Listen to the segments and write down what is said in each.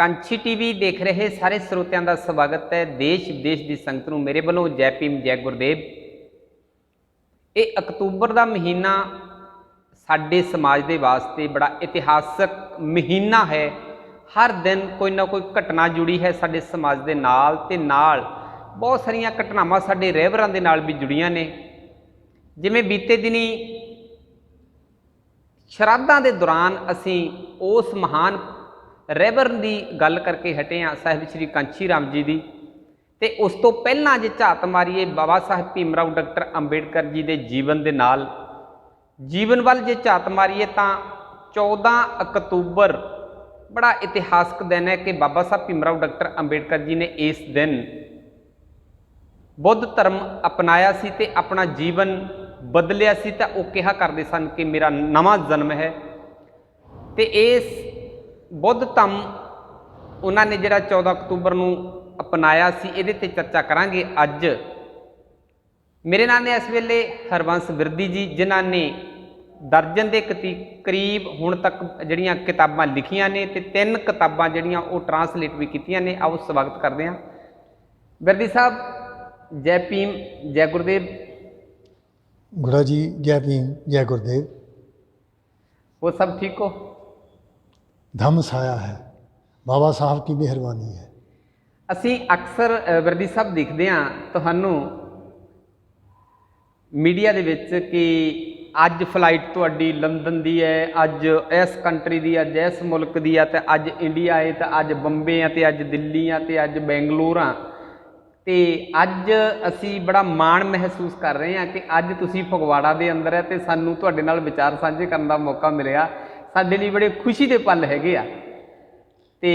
ਕਾਂਛੀ TV ਦੇਖ ਰਹੇ ਸਾਰੇ ਸਰੋਤਿਆਂ ਦਾ ਸਵਾਗਤ ਹੈ। ਦੇਸ਼ ਵਿਦੇਸ਼ ਦੀ ਸੰਗਤ ਨੂੰ ਮੇਰੇ ਵੱਲੋਂ ਜੈ ਭੀਮ ਜੈ ਗੁਰਦੇਵ। ਇਹ ਅਕਤੂਬਰ ਦਾ ਮਹੀਨਾ ਸਾਡੇ ਸਮਾਜ ਦੇ ਵਾਸਤੇ ਬੜਾ ਇਤਿਹਾਸਕ ਮਹੀਨਾ ਹੈ। ਹਰ ਦਿਨ ਕੋਈ ਨਾ ਕੋਈ ਘਟਨਾ ਜੁੜੀ ਹੈ ਸਾਡੇ ਸਮਾਜ ਦੇ ਨਾਲ, ਤੇ ਨਾਲ ਬਹੁਤ ਸਾਰੀਆਂ ਘਟਨਾਵਾਂ ਸਾਡੇ ਰਹਿਬਰਾਂ ਦੇ ਨਾਲ ਵੀ ਜੁੜੀਆਂ ਨੇ। ਜਿਵੇਂ ਬੀਤੇ ਦਿਨੀ ਸ਼ਰਾਧਾਂ ਦੇ ਦੌਰਾਨ ਅਸੀਂ ਉਸ ਮਹਾਨ ਰਹਿਬਰ ਦੀ ਗੱਲ ਕਰਕੇ ਹਟੇ ਹਾਂ, ਸਾਹਿਬ ਸ਼੍ਰੀ ਕਾਂਛੀ ਰਾਮ ਜੀ ਦੀ। ਤੇ ਉਸ ਤੋਂ ਪਹਿਲਾਂ ਜੇ ਝਾਤ ਮਾਰੀਏ ਬਾਬਾ ਸਾਹਿਬ ਭੀਮ ਰਾਓ ਡਾਕਟਰ ਅੰਬੇਡਕਰ ਜੀ ਦੇ ਜੀਵਨ ਦੇ ਨਾਲ, ਜੀਵਨ ਵੱਲ ਜੇ ਝਾਤ ਮਾਰੀਏ ਤਾਂ 14 ਅਕਤੂਬਰ ਬੜਾ ਇਤਿਹਾਸਕ ਦਿਨ ਹੈ ਕਿ ਬਾਬਾ ਸਾਹਿਬ ਭੀਮ ਰਾਓ ਡਾਕਟਰ ਅੰਬੇਡਕਰ ਜੀ ਨੇ ਇਸ ਦਿਨ ਬੁੱਧ ਧਰਮ ਅਪਣਾਇਆ ਸੀ ਤੇ ਆਪਣਾ ਜੀਵਨ ਬਦਲਿਆ ਸੀ। ਤਾਂ ਉਹ ਕਿਹਾ ਕਰਦੇ ਸਨ ਕਿ ਮੇਰਾ ਨਵਾਂ ਜਨਮ ਹੈ। ਤੇ ਇਸ ਬੁੱਧ ਧਰਮ ਉਹਨਾਂ ਨੇ ਜਿਹੜਾ 14 ਅਕਤੂਬਰ ਨੂੰ ਅਪਣਾਇਆ ਸੀ, ਇਹਦੇ ਤੇ ਚਰਚਾ ਕਰਾਂਗੇ ਅੱਜ। ਮੇਰੇ ਨਾਲ ਨੇ ਇਸ ਵੇਲੇ ਹਰਬੰਸ ਵਿਰਦੀ ਜੀ, ਜਿਨ੍ਹਾਂ ਨੇ ਦਰਜਨ ਦੇ ਕਰੀਬ ਹੁਣ ਤੱਕ ਜਿਹੜੀਆਂ ਕਿਤਾਬਾਂ ਲਿਖੀਆਂ ਨੇ ਤੇ 3 ਕਿਤਾਬਾਂ ਜਿਹੜੀਆਂ ਉਹ ਟਰਾਂਸਲੇਟ ਵੀ ਕੀਤੀਆਂ ਨੇ। ਆਓ ਸਵਾਗਤ ਕਰਦੇ ਹਾਂ ਵਿਰਦੀ ਸਾਹਿਬ। जय भीम जय गुरुदेव। गुरु जी जय भीम जय गुरुदेव। वो सब ठीक हो? धम साया है, बाबा साहब की मेहरबानी है। ਅਸੀਂ ਅਕਸਰ ਵਿਰਦੀ ਸਾਹਿਬ ਦੇਖਦੇ ਹਾਂ ਤੁਹਾਨੂੰ ਮੀਡੀਆ ਦੇ ਵਿੱਚ ਕਿ ਅੱਜ ਫਲਾਈਟ ਤੁਹਾਡੀ ਲੰਡਨ ਦੀ ਹੈ, ਅੱਜ ਇਸ ਕੰਟਰੀ ਦੀ, ਅੱਜ ਇਸ ਮੁਲਕ ਦੀ ਆ, ਤੇ ਅੱਜ ਇੰਡੀਆ ਹੈ, ਤੇ ਅੱਜ ਬੰਬੇ ਆ, ਤੇ ਅੱਜ ਦਿੱਲੀ ਆ, ਤੇ ਅੱਜ ਬੈਂਗਲੌਰ ਆ। ਤੇ ਅੱਜ ਅਸੀਂ ਬੜਾ ਮਾਣ ਮਹਿਸੂਸ ਕਰ ਰਹੇ ਹਾਂ ਕਿ ਅੱਜ ਤੁਸੀਂ ਫਗਵਾੜਾ ਦੇ ਅੰਦਰ ਹੈ ਤੇ ਸਾਨੂੰ ਤੁਹਾਡੇ ਨਾਲ ਵਿਚਾਰ ਸਾਂਝੇ ਕਰਨ ਦਾ ਮੌਕਾ ਮਿਲਿਆ। ਸਾਡੇ ਲਈ ਬੜੇ ਖੁਸ਼ੀ ਦੇ ਪਲ ਹੈਗੇ ਆ, ਤੇ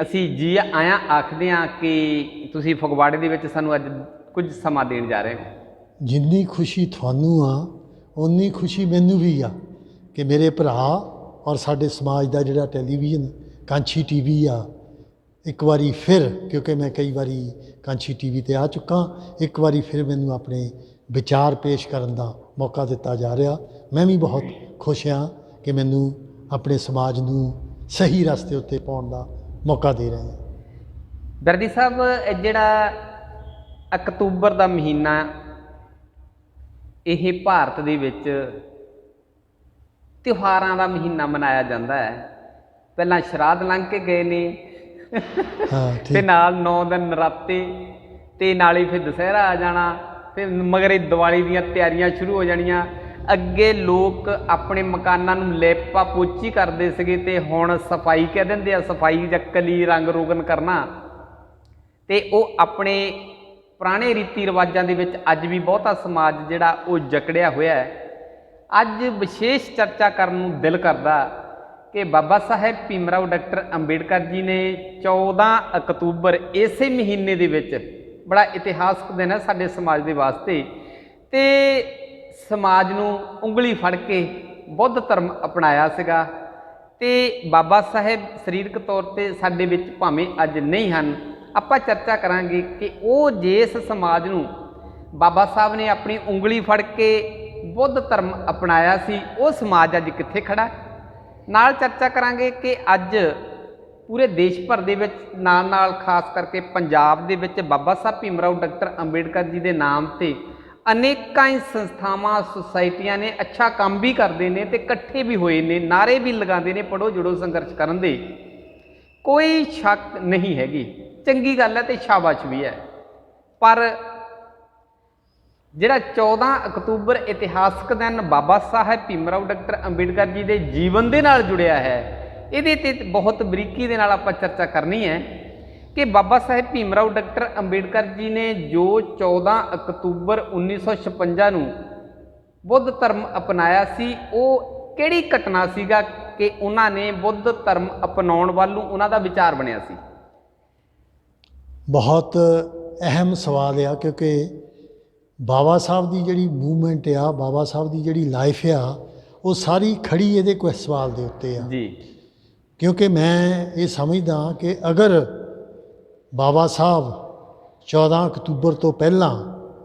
ਅਸੀਂ ਜੀ ਆਇਆਂ ਆਖਦੇ ਹਾਂ ਕਿ ਤੁਸੀਂ ਫਗਵਾੜੇ ਦੇ ਵਿੱਚ ਸਾਨੂੰ ਅੱਜ ਕੁਝ ਸਮਾਂ ਦੇਣ ਜਾ ਰਹੇ ਹੋ। ਜਿੰਨੀ ਖੁਸ਼ੀ ਤੁਹਾਨੂੰ ਆ ਉਨੀ ਖੁਸ਼ੀ ਮੈਨੂੰ ਵੀ ਆ ਕਿ ਮੇਰੇ ਭਰਾ ਔਰ ਸਾਡੇ ਸਮਾਜ ਦਾ ਜਿਹੜਾ ਟੈਲੀਵਿਜ਼ਨ ਕਾਂਛੀ ਟੀਵੀ ਆ, ਇੱਕ ਵਾਰੀ ਫਿਰ, ਕਿਉਂਕਿ ਮੈਂ ਕਈ ਵਾਰੀ ਕਾਂਛੀ ਟੀਵੀ ਤੇ ਆ ਚੁੱਕਾ, ਇੱਕ ਵਾਰੀ ਫਿਰ ਮੈਨੂੰ ਆਪਣੇ ਵਿਚਾਰ ਪੇਸ਼ ਕਰਨ ਦਾ ਮੌਕਾ ਦਿੱਤਾ ਜਾ ਰਿਹਾ। ਮੈਂ ਵੀ ਬਹੁਤ ਖੁਸ਼ ਹਾਂ ਕਿ ਮੈਨੂੰ ਆਪਣੇ ਸਮਾਜ ਨੂੰ ਸਹੀ ਰਸਤੇ ਉੱਤੇ ਪਾਉਣ ਦਾ ਮੌਕਾ ਦੇ ਰਹੇ ਹਾਂ। ਵਿਰਦੀ ਸਾਹਿਬ, ਜਿਹੜਾ ਅਕਤੂਬਰ ਦਾ ਮਹੀਨਾ ਇਹ ਭਾਰਤ ਦੇ ਵਿੱਚ ਤਿਉਹਾਰਾਂ ਦਾ ਮਹੀਨਾ ਮਨਾਇਆ ਜਾਂਦਾ ਹੈ। ਪਹਿਲਾਂ ਸ਼ਰਾਧ ਲੰਘ ਕੇ ਗਏ ਨੇ ਤੇ ਨਾਲ 9 ਦਿਨ ਨਰਾਤੇ, ਤੇ ਨਾਲ ਹੀ ਫਿਰ ਦੁਸਹਿਰਾ ਆ ਜਾਣਾ, ਫਿਰ ਮਗਰੇ ਦੀਵਾਲੀ ਦੀਆਂ ਤਿਆਰੀਆਂ ਸ਼ੁਰੂ ਹੋ ਜਾਣੀਆਂ। ਅੱਗੇ ਲੋਕ ਆਪਣੇ ਮਕਾਨਾਂ ਨੂੰ ਲੇਪਾ ਪੋਚੀ ਕਰਦੇ ਸੀਗੇ ਤੇ ਹੁਣ ਸਫਾਈ ਕਹਿ ਦਿੰਦੇ ਆ, ਸਫਾਈ ਜਾਂ ਕਲੀ ਰੰਗ ਰੋਗਨ ਕਰਨਾ। ਤੇ ਉਹ ਆਪਣੇ ਪੁਰਾਣੇ ਰੀਤੀ ਰਿਵਾਜਾਂ ਦੇ ਵਿੱਚ ਅੱਜ ਵੀ ਬਹੁਤਾ ਸਮਾਜ ਜਿਹੜਾ ਉਹ ਜਕੜਿਆ ਹੋਇਆ ਹੈ। ਅੱਜ ਵਿਸ਼ੇਸ਼ ਚਰਚਾ ਕਰਨ ਨੂੰ ਦਿਲ ਕਰਦਾ ਕਿ ਬਾਬਾ ਸਾਹਿਬ ਭੀਮ ਰਾਓ ਡਾਕਟਰ ਅੰਬੇਡਕਰ ਜੀ ਨੇ 14 ਅਕਤੂਬਰ ਇਸੇ ਮਹੀਨੇ ਦੇ ਵਿੱਚ, ਬੜਾ ਇਤਿਹਾਸਕ ਦਿਨ ਹੈ ਸਾਡੇ ਸਮਾਜ ਦੇ ਵਾਸਤੇ, ਤੇ ਸਮਾਜ ਨੂੰ ਉਂਗਲੀ ਫੜ ਕੇ ਬੁੱਧ ਧਰਮ ਅਪਣਾਇਆ ਸੀਗਾ। ਤੇ ਬਾਬਾ ਸਾਹਿਬ ਸਰੀਰਕ ਤੌਰ 'ਤੇ ਸਾਡੇ ਵਿੱਚ ਭਾਵੇਂ ਅੱਜ ਨਹੀਂ ਹਨ, ਆਪਾਂ ਚਰਚਾ ਕਰਾਂਗੇ ਕਿ ਉਹ ਜਿਸ ਸਮਾਜ ਨੂੰ ਬਾਬਾ ਸਾਹਿਬ ਨੇ ਆਪਣੀ ਉਂਗਲੀ ਫੜ ਕੇ ਬੁੱਧ ਧਰਮ ਅਪਣਾਇਆ ਸੀ, ਉਹ ਸਮਾਜ ਅੱਜ ਕਿੱਥੇ ਖੜਾ। ਨਾਲ ਚਰਚਾ ਕਰਾਂਗੇ ਕਿ ਅੱਜ ਪੂਰੇ ਦੇਸ਼ ਭਰ ਦੇ ਵਿੱਚ, ਨਾਲ ਨਾਲ ਖਾਸ ਕਰਕੇ ਪੰਜਾਬ ਦੇ ਵਿੱਚ ਬਾਬਾ ਸਾਹਿਬ ਭੀਮ ਰਾਓ ਡਾਕਟਰ ਅੰਬੇਡਕਰ ਜੀ ਦੇ ਨਾਮ 'ਤੇ ਅਨੇਕਾਂ ਹੀ ਸੰਸਥਾਵਾਂ, ਸੁਸਾਇਟੀਆਂ ਨੇ ਅੱਛਾ ਕੰਮ ਵੀ ਕਰਦੇ ਨੇ ਤੇ ਇਕੱਠੇ ਵੀ ਹੋਏ ਨੇ, ਨਾਅਰੇ ਵੀ ਲਗਾਉਂਦੇ ਨੇ ਪੜ੍ਹੋ ਜੁੜੋ ਸੰਘਰਸ਼ ਕਰਨ ਦੇ। ਕੋਈ ਸ਼ੱਕ ਨਹੀਂ ਹੈਗੀ, ਚੰਗੀ ਗੱਲ ਹੈ ਤੇ ਸ਼ਾਬਾਸ਼ ਵੀ ਹੈ। ਪਰ ਜਿਹੜਾ 14 ਅਕਤੂਬਰ ਇਤਿਹਾਸਕ ਦਿਨ ਬਾਬਾ ਸਾਹਿਬ ਭੀਮ ਰਾਓ ਡਾਕਟਰ ਅੰਬੇਡਕਰ ਜੀ ਦੇ ਜੀਵਨ ਦੇ ਨਾਲ ਜੁੜਿਆ ਹੈ, ਇਹਦੇ 'ਤੇ ਬਹੁਤ ਬਰੀਕੀ ਦੇ ਨਾਲ ਆਪਾਂ ਚਰਚਾ ਕਰਨੀ ਹੈ ਕਿ ਬਾਬਾ ਸਾਹਿਬ ਭੀਮ ਰਾਓ ਡਾਕਟਰ ਅੰਬੇਡਕਰ ਜੀ ਨੇ ਜੋ 14 ਅਕਤੂਬਰ 1956 ਨੂੰ ਬੁੱਧ ਧਰਮ ਅਪਣਾਇਆ ਸੀ, ਉਹ ਕਿਹੜੀ ਘਟਨਾ ਸੀਗਾ ਕਿ ਉਹਨਾਂ ਨੇ ਬੁੱਧ ਧਰਮ ਅਪਣਾਉਣ ਵੱਲ ਨੂੰ ਉਹਨਾਂ ਦਾ ਵਿਚਾਰ ਬਣਿਆ ਸੀ। ਬਹੁਤ ਅਹਿਮ ਸਵਾਲ ਆ, ਕਿਉਂਕਿ ਬਾਬਾ ਸਾਹਿਬ ਦੀ ਜਿਹੜੀ ਮੂਵਮੈਂਟ ਆ, ਬਾਬਾ ਸਾਹਿਬ ਦੀ ਜਿਹੜੀ ਲਾਈਫ ਆ, ਉਹ ਸਾਰੀ ਖੜੀ ਇਹਦੇ ਕੋਈ ਸਵਾਲ ਦੇ ਉੱਤੇ ਆ ਜੀ। ਕਿਉਂਕਿ ਮੈਂ ਇਹ ਸਮਝਦਾ ਕਿ ਅਗਰ ਬਾਬਾ ਸਾਹਿਬ 14 ਅਕਤੂਬਰ ਤੋਂ ਪਹਿਲਾਂ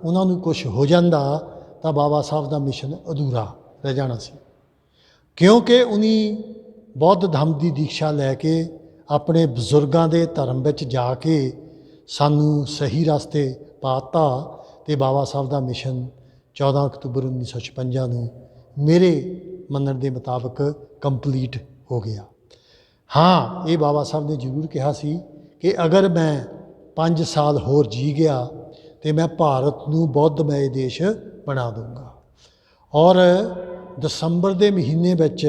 ਉਹਨਾਂ ਨੂੰ ਕੁਝ ਹੋ ਜਾਂਦਾ ਤਾਂ ਬਾਬਾ ਸਾਹਿਬ ਦਾ ਮਿਸ਼ਨ ਅਧੂਰਾ ਰਹਿ ਜਾਣਾ ਸੀ। ਕਿਉਂਕਿ ਉਨੀ ਬੌਧ ਧਰਮ ਦੀ ਦੀਕਸ਼ਾ ਲੈ ਕੇ ਆਪਣੇ ਬਜ਼ੁਰਗਾਂ ਦੇ ਧਰਮ ਵਿੱਚ ਜਾ ਕੇ ਸਾਨੂੰ ਸਹੀ ਰਸਤੇ ਪਾਤਾ ਤੇ ਬਾਬਾ ਸਾਹਿਬ ਦਾ ਮਿਸ਼ਨ 14 ਅਕਤੂਬਰ 1956 ਨੂੰ ਮੇਰੇ ਮੰਨਣ ਦੇ ਮੁਤਾਬਕ ਕੰਪਲੀਟ ਹੋ ਗਿਆ। ਹਾਂ, ਇਹ ਬਾਬਾ ਸਾਹਿਬ ਨੇ ਜ਼ਰੂਰ ਕਿਹਾ ਸੀ ਕਿ ਅਗਰ ਮੈਂ 5 ਸਾਲ ਹੋਰ ਜੀ ਗਿਆ ਤੇ ਮੈਂ ਭਾਰਤ ਨੂੰ ਬੁੱਧਮਈ ਦੇਸ਼ ਬਣਾ ਦੂੰਗਾ। ਔਰ ਦਸੰਬਰ ਦੇ ਮਹੀਨੇ ਵਿੱਚ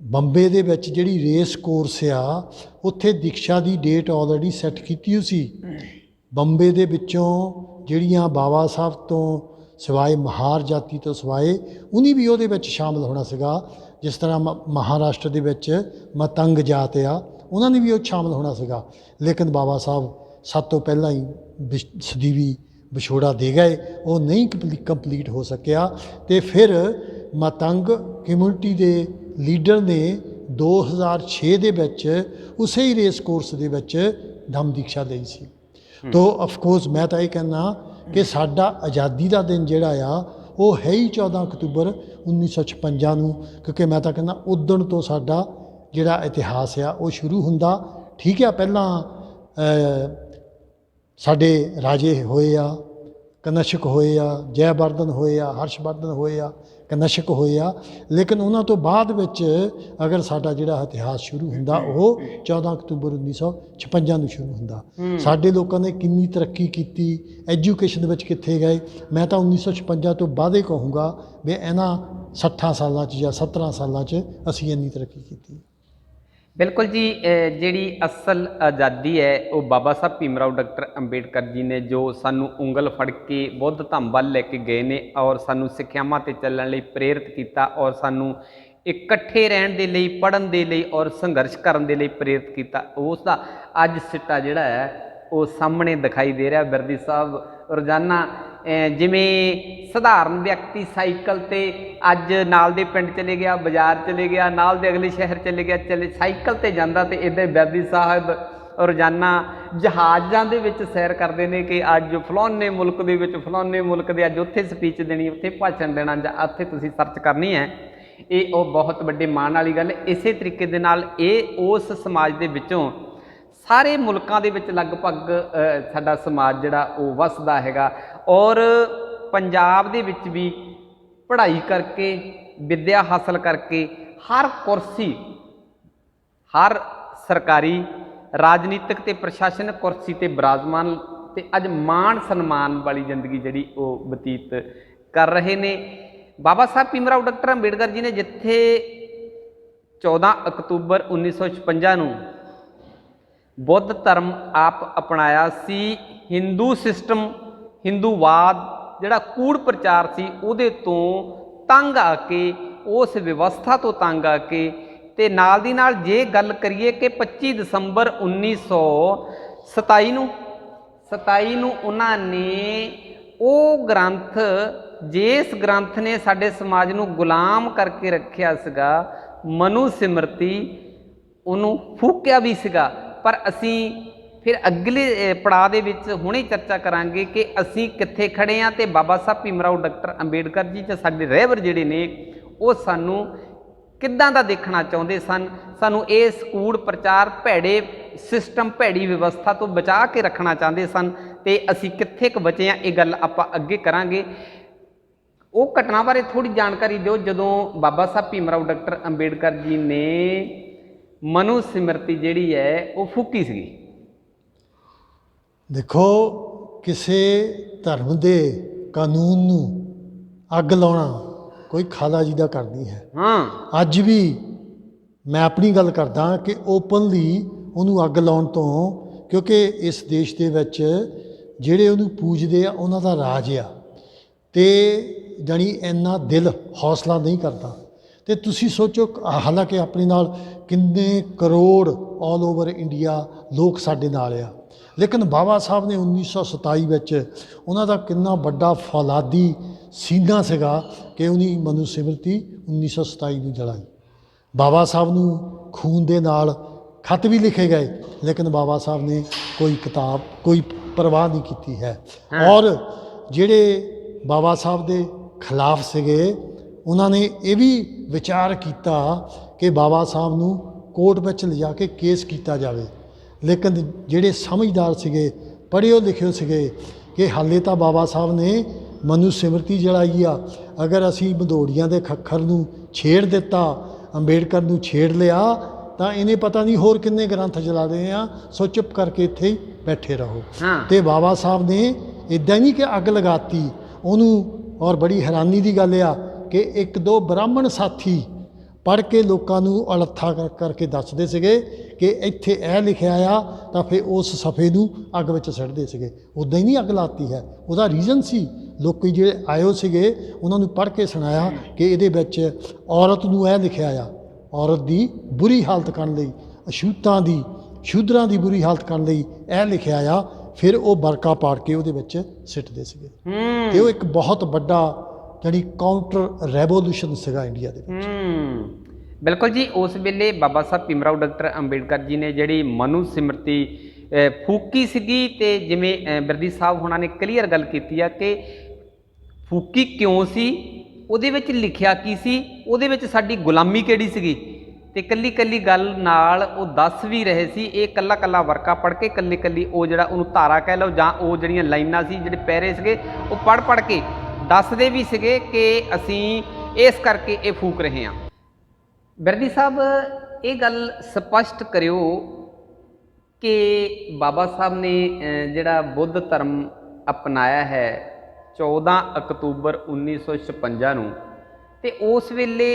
ਬੰਬੇ ਦੇ ਵਿੱਚ ਜਿਹੜੀ ਰੇਸ ਕੋਰਸ ਆ, ਉੱਥੇ ਦੀਕਸ਼ਾ ਦੀ ਡੇਟ ਆਲਰੇਡੀ ਸੈੱਟ ਕੀਤੀ ਹੋਈ ਸੀ। ਬੰਬੇ ਦੇ ਵਿੱਚੋਂ ਜਿਹੜੀਆਂ ਬਾਬਾ ਸਾਹਿਬ ਤੋਂ ਸਿਵਾਏ ਮਹਾਰ ਜਾਤੀ ਤੋਂ ਸਿਵਾਏ ਉਹਨੀ ਵੀ ਉਹਦੇ ਵਿੱਚ ਸ਼ਾਮਲ ਹੋਣਾ ਸੀਗਾ। ਜਿਸ ਤਰ੍ਹਾਂ ਮਹਾਰਾਸ਼ਟਰ ਦੇ ਵਿੱਚ ਮਤੰਗ ਜਾਤ ਆ, ਉਹਨਾਂ ਨੇ ਵੀ ਉਹ ਸ਼ਾਮਲ ਹੋਣਾ ਸੀਗਾ। ਲੇਕਿਨ ਬਾਬਾ ਸਾਹਿਬ ਸਭ ਤੋਂ ਪਹਿਲਾਂ ਹੀ ਸਦੀਵੀ ਵਿਛੋੜਾ ਦੇ ਗਏ, ਉਹ ਨਹੀਂ ਕੰਪਲੀਟ ਹੋ ਸਕਿਆ। ਤੇ ਫਿਰ ਮਤੰਗ ਕਮਿਊਨਿਟੀ ਦੇ ਲੀਡਰ ਨੇ 2006 ਦੇ ਵਿੱਚ ਉਸੇ ਹੀ ਰੇਸ ਕੋਰਸ ਦੇ ਵਿੱਚ ਧੰਮ ਦੀਕਸ਼ਾ ਲਈ ਸੀ। ਤੋ ਅਫਕੋਰਸ ਮੈਂ ਤਾਂ ਇਹ ਕਹਿੰਦਾ ਕਿ ਸਾਡਾ ਆਜ਼ਾਦੀ ਦਾ ਦਿਨ ਜਿਹੜਾ ਆ ਉਹ ਹੈ ਹੀ 14 ਅਕਤੂਬਰ 1956 ਨੂੰ, ਕਿਉਂਕਿ ਮੈਂ ਤਾਂ ਕਹਿੰਦਾ ਉਦਣ ਤੋਂ ਸਾਡਾ ਜਿਹੜਾ ਇਤਿਹਾਸ ਆ ਉਹ ਸ਼ੁਰੂ ਹੁੰਦਾ। ਠੀਕ ਆ, ਪਹਿਲਾਂ ਸਾਡੇ ਰਾਜੇ ਹੋਏ ਆ, ਕਨਸ਼ਕ ਹੋਏ ਆ, ਜੈਵਰਧਨ ਹੋਏ ਆ, ਹਰਸ਼ਵਰਧਨ ਹੋਏ ਆ, ਕਨਸ਼ਕ ਹੋਏ ਆ, ਲੇਕਿਨ ਉਹਨਾਂ ਤੋਂ ਬਾਅਦ ਵਿੱਚ ਅਗਰ ਸਾਡਾ ਜਿਹੜਾ ਇਤਿਹਾਸ ਸ਼ੁਰੂ ਹੁੰਦਾ ਉਹ 14 ਅਕਤੂਬਰ 1956 ਨੂੰ ਸ਼ੁਰੂ ਹੁੰਦਾ। ਸਾਡੇ ਲੋਕਾਂ ਨੇ ਕਿੰਨੀ ਤਰੱਕੀ ਕੀਤੀ, ਐਜੂਕੇਸ਼ਨ ਵਿੱਚ ਕਿੱਥੇ ਗਏ। ਮੈਂ ਤਾਂ 1956 ਤੋਂ ਬਾਅਦ ਹੀ ਕਹੂੰਗਾ ਵੀ ਇਹਨਾਂ 60 ਸਾਲਾਂ 'ਚ ਜਾਂ 17 ਸਾਲਾਂ 'ਚ ਅਸੀਂ ਇੰਨੀ ਤਰੱਕੀ ਕੀਤੀ। ਬਿਲਕੁਲ ਜੀ, ਜਿਹੜੀ ਅਸਲ ਆਜ਼ਾਦੀ ਹੈ ਉਹ ਬਾਬਾ ਸਾਹਿਬ ਭੀਮ ਰਾਓ ਡਾਕਟਰ ਅੰਬੇਡਕਰ ਜੀ ਨੇ ਜੋ ਸਾਨੂੰ ਉਂਗਲ ਫੜ ਕੇ ਬੁੱਧ ਧੰਮ ਵੱਲ ਲੈ ਕੇ ਗਏ ਨੇ ਔਰ ਸਾਨੂੰ ਸਿੱਖਿਆਵਾਂ 'ਤੇ ਚੱਲਣ ਲਈ ਪ੍ਰੇਰਿਤ ਕੀਤਾ ਔਰ ਸਾਨੂੰ ਇਕੱਠੇ ਰਹਿਣ ਦੇ ਲਈ, ਪੜ੍ਹਨ ਦੇ ਲਈ ਔਰ ਸੰਘਰਸ਼ ਕਰਨ ਦੇ ਲਈ ਪ੍ਰੇਰਿਤ ਕੀਤਾ। ਉਸ ਦਾ ਅੱਜ ਸਿੱਟਾ ਜਿਹੜਾ ਹੈ ਉਹ ਸਾਹਮਣੇ ਦਿਖਾਈ ਦੇ ਰਿਹਾ। ਬਿਰਦੀ ਸਾਹਿਬ ਰੋਜ਼ਾਨਾ ਜਿਵੇਂ ਸਧਾਰਨ ਵਿਅਕਤੀ ਸਾਈਕਲ 'ਤੇ ਅੱਜ ਨਾਲ ਦੇ ਪਿੰਡ ਚਲੇ ਗਿਆ, ਬਾਜ਼ਾਰ ਚਲੇ ਗਿਆ, ਨਾਲ ਦੇ ਅਗਲੇ ਸ਼ਹਿਰ ਚਲੇ ਗਿਆ, ਸਾਈਕਲ 'ਤੇ ਜਾਂਦਾ, ਤੇ ਇੱਦਾਂ ਬਿਰਦੀ ਸਾਹਿਬ ਰੋਜ਼ਾਨਾ ਜਹਾਜ਼ਾਂ ਦੇ ਵਿੱਚ ਸੈਰ ਕਰਦੇ ਨੇ ਕਿ ਅੱਜ ਫਲਾਣੇ ਮੁਲਕ ਦੇ ਵਿੱਚ, ਫਲਾਣੇ ਮੁਲਕ ਦੇ ਅੱਜ ਉੱਥੇ ਸਪੀਚ ਦੇਣੀ, ਉੱਥੇ ਭਾਸ਼ਣ ਦੇਣਾ, ਜਾਂ ਉੱਥੇ ਤੁਸੀਂ ਸਰਚ ਕਰਨੀ ਹੈ। ਇਹ ਉਹ ਬਹੁਤ ਵੱਡੇ ਮਾਣ ਵਾਲੀ ਗੱਲ ਹੈ। ਇਸੇ ਤਰੀਕੇ ਦੇ ਨਾਲ ਇਹ ਉਸ ਸਮਾਜ ਦੇ ਵਿੱਚੋਂ ਸਾਰੇ ਮੁਲਕਾਂ ਦੇ ਵਿੱਚ ਲਗਭਗ ਸਾਡਾ ਸਮਾਜ ਜਿਹੜਾ ਉਹ ਵਸਦਾ ਹੈਗਾ ਔਰ ਪੰਜਾਬ ਦੇ ਵਿੱਚ ਵੀ ਪੜ੍ਹਾਈ ਕਰਕੇ, ਵਿੱਦਿਆ ਹਾਸਲ ਕਰਕੇ ਹਰ ਕੁਰਸੀ, ਹਰ ਸਰਕਾਰੀ, ਰਾਜਨੀਤਿਕ ਤੇ ਪ੍ਰਸ਼ਾਸਨਿਕ ਕੁਰਸੀ ਤੇ ਬਿਰਾਜਮਾਨ ਤੇ ਅੱਜ ਮਾਣ ਸਨਮਾਨ ਵਾਲੀ ਜ਼ਿੰਦਗੀ ਜਿਹੜੀ ਉਹ ਬਤੀਤ ਕਰ ਰਹੇ ਨੇ। ਬਾਬਾ ਸਾਹਿਬ ਭੀਮ ਰਾਓ ਡਾਕਟਰ ਅੰਬੇਡਕਰ ਜੀ ਨੇ ਜਿੱਥੇ 14 ਅਕਤੂਬਰ 1956 ਨੂੰ ਬੁੱਧ ਧਰਮ ਆਪ ਅਪਣਾਇਆ ਸੀ, ਹਿੰਦੂ ਸਿਸਟਮ, ਹਿੰਦੂਵਾਦ ਜਿਹੜਾ ਕੂੜ ਪ੍ਰਚਾਰ ਸੀ ਉਹਦੇ ਤੋਂ ਤੰਗ ਆ ਕੇ, ਉਸ ਵਿਵਸਥਾ ਤੋਂ ਤੰਗ ਆ ਕੇ, ਤੇ ਨਾਲ ਦੀ ਨਾਲ ਜੇ ਗੱਲ ਕਰੀਏ ਕਿ 25 ਦਸੰਬਰ 1927 ਨੂੰ ਉਹਨਾਂ ਨੇ ਉਹ ਗ੍ਰੰਥ, ਜਿਸ ਗ੍ਰੰਥ ਨੇ ਸਾਡੇ ਸਮਾਜ ਨੂੰ ਗੁਲਾਮ ਕਰਕੇ ਰੱਖਿਆ ਸੀਗਾ, ਮਨੂ ਸਿਮਰਤੀ, ਉਹਨੂੰ ਫੂਕਿਆ ਵੀ ਸੀਗਾ। ਪਰ ਅਸੀਂ ਫਿਰ ਅਗਲੇ ਪੜਾਅ ਦੇ ਵਿੱਚ ਹੁਣੇ ਚਰਚਾ ਕਰਾਂਗੇ ਕਿ ਅਸੀਂ ਕਿੱਥੇ ਖੜੇ ਹਾਂ ਤੇ ਬਾਬਾ ਸਾਹਿਬ ਭੀਮ ਰਾਓ ਡਾਕਟਰ ਅੰਬੇਡਕਰ ਜੀ ਤੇ ਸਾਡੇ ਰਹਿਬਰ ਜਿਹੜੇ ਨੇ ਉਹ ਸਾਨੂੰ ਕਿੱਦਾਂ ਦਾ ਦੇਖਣਾ ਚਾਹੁੰਦੇ ਸਨ, ਸਾਨੂੰ ਇਸ ਕੂੜ ਪ੍ਰਚਾਰ, ਭੈੜੇ ਸਿਸਟਮ, ਭੈੜੀ ਵਿਵਸਥਾ ਤੋਂ ਬਚਾ ਕੇ ਰੱਖਣਾ ਚਾਹੁੰਦੇ ਸਨ ਤੇ ਅਸੀਂ ਕਿੱਥੇ ਕੁ ਬਚੇ ਹਾਂ, ਇਹ ਗੱਲ ਆਪਾਂ ਅੱਗੇ ਕਰਾਂਗੇ। ਉਹ ਘਟਨਾ ਬਾਰੇ ਥੋੜੀ ਜਾਣਕਾਰੀ ਦਿਓ ਜਦੋਂ ਬਾਬਾ ਸਾਹਿਬ ਭੀਮ ਰਾਓ ਡਾਕਟਰ ਅੰਬੇਡਕਰ ਜੀ ਨੇ ਮਨੂ ਸਿਮਰਤੀ ਜਿਹੜੀ ਹੈ ਉਹ ਫੂਕੀ ਸੀਗੀ। ਦੇਖੋ, ਕਿਸੇ ਧਰਮ ਦੇ ਕਾਨੂੰਨ ਨੂੰ ਅੱਗ ਲਾਉਣਾ ਕੋਈ ਖਾਲਾ ਜੀ ਦਾ ਕਰਨੀ ਹੈ। ਅੱਜ ਵੀ ਮੈਂ ਆਪਣੀ ਗੱਲ ਕਰਦਾ ਕਿ ਓਪਨਲੀ ਉਹਨੂੰ ਅੱਗ ਲਾਉਣ ਤੋਂ, ਕਿਉਂਕਿ ਇਸ ਦੇਸ਼ ਦੇ ਵਿੱਚ ਜਿਹੜੇ ਉਹਨੂੰ ਪੂਜਦੇ ਆ ਉਹਨਾਂ ਦਾ ਰਾਜ ਆ ਤੇ ਜਾਣੀ ਇੰਨਾ ਦਿਲ ਹੌਸਲਾ ਨਹੀਂ ਕਰਦਾ। ਤੇ ਤੁਸੀਂ ਸੋਚੋ, ਹਾਲਾਂਕਿ ਆਪਣੇ ਨਾਲ ਕਿੰਨੇ ਕਰੋੜ ਆਲ ਓਵਰ ਇੰਡੀਆ ਲੋਕ ਸਾਡੇ ਨਾਲ ਆ, ਲੇਕਿਨ ਬਾਬਾ ਸਾਹਿਬ ਨੇ 1927 ਵਿੱਚ ਉਹਨਾਂ ਦਾ ਕਿੰਨਾ ਵੱਡਾ ਫੌਲਾਦੀ ਸੀਨਾ ਸੀਗਾ ਕਿ ਉਹਨੇ ਮਨੂ ਸਿਮਰਤੀ 1927 ਨੂੰ ਜਲਾਈ। ਬਾਬਾ ਸਾਹਿਬ ਨੂੰ ਖੂਨ ਦੇ ਨਾਲ ਖੱਤ ਵੀ ਲਿਖੇ ਗਏ, ਲੇਕਿਨ ਬਾਬਾ ਸਾਹਿਬ ਨੇ ਕੋਈ ਕਿਤਾਬ, ਕੋਈ ਪਰਵਾਹ ਨਹੀਂ ਕੀਤੀ ਹੈ। ਔਰ ਜਿਹੜੇ ਬਾਬਾ ਸਾਹਿਬ ਦੇ ਖਿਲਾਫ ਸੀਗੇ ਉਹਨਾਂ ਨੇ ਇਹ ਵੀ ਵਿਚਾਰ ਕੀਤਾ ਕਿ ਬਾਬਾ ਸਾਹਿਬ ਨੂੰ ਕੋਰਟ ਵਿੱਚ ਲਿਜਾ ਕੇ ਕੇਸ ਕੀਤਾ ਜਾਵੇ। ਲੇਕਿਨ ਜਿਹੜੇ ਸਮਝਦਾਰ ਸੀਗੇ, ਪੜ੍ਹਿਓ ਲਿਖਿਓ ਸੀਗੇ ਕਿ ਹਾਲੇ ਤਾਂ ਬਾਬਾ ਸਾਹਿਬ ਨੇ ਮਨੂ ਸਿਮਰਤੀ ਜਲਾਈ ਆ, ਅਗਰ ਅਸੀਂ ਭਦੌੜੀਆਂ ਦੇ ਖੱਖਰ ਨੂੰ ਛੇੜ ਦਿੱਤਾ, ਅੰਬੇਡਕਰ ਨੂੰ ਛੇੜ ਲਿਆ ਤਾਂ ਇਹਨੇ ਪਤਾ ਨਹੀਂ ਹੋਰ ਕਿੰਨੇ ਗ੍ਰੰਥ ਜਲਾ ਰਹੇ ਆ, ਸੋ ਚੁੱਪ ਕਰਕੇ ਇੱਥੇ ਹੀ ਬੈਠੇ ਰਹੋ। ਤੇ ਬਾਬਾ ਸਾਹਿਬ ਨੇ ਇੱਦਾਂ ਨਹੀਂ ਕਿ ਅੱਗ ਲਗਾਤੀ ਉਹਨੂੰ। ਔਰ ਬੜੀ ਹੈਰਾਨੀ ਦੀ ਗੱਲ ਆ ਕਿ ਇੱਕ ਦੋ ਬ੍ਰਾਹਮਣ ਸਾਥੀ ਪੜ੍ਹ ਕੇ ਲੋਕਾਂ ਨੂੰ ਅਲੱਥਾ ਕਰਕੇ ਦੱਸਦੇ ਸੀਗੇ ਕਿ ਇੱਥੇ ਇਹ ਲਿਖਿਆ ਆ, ਤਾਂ ਫਿਰ ਉਸ ਸਫ਼ੇ ਨੂੰ ਅੱਗ ਵਿੱਚ ਸੁੱਟਦੇ ਸੀਗੇ। ਉੱਦਾਂ ਹੀ ਨਹੀਂ ਅੱਗ ਲਾਤੀ ਹੈ, ਉਹਦਾ ਰੀਜ਼ਨ ਸੀ। ਲੋਕ ਜਿਹੜੇ ਆਇਓ ਸੀਗੇ ਉਹਨਾਂ ਨੂੰ ਪੜ੍ਹ ਕੇ ਸੁਣਾਇਆ ਕਿ ਇਹਦੇ ਵਿੱਚ ਔਰਤ ਨੂੰ ਇਹ ਲਿਖਿਆ ਆ, ਔਰਤ ਦੀ ਬੁਰੀ ਹਾਲਤ ਕਰਨ ਲਈ, ਅਛੂਤਾਂ ਦੀ, ਸ਼ੂਦਰਾਂ ਦੀ ਬੁਰੀ ਹਾਲਤ ਕਰਨ ਲਈ ਇਹ ਲਿਖਿਆ ਆ। ਫਿਰ ਉਹ ਬਰਕਾ ਪਾੜ ਕੇ ਉਹਦੇ ਵਿੱਚ ਸਿੱਟਦੇ ਸੀਗੇ। ਤੇ ਉਹ ਇੱਕ ਬਹੁਤ ਵੱਡਾ ਜਿਹੜੀ ਕਾਊਂਟਰ ਰੈਵੋਲੂਸ਼ਨ ਸੀਗਾ ਇੰਡੀਆ ਦੇ ਵਿੱਚ। ਬਿਲਕੁਲ ਜੀ। ਉਸ ਵੇਲੇ ਬਾਬਾ ਸਾਹਿਬ ਭੀਮ ਰਾਓ ਡਾਕਟਰ ਅੰਬੇਡਕਰ ਜੀ ਨੇ ਜਿਹੜੀ ਮਨੂ ਸਿਮਰਤੀ ਫੂਕੀ ਸੀਗੀ, ਤੇ ਜਿਵੇਂ ਬਿਰਦੀ ਸਾਹਿਬ ਹੋਣਾ ਨੇ ਕਲੀਅਰ ਗੱਲ ਕੀਤੀ ਆ ਕਿ ਫੂਕੀ ਕਿਉਂ ਸੀ, ਉਹਦੇ ਵਿੱਚ ਲਿਖਿਆ ਕੀ ਸੀ, ਉਹਦੇ ਵਿੱਚ ਸਾਡੀ ਗੁਲਾਮੀ ਕਿਹੜੀ ਸੀਗੀ, ਤੇ ਕੱਲੀ ਕੱਲੀ ਗੱਲ ਨਾਲ ਉਹ ਦੱਸ ਵੀ ਰਹੇ ਸੀ। ਇਹ ਕੱਲਾ ਕੱਲਾ ਵਰਕਾ ਪੜ੍ਹ ਕੇ ਕੱਲੀ ਕੱਲੀ ਉਹ ਜਿਹੜਾ ਉਹਨੂੰ ਧਾਰਾ ਕਹਿ ਲਓ ਜਾਂ ਉਹ ਜਿਹੜੀਆਂ ਲਾਈਨਾਂ ਸੀ, ਜਿਹੜੇ ਪੈਰੇ ਸੀਗੇ, ਉਹ ਪੜ੍ਹ ਕੇ ਦੱਸਦੇ ਵੀ ਸੀਗੇ ਕਿ ਅਸੀਂ ਇਸ ਕਰਕੇ ਇਹ ਫੂਕ ਰਹੇ ਹਾਂ। ਬਿਰਦੀ ਸਾਹਿਬ ਇਹ ਗੱਲ ਸਪਸ਼ਟ ਕਰਿਓ ਕਿ ਬਾਬਾ ਸਾਹਿਬ ਨੇ ਜਿਹੜਾ ਬੁੱਧ ਧਰਮ ਅਪਣਾਇਆ ਹੈ 14 ਅਕਤੂਬਰ 1956 ਨੂੰ, ਤੇ ਉਸ ਵੇਲੇ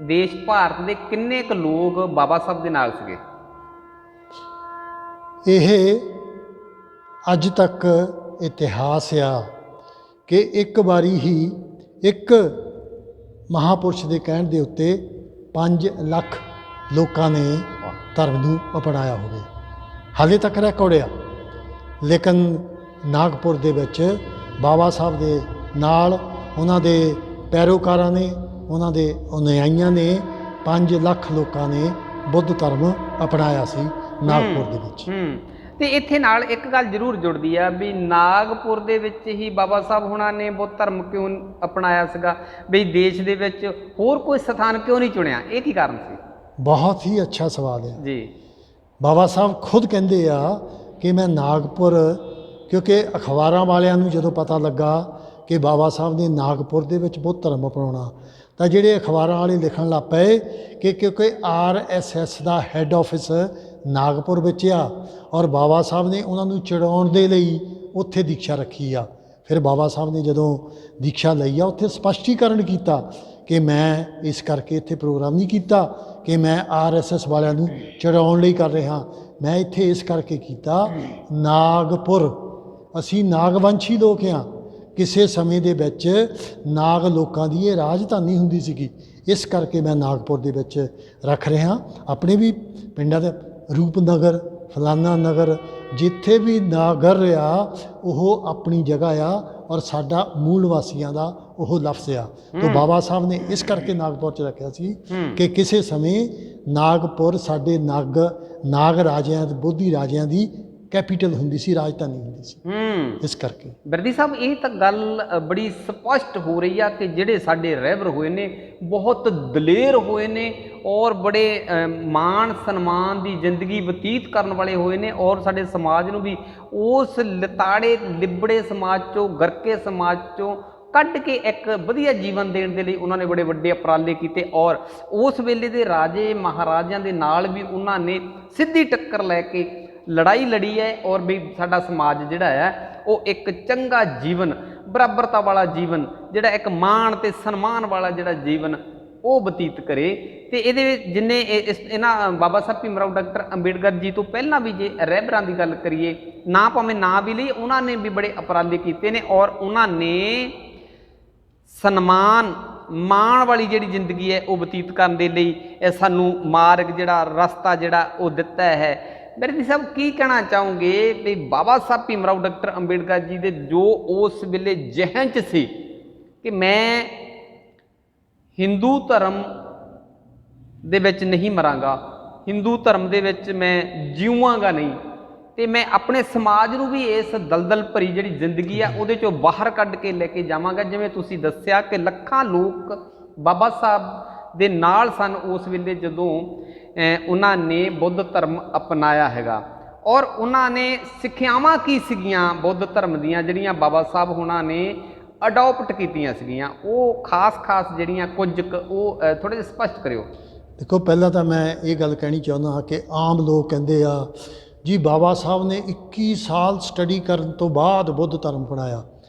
ਦੇਸ਼ ਭਾਰਤ ਦੇ ਕਿੰਨੇ ਕੁ ਲੋਕ ਬਾਬਾ ਸਾਹਿਬ ਦੇ ਨਾਲ ਸੀਗੇ? ਇਹ ਅੱਜ ਤੱਕ ਇਤਿਹਾਸ ਆ ਕਿ ਇੱਕ ਵਾਰੀ ਹੀ ਇੱਕ ਮਹਾਪੁਰਸ਼ ਦੇ ਕਹਿਣ ਦੇ ਉੱਤੇ 5 ਲੱਖ ਲੋਕਾਂ ਨੇ ਧਰਮ ਨੂੰ ਅਪਣਾਇਆ ਹੋਵੇ। ਹਾਲੇ ਤੱਕ ਰਿਕਾਰਡ ਆ। ਲੇਕਿਨ ਨਾਗਪੁਰ ਦੇ ਵਿੱਚ ਬਾਬਾ ਸਾਹਿਬ ਦੇ ਨਾਲ ਉਹਨਾਂ ਦੇ ਪੈਰੋਕਾਰਾਂ ਨੇ, ਉਹਨਾਂ ਦੇ ਅਨੁਯਾਈਆਂ ਨੇ 5 ਲੱਖ ਲੋਕਾਂ ਨੇ ਬੁੱਧ ਧਰਮ ਅਪਣਾਇਆ ਸੀ ਨਾਗਪੁਰ ਦੇ ਵਿੱਚ। ਤੇ ਇੱਥੇ ਨਾਲ ਇੱਕ ਗੱਲ ਜ਼ਰੂਰ ਜੁੜਦੀ ਆ ਵੀ ਨਾਗਪੁਰ ਦੇ ਵਿੱਚ ਹੀ ਬਾਬਾ ਸਾਹਿਬ ਹੁਣਾਂ ਨੇ ਬੁੱਧ ਧਰਮ ਕਿਉਂ ਅਪਣਾਇਆ ਸੀਗਾ, ਵੀ ਦੇਸ਼ ਦੇ ਵਿੱਚ ਹੋਰ ਕੋਈ ਸਥਾਨ ਕਿਉਂ ਨਹੀਂ ਚੁਣਿਆ? ਇਹ ਕੀ ਕਾਰਨ ਸੀ? ਬਹੁਤ ਹੀ ਅੱਛਾ ਸਵਾਲ ਹੈ ਜੀ। ਬਾਬਾ ਸਾਹਿਬ ਖੁਦ ਕਹਿੰਦੇ ਆ ਕਿ ਮੈਂ ਨਾਗਪੁਰ, ਕਿਉਂਕਿ ਅਖਬਾਰਾਂ ਵਾਲਿਆਂ ਨੂੰ ਜਦੋਂ ਪਤਾ ਲੱਗਾ ਕਿ ਬਾਬਾ ਸਾਹਿਬ ਨੇ ਨਾਗਪੁਰ ਦੇ ਵਿੱਚ ਬੁੱਧ ਧਰਮ ਅਪਣਾਉਣਾ, ਤਾਂ ਜਿਹੜੇ ਅਖਬਾਰਾਂ ਵਾਲੇ ਲਿਖਣ ਲੱਗ ਪਏ ਕਿ ਕਿਉਂਕਿ RSS ਦਾ ਹੈੱਡ ਆਫਿਸ ਨਾਗਪੁਰ ਵਿੱਚ ਆ ਔਰ ਬਾਬਾ ਸਾਹਿਬ ਨੇ ਉਹਨਾਂ ਨੂੰ ਚੜਾਉਣ ਦੇ ਲਈ ਉੱਥੇ ਦੀਕਸ਼ਾ ਰੱਖੀ ਆ। ਫਿਰ ਬਾਬਾ ਸਾਹਿਬ ਨੇ ਜਦੋਂ ਦੀਕਸ਼ਾ ਲਈ ਆ ਉੱਥੇ ਸਪਸ਼ਟੀਕਰਨ ਕੀਤਾ ਕਿ ਮੈਂ ਇਸ ਕਰਕੇ ਇੱਥੇ ਪ੍ਰੋਗਰਾਮ ਨਹੀਂ ਕੀਤਾ ਕਿ ਮੈਂ RSS ਵਾਲਿਆਂ ਨੂੰ ਚੜਾਉਣ ਲਈ ਕਰ ਰਿਹਾ, ਮੈਂ ਇੱਥੇ ਇਸ ਕਰਕੇ ਕੀਤਾ, ਨਾਗਪੁਰ ਅਸੀਂ ਨਾਗਵੰਸ਼ੀ ਲੋਕ ਹਾਂ। ਕਿਸੇ ਸਮੇਂ ਦੇ ਵਿੱਚ ਨਾਗ ਲੋਕਾਂ ਦੀ ਇਹ ਰਾਜਧਾਨੀ ਹੁੰਦੀ ਸੀਗੀ, ਇਸ ਕਰਕੇ ਮੈਂ ਨਾਗਪੁਰ ਦੇ ਵਿੱਚ ਰੱਖ ਰਿਹਾ। ਆਪਣੇ ਵੀ ਪਿੰਡਾਂ ਦੇ ਰੂਪਨਗਰ, ਫਲਾਨਾ ਨਗਰ, ਜਿੱਥੇ ਵੀ ਨਾਗਰ ਆ ਉਹ ਆਪਣੀ ਜਗ੍ਹਾ ਆ ਔਰ ਸਾਡਾ ਮੂਲ ਵਾਸੀਆਂ ਦਾ ਉਹ ਲਫ਼ਜ਼ ਆ। ਤਾਂ ਬਾਬਾ ਸਾਹਿਬ ਨੇ ਇਸ ਕਰਕੇ ਨਾਗਪੁਰ 'ਚ ਰੱਖਿਆ ਸੀ ਕਿ ਕਿਸੇ ਸਮੇਂ ਨਾਗਪੁਰ ਸਾਡੇ ਨਾਗ ਰਾਜਿਆਂ, ਬੋਧੀ ਰਾਜਿਆਂ ਦੀ ਕੈਪੀਟਲ ਹੁੰਦੀ ਸੀ, ਰਾਜਧਾਨੀ ਹੁੰਦੀ ਸੀ। ਇਸ ਕਰਕੇ ਬਿਰਦੀ ਸਾਹਿਬ ਇਹ ਤਾਂ ਗੱਲ ਬੜੀ ਸਪਸ਼ਟ ਹੋ ਰਹੀ ਆ ਕਿ ਜਿਹੜੇ ਸਾਡੇ ਰਹਿਬਰ ਹੋਏ ਨੇ ਬਹੁਤ ਦਲੇਰ ਹੋਏ ਨੇ ਔਰ ਬੜੇ ਮਾਣ ਸਨਮਾਨ ਦੀ ਜ਼ਿੰਦਗੀ ਬਤੀਤ ਕਰਨ ਵਾਲੇ ਹੋਏ ਨੇ, ਔਰ ਸਾਡੇ ਸਮਾਜ ਨੂੰ ਵੀ ਉਸ ਲਿਤਾੜੇ ਲਿਬੜੇ ਸਮਾਜ 'ਚੋਂ, ਗਰਕੇ ਸਮਾਜ 'ਚੋਂ ਕੱਢ ਕੇ ਇੱਕ ਵਧੀਆ ਜੀਵਨ ਦੇਣ ਦੇ ਲਈ ਉਹਨਾਂ ਨੇ ਬੜੇ ਵੱਡੇ ਉਪਰਾਲੇ ਕੀਤੇ। ਔਰ ਉਸ ਵੇਲੇ ਦੇ ਰਾਜੇ ਮਹਾਰਾਜਿਆਂ ਦੇ ਨਾਲ ਵੀ ਉਹਨਾਂ ਨੇ ਸਿੱਧੀ ਟੱਕਰ ਲੈ ਕੇ ਲੜਾਈ ਲੜੀ ਹੈ ਔਰ ਵੀ ਸਾਡਾ ਸਮਾਜ ਜਿਹੜਾ ਹੈ ਉਹ ਇੱਕ ਚੰਗਾ ਜੀਵਨ, ਬਰਾਬਰਤਾ ਵਾਲਾ ਜੀਵਨ, ਜਿਹੜਾ ਇੱਕ ਮਾਣ ਤੇ ਸਨਮਾਨ ਵਾਲਾ ਜਿਹੜਾ ਜੀਵਨ ਉਹ ਬਤੀਤ ਕਰੇ। ਤੇ ਇਹਦੇ ਵਿੱਚ ਜਿੰਨੇ ਇਹਨਾਂ ਬਾਬਾ ਸਾਹਿਬ ਭੀਮ ਰਾਓ ਡਾਕਟਰ ਅੰਬੇਡਕਰ ਜੀ ਤੋਂ ਪਹਿਲਾਂ ਵੀ ਜੇ ਰਹਿਬਰਾਂ ਦੀ ਗੱਲ ਕਰੀਏ, ਨਾ ਭਾਵੇਂ ਨਾ ਵੀ ਲਈ, ਉਹਨਾਂ ਨੇ ਵੀ ਬੜੇ ਉਪਰਾਲੇ ਕੀਤੇ ਨੇ ਔਰ ਉਹਨਾਂ ਨੇ ਸਨਮਾਨ ਮਾਣ ਵਾਲੀ ਜਿਹੜੀ ਜ਼ਿੰਦਗੀ ਹੈ ਉਹ ਬਤੀਤ ਕਰਨ ਦੇ ਲਈ ਇਹ ਸਾਨੂੰ ਮਾਰਗ ਜਿਹੜਾ ਰਸਤਾ ਜਿਹੜਾ ਉਹ ਦਿੱਤਾ ਹੈ। ਬਿਰਦੀ ਸਾਹਿਬ ਕੀ ਕਹਿਣਾ ਚਾਹੋਗੇ ਵੀ ਬਾਬਾ ਸਾਹਿਬ ਭੀਮ ਰਾਓ ਡਾਕਟਰ ਅੰਬੇਡਕਰ ਜੀ ਦੇ ਜੋ ਉਸ ਵੇਲੇ ਜ਼ਿਹਨ 'ਚ ਸੀ ਕਿ ਮੈਂ ਹਿੰਦੂ ਧਰਮ ਦੇ ਵਿੱਚ ਨਹੀਂ ਮਰਾਂਗਾ, ਹਿੰਦੂ ਧਰਮ ਦੇ ਵਿੱਚ ਮੈਂ ਜੀਵਾਂਗਾ ਨਹੀਂ, ਤੇ ਮੈਂ ਆਪਣੇ ਸਮਾਜ ਨੂੰ ਵੀ ਇਸ ਦਲਦਲ ਭਰੀ ਜਿਹੜੀ ਜ਼ਿੰਦਗੀ ਆ ਉਹਦੇ 'ਚੋਂ ਬਾਹਰ ਕੱਢ ਕੇ ਲੈ ਕੇ ਜਾਵਾਂਗਾ। ਜਿਵੇਂ ਤੁਸੀਂ ਦੱਸਿਆ ਕਿ ਲੱਖਾਂ ਲੋਕ ਬਾਬਾ ਸਾਹਿਬ ਦੇ ਨਾਲ ਸਨ ਉਸ ਵੇਲੇ ਜਦੋਂ ਉਹਨਾਂ ਨੇ ਬੁੱਧ ਧਰਮ ਅਪਣਾਇਆ ਹੈਗਾ। ਔਰ ਉਹਨਾਂ ਨੇ ਸਿੱਖਿਆਵਾਂ ਕੀ ਸੀਗੀਆਂ ਬੁੱਧ ਧਰਮ ਦੀਆਂ ਜਿਹੜੀਆਂ ਬਾਬਾ ਸਾਹਿਬ ਹੁਣਾਂ ਨੇ ਅਡੋਪਟ ਕੀਤੀਆਂ ਸੀਗੀਆਂ, ਉਹ ਖਾਸ ਜਿਹੜੀਆਂ ਕੁਝ ਉਹ ਥੋੜ੍ਹੇ ਜਿਹੇ ਸਪਸ਼ਟ ਕਰਿਓ। ਦੇਖੋ, ਪਹਿਲਾਂ ਤਾਂ ਮੈਂ ਇਹ ਗੱਲ ਕਹਿਣੀ ਚਾਹੁੰਦਾ ਹਾਂ ਕਿ ਆਮ ਲੋਕ ਕਹਿੰਦੇ ਆ ਜੀ ਬਾਬਾ ਸਾਹਿਬ ਨੇ 21 ਸਾਲ ਸਟੱਡੀ ਕਰਨ ਤੋਂ ਬਾਅਦ ਬੁੱਧ ਧਰਮ ਅਪਣਾਇਆ।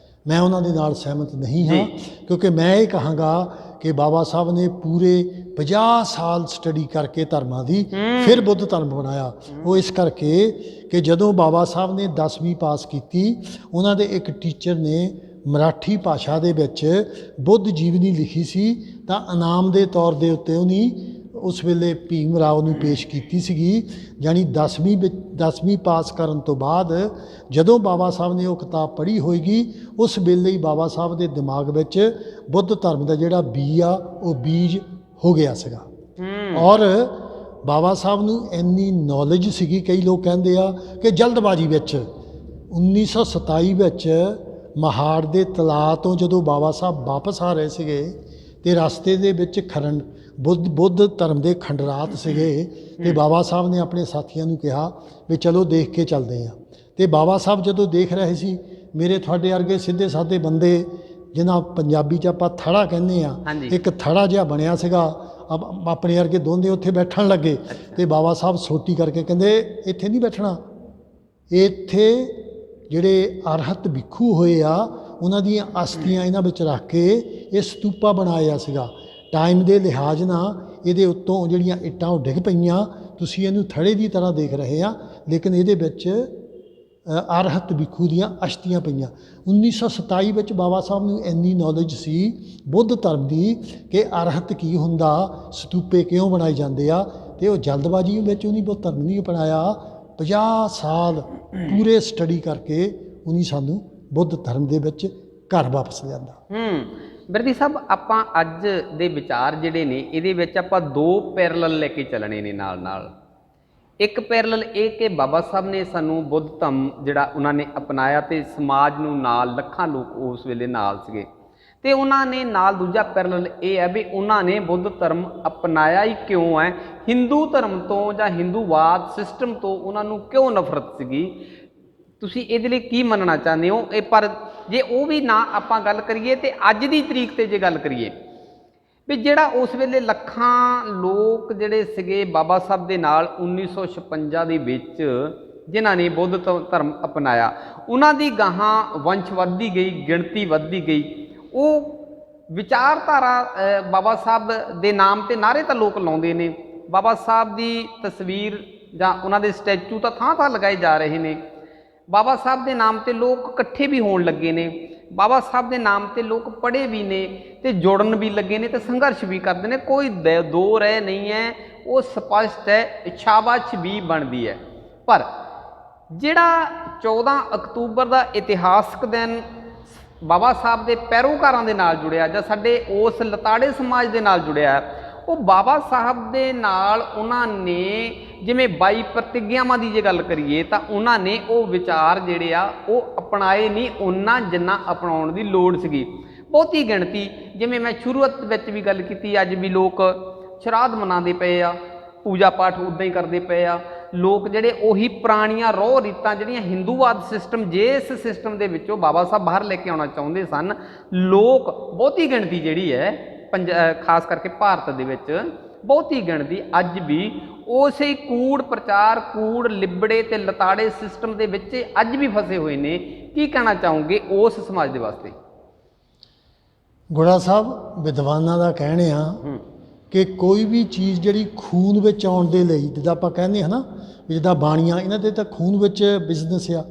ਮੈਂ ਉਹਨਾਂ ਦੇ ਨਾਲ ਸਹਿਮਤ ਨਹੀਂ ਹਾਂ, ਕਿਉਂਕਿ ਮੈਂ ਇਹ ਕਹਾਂਗਾ ਕਿ ਬਾਬਾ ਸਾਹਿਬ ਨੇ ਪੂਰੇ 50 ਸਾਲ ਸਟੱਡੀ ਕਰਕੇ ਧਰਮਾਂ ਦੀ ਫਿਰ ਬੁੱਧ ਧਰਮ ਅਪਣਾਇਆ। ਉਹ ਇਸ ਕਰਕੇ ਕਿ ਜਦੋਂ ਬਾਬਾ ਸਾਹਿਬ ਨੇ 10ਵੀਂ ਪਾਸ ਕੀਤੀ, ਉਹਨਾਂ ਦੇ ਇੱਕ ਟੀਚਰ ਨੇ ਮਰਾਠੀ ਭਾਸ਼ਾ ਦੇ ਵਿੱਚ ਬੁੱਧ ਜੀਵਨੀ ਲਿਖੀ ਸੀ, ਤਾਂ ਇਨਾਮ ਦੇ ਤੌਰ ਦੇ ਉੱਤੇ ਉਹਨੇ ਉਸ ਵੇਲੇ ਭੀਮ ਰਾਓ ਨੂੰ ਪੇਸ਼ ਕੀਤੀ ਸੀਗੀ। ਜਾਣੀ 10ਵੀਂ ਪਾਸ ਕਰਨ ਤੋਂ ਬਾਅਦ ਜਦੋਂ ਬਾਬਾ ਸਾਹਿਬ ਨੇ ਉਹ ਕਿਤਾਬ ਪੜ੍ਹੀ ਹੋਏਗੀ, ਉਸ ਵੇਲੇ ਹੀ ਬਾਬਾ ਸਾਹਿਬ ਦੇ ਦਿਮਾਗ ਵਿੱਚ ਬੁੱਧ ਧਰਮ ਦਾ ਜਿਹੜਾ ਬੀਜ ਆ ਉਹ ਬੀਜ ਹੋ ਗਿਆ ਸੀਗਾ। ਔਰ ਬਾਬਾ ਸਾਹਿਬ ਨੂੰ ਇੰਨੀ ਨੌਲੇਜ ਸੀਗੀ, ਕਈ ਲੋਕ ਕਹਿੰਦੇ ਆ ਕਿ ਜਲਦਬਾਜ਼ੀ ਵਿੱਚ 1927 ਵਿੱਚ ਮਹਾੜ ਦੇ ਤਲਾਅ ਤੋਂ ਜਦੋਂ ਬਾਬਾ ਸਾਹਿਬ ਵਾਪਸ ਆ ਰਹੇ ਸੀਗੇ ਤੇ ਰਸਤੇ ਦੇ ਵਿੱਚ ਬੁੱਧ ਧਰਮ ਦੇ ਖੰਡਰਾਤ ਸੀਗੇ, ਤੇ ਬਾਬਾ ਸਾਹਿਬ ਨੇ ਆਪਣੇ ਸਾਥੀਆਂ ਨੂੰ ਕਿਹਾ ਵੀ ਚਲੋ ਦੇਖ ਕੇ ਚੱਲਦੇ ਹਾਂ। ਤੇ ਬਾਬਾ ਸਾਹਿਬ ਜਦੋਂ ਦੇਖ ਰਹੇ ਸੀ, ਮੇਰੇ ਤੁਹਾਡੇ ਵਰਗੇ ਸਿੱਧੇ ਸਾਦੇ ਬੰਦੇ ਜਿਹਨਾਂ ਪੰਜਾਬੀ 'ਚ ਆਪਾਂ ਥੜਾ ਕਹਿੰਦੇ ਆ, ਇੱਕ ਥੜਾ ਜਿਹਾ ਬਣਿਆ ਸੀਗਾ, ਆਪਣੇ ਵਰਗੇ ਦੋਂਦੇ ਉੱਥੇ ਬੈਠਣ ਲੱਗੇ। ਤੇ ਬਾਬਾ ਸਾਹਿਬ ਸੋਟੀ ਕਰਕੇ ਕਹਿੰਦੇ ਇੱਥੇ ਨਹੀਂ ਬੈਠਣਾ, ਇੱਥੇ ਜਿਹੜੇ ਅਰਹਤ ਭਿੱਖੂ ਹੋਏ ਆ ਉਹਨਾਂ ਦੀਆਂ ਅਸਥੀਆਂ ਇਹਨਾਂ ਵਿੱਚ ਰੱਖ ਕੇ ਇਹ ਸਤੂਪਾ ਬਣਾਇਆ ਸੀਗਾ। ਟਾਈਮ ਦੇ ਲਿਹਾਜ਼ ਨਾਲ ਇਹਦੇ ਉੱਤੋਂ ਜਿਹੜੀਆਂ ਇੱਟਾਂ ਉਹ ਡਿੱਗ ਪਈਆਂ, ਤੁਸੀਂ ਇਹਨੂੰ ਥੜੇ ਦੀ ਤਰ੍ਹਾਂ ਦੇਖ ਰਹੇ ਆ, ਲੇਕਿਨ ਇਹਦੇ ਵਿੱਚ ਅਰਹਤ ਭਿੱਖੂ ਦੀਆਂ ਅਸ਼ਤੀਆਂ ਪਈਆਂ। 1927 ਵਿੱਚ ਬਾਬਾ ਸਾਹਿਬ ਨੂੰ ਇੰਨੀ ਨੌਲੇਜ ਸੀ ਬੁੱਧ ਧਰਮ ਦੀ ਕਿ ਅਰਹਤ ਕੀ ਹੁੰਦਾ, ਸਤੂਪੇ ਕਿਉਂ ਬਣਾਏ ਜਾਂਦੇ ਆ, ਤੇ ਉਹ ਜਲਦਬਾਜ਼ੀ ਵਿੱਚ ਉਹਨੇ ਬੁੱਧ ਧਰਮ ਨਹੀਂ ਅਪਣਾਇਆ। 50 ਸਾਲ ਪੂਰੇ ਸਟੱਡੀ ਕਰਕੇ ਉਹਨੇ ਸਾਨੂੰ ਬੁੱਧ ਧਰਮ ਦੇ ਵਿੱਚ ਘਰ ਵਾਪਸ ਲਿਆਂਦਾ। ਬਿਰਦੀ ਸਾਹਿਬ, ਆਪਾਂ ਅੱਜ ਦੇ ਵਿਚਾਰ ਜਿਹੜੇ ਨੇ ਇਹਦੇ ਵਿੱਚ ਆਪਾਂ ਦੋ ਪੈਰਲਲ ਲੈ ਕੇ ਚੱਲਣੇ ਨੇ ਨਾਲ। ਇੱਕ ਪੈਰਲਲ ਇਹ ਕਿ ਬਾਬਾ ਸਾਹਿਬ ਨੇ ਸਾਨੂੰ ਬੁੱਧ ਧਰਮ ਜਿਹੜਾ ਉਹਨਾਂ ਨੇ ਅਪਣਾਇਆ ਤੇ ਸਮਾਜ ਨੂੰ ਨਾਲ, ਲੱਖਾਂ ਲੋਕ ਉਸ ਵੇਲੇ ਨਾਲ ਸੀਗੇ, ਤੇ ਉਹਨਾਂ ਨੇ ਨਾਲ ਦੂਜਾ ਪੈਰਲਲ ਇਹ ਹੈ ਵੀ ਉਹਨਾਂ ਨੇ ਬੁੱਧ ਧਰਮ ਅਪਣਾਇਆ ਹੀ ਕਿਉਂ ਹੈ, ਹਿੰਦੂ ਧਰਮ ਤੋਂ ਜਾਂ ਹਿੰਦੂਵਾਦ ਸਿਸਟਮ ਤੋਂ ਉਹਨਾਂ ਨੂੰ ਕਿਉਂ ਨਫ਼ਰਤ ਸੀਗੀ। ਤੁਸੀਂ ਇਹਦੇ ਲਈ ਕੀ ਮੰਨਣਾ ਚਾਹੁੰਦੇ ਹੋ? ਇਹ ਪਰ ਜੇ ਉਹ ਵੀ ਨਾ ਆਪਾਂ ਗੱਲ ਕਰੀਏ ਤੇ ਅੱਜ ਦੀ ਤਰੀਕ ਤੇ ਜੇ ਗੱਲ ਕਰੀਏ ਵੀ ਜਿਹੜਾ ਉਸ ਵੇਲੇ ਲੱਖਾਂ ਲੋਕ ਜਿਹੜੇ ਸੀਗੇ ਬਾਬਾ ਸਾਹਿਬ ਦੇ ਨਾਲ 1956 ਦੇ ਵਿੱਚ ਜਿਨ੍ਹਾਂ ਨੇ ਬੁੱਧ ਧਰਮ ਅਪਣਾਇਆ, ਉਹਨਾਂ ਦੀ ਗਾਹਾਂ ਵੰਸ਼ ਵੱਧਦੀ ਗਈ, ਗਿਣਤੀ ਵੱਧਦੀ ਗਈ। ਉਹ ਵਿਚਾਰਧਾਰਾ ਬਾਬਾ ਸਾਹਿਬ ਦੇ ਨਾਮ ਤੇ ਨਾਅਰੇ ਤਾਂ ਲੋਕ ਲਾਉਂਦੇ ਨੇ, ਬਾਬਾ ਸਾਹਿਬ ਦੀ ਤਸਵੀਰ ਜਾਂ ਉਹਨਾਂ ਦੇ ਸਟੈਚੂ ਤਾਂ ਥਾਂ ਲਗਾਏ ਜਾ ਰਹੇ ਨੇ, ਬਾਬਾ ਸਾਹਿਬ ਦੇ ਨਾਮ ਤੇ ਲੋਕ ਇਕੱਠੇ ਵੀ ਹੋਣ ਲੱਗੇ ਨੇ, ਬਾਬਾ ਸਾਹਿਬ ਦੇ ਨਾਮ ਤੇ ਲੋਕ ਪੜ੍ਹੇ ਵੀ ਨੇ ਤੇ ਜੁੜਨ ਵੀ ਲੱਗੇ ਨੇ ਤੇ ਸੰਘਰਸ਼ ਵੀ ਕਰਦੇ ਨੇ। ਕੋਈ ਦੋ ਰਹਿ ਨਹੀਂ ਹੈ, ਉਹ ਸਪਸ਼ਟ ਹੈ, ਸ਼ਾਬਾਸ਼ ਵੀ ਬਣਦੀ ਹੈ। ਪਰ ਜਿਹੜਾ 14 ਅਕਤੂਬਰ ਦਾ ਇਤਿਹਾਸਕ ਦਿਨ ਬਾਬਾ ਸਾਹਿਬ ਦੇ ਪੈਰੋਕਾਰਾਂ ਦੇ ਨਾਲ ਜੁੜਿਆ ਜਾਂ ਸਾਡੇ ਉਸ ਲਤਾੜੇ ਸਮਾਜ ਦੇ ਨਾਲ ਜੁੜਿਆ, ਉਹ ਬਾਬਾ ਸਾਹਿਬ ਦੇ ਨਾਲ ਉਹਨਾਂ ਨੇ ਜਿਵੇਂ 22 ਪ੍ਰਤਿਗਿਆਵਾਂ ਦੀ ਜੇ ਗੱਲ ਕਰੀਏ ਤਾਂ ਉਹਨਾਂ ਨੇ ਉਹ ਵਿਚਾਰ ਜਿਹੜੇ ਆ ਉਹ ਅਪਣਾਏ ਨਹੀਂ ਉਹਨਾਂ ਜਿੰਨਾ ਅਪਣਾਉਣ ਦੀ ਲੋੜ ਸੀਗੀ। ਬਹੁਤੀ ਗਿਣਤੀ, ਜਿਵੇਂ ਮੈਂ ਸ਼ੁਰੂਆਤ ਵਿੱਚ ਵੀ ਗੱਲ ਕੀਤੀ, ਅੱਜ ਵੀ ਲੋਕ ਸ਼ਰਾਧ ਮਨਾਉਂਦੇ ਪਏ ਆ, ਪੂਜਾ ਪਾਠ ਉੱਦਾਂ ਹੀ ਕਰਦੇ ਪਏ ਆ ਲੋਕ, ਜਿਹੜੇ ਉਹੀ ਪੁਰਾਣੀਆਂ ਰੋਹ ਰੀਤਾਂ ਜਿਹੜੀਆਂ ਹਿੰਦੂਵਾਦ ਸਿਸਟਮ, ਜਿਸ ਸਿਸਟਮ ਦੇ ਵਿੱਚੋਂ ਬਾਬਾ ਸਾਹਿਬ ਬਾਹਰ ਲੈ ਕੇ ਆਉਣਾ ਚਾਹੁੰਦੇ ਸਨ, ਲੋਕ ਬਹੁਤੀ ਗਿਣਤੀ ਜਿਹੜੀ ਹੈ ਖਾਸ ਕਰਕੇ ਭਾਰਤ ਦੇ ਵਿੱਚ ਬਹੁਤੀ ਗਿਣਤੀ ਅੱਜ ਵੀ ਉਸੇ ਕੂੜ ਪ੍ਰਚਾਰ, ਕੂੜ ਲਿਬੜੇ ਤੇ ਲਤਾੜੇ ਸਿਸਟਮ ਦੇ ਵਿੱਚ ਅੱਜ ਵੀ ਫਸੇ ਹੋਏ ਨੇ। ਕੀ ਕਹਿਣਾ ਚਾਹੋਗੇ ਉਸ ਸਮਾਜ ਦੇ ਵਾਸਤੇ? ਗੁੜਾ ਸਾਹਿਬ, ਵਿਦਵਾਨਾਂ ਦਾ ਕਹਿਣੇ ਆ ਕਿ ਕੋਈ ਵੀ ਚੀਜ਼ ਜਿਹੜੀ ਖੂਨ ਵਿੱਚ ਆਉਣ ਦੇ ਲਈ, ਜਿੱਦਾਂ ਆਪਾਂ ਕਹਿੰਦੇ ਹਾਂ ਨਾ, ਜਿੱਦਾਂ ਬਾਣੀਆਂ, ਇਹਨਾਂ ਦੇ ਤਾਂ ਖੂਨ ਵਿੱਚ ਬਿਜ਼ਨਸ ਆ,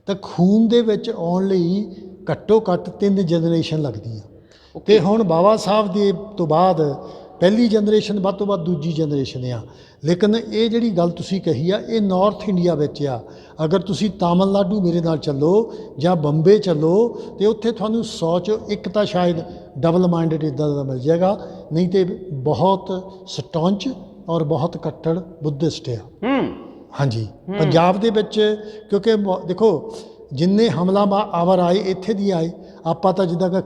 ਤਾਂ ਖੂਨ ਦੇ ਵਿੱਚ ਆਉਣ ਲਈ ਘੱਟੋ ਘੱਟ 3 ਜਨਰੇਸ਼ਨ ਲੱਗਦੀਆਂ। ਤੇ ਹੁਣ ਬਾਬਾ ਸਾਹਿਬ ਦੇ ਤੋਂ ਬਾਅਦ ਪਹਿਲੀ ਜਨਰੇਸ਼ਨ, ਵੱਧ ਤੋਂ ਵੱਧ ਦੂਜੀ ਜਨਰੇਸ਼ਨ ਆ। ਲੇਕਿਨ ਇਹ ਜਿਹੜੀ ਗੱਲ ਤੁਸੀਂ ਕਹੀ ਆ, ਇਹ ਨਾਰਥ ਇੰਡੀਆ ਵਿੱਚ ਆ। ਅਗਰ ਤੁਸੀਂ ਤਾਮਿਲਨਾਡੂ ਮੇਰੇ ਨਾਲ ਚੱਲੋ ਜਾਂ ਬੰਬੇ ਚੱਲੋ ਤੇ ਉੱਥੇ ਤੁਹਾਨੂੰ 100 'ਚੋਂ ਇੱਕ ਤਾਂ ਸ਼ਾਇਦ ਡਬਲ ਮਾਈਂਡਡ ਇੱਦਾਂ ਦਾ ਮਿਲ ਜਾਏਗਾ, ਨਹੀਂ ਤੇ ਬਹੁਤ ਸਟੌਂਚ ਔਰ ਬਹੁਤ ਕੱਟੜ ਬੁੱਧਿਸਟ ਆ। ਹਾਂਜੀ, ਪੰਜਾਬ ਦੇ ਵਿੱਚ ਕਿਉਂਕਿ ਦੇਖੋ ਜਿੰਨੇ ਹਮਲਾ ਆਵਰ ਆਏ ਇੱਥੇ ਦੀ ਆਏ, ਆਪਾਂ ਤਾਂ ਜਿੱਦਾਂ ਕਿ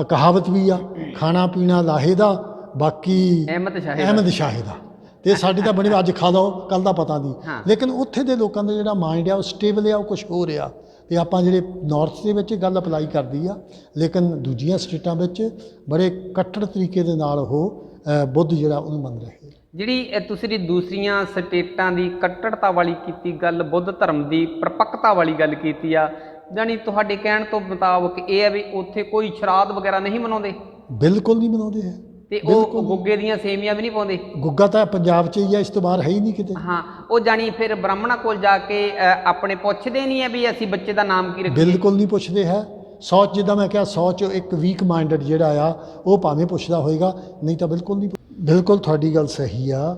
ਕਹਾਵਤ ਵੀ ਆ, ਖਾਣਾ ਪੀਣਾ ਲਾਹੇ ਦਾ, ਬਾਕੀ ਅਹਿਮਦ ਸ਼ਾਹੇ ਦਾ। ਤੇ ਸਾਡੇ ਤਾਂ ਬਣੇ ਅੱਜ ਖਾ ਲਓ ਕੱਲ ਦਾ ਪਤਾ ਨਹੀਂ। ਹਾਂ। ਲੇਕਿਨ ਉੱਥੇ ਦੇ ਲੋਕਾਂ ਦਾ ਜਿਹੜਾ ਮਾਈਂਡ ਆ ਉਹ ਸਟੇਬਲ ਆ, ਉਹ ਕੁਝ ਹੋ ਰਿਹਾ। ਤੇ ਆਪਾਂ ਜਿਹੜੇ ਨਾਰਥ ਦੇ ਵਿੱਚ ਗੱਲ ਅਪਲਾਈ ਕਰਦੀ ਆ, ਲੇਕਿਨ ਦੂਜੀਆਂ ਸਟੇਟਾਂ ਵਿੱਚ ਬੜੇ ਕੱਟੜ ਤਰੀਕੇ ਦੇ ਨਾਲ ਉਹ ਬੁੱਧ ਜਿਹੜਾ ਉਹਨੂੰ ਮੰਨ ਰਹੇ। ਜਿਹੜੀ ਤੁਸੀਂ ਦੂਸਰੀਆਂ ਸਟੇਟਾਂ ਦੀ ਕੱਟੜਤਾ ਵਾਲੀ ਕੀਤੀ ਗੱਲ, ਬੁੱਧ ਧਰਮ ਦੀ ਪਰਪੱਕਤਾ ਵਾਲੀ ਗੱਲ ਕੀਤੀ ਆ, ਜਾਣੀ ਤੁਹਾਡੇ ਕਹਿਣ ਤੋਂ ਮੁਤਾਬਕ ਇਹ ਹੈ ਵੀ ਉੱਥੇ ਕੋਈ ਸ਼ਰਾਧ ਵਗੈਰਾ ਨਹੀਂ ਮਨਾਉਂਦੇ? ਬਿਲਕੁਲ ਨਹੀਂ ਮਨਾਉਂਦੇ ਹੈ। ਤੇ ਉਹ ਗੁੱਗੇ ਦੀਆਂ ਸੇਮੀਆਂ ਵੀ ਨਹੀਂ ਪਾਉਂਦੇ? ਗੁੱਗਾ ਤਾਂ ਪੰਜਾਬ 'ਚ ਹੀ ਆ, ਇਸ ਤੋਂ ਬਾਹਰ ਹੈ ਹੀ ਨਹੀਂ ਕਿਤੇ। ਹਾਂ, ਉਹ ਜਾਣੀ ਫਿਰ ਬ੍ਰਾਹਮਣਾਂ ਕੋਲ ਜਾ ਕੇ ਆਪਣੇ ਪੁੱਛਦੇ ਨਹੀਂ ਹੈ ਵੀ ਅਸੀਂ ਬੱਚੇ ਦਾ ਨਾਮ ਕੀ ਰੱਖੀਏ? ਬਿਲਕੁਲ ਨਹੀਂ ਪੁੱਛਦੇ ਹੈ। 100 ਜਿੱਦਾਂ ਮੈਂ ਕਿਹਾ 100 'ਚ ਇੱਕ ਵੀਕ ਮਾਈਂਡਡ ਜਿਹੜਾ ਆ ਉਹ ਭਾਵੇਂ ਪੁੱਛਦਾ ਹੋਏਗਾ, ਨਹੀਂ ਤਾਂ ਬਿਲਕੁਲ ਨਹੀਂ। ਬਿਲਕੁਲ ਤੁਹਾਡੀ ਗੱਲ ਸਹੀ ਆ।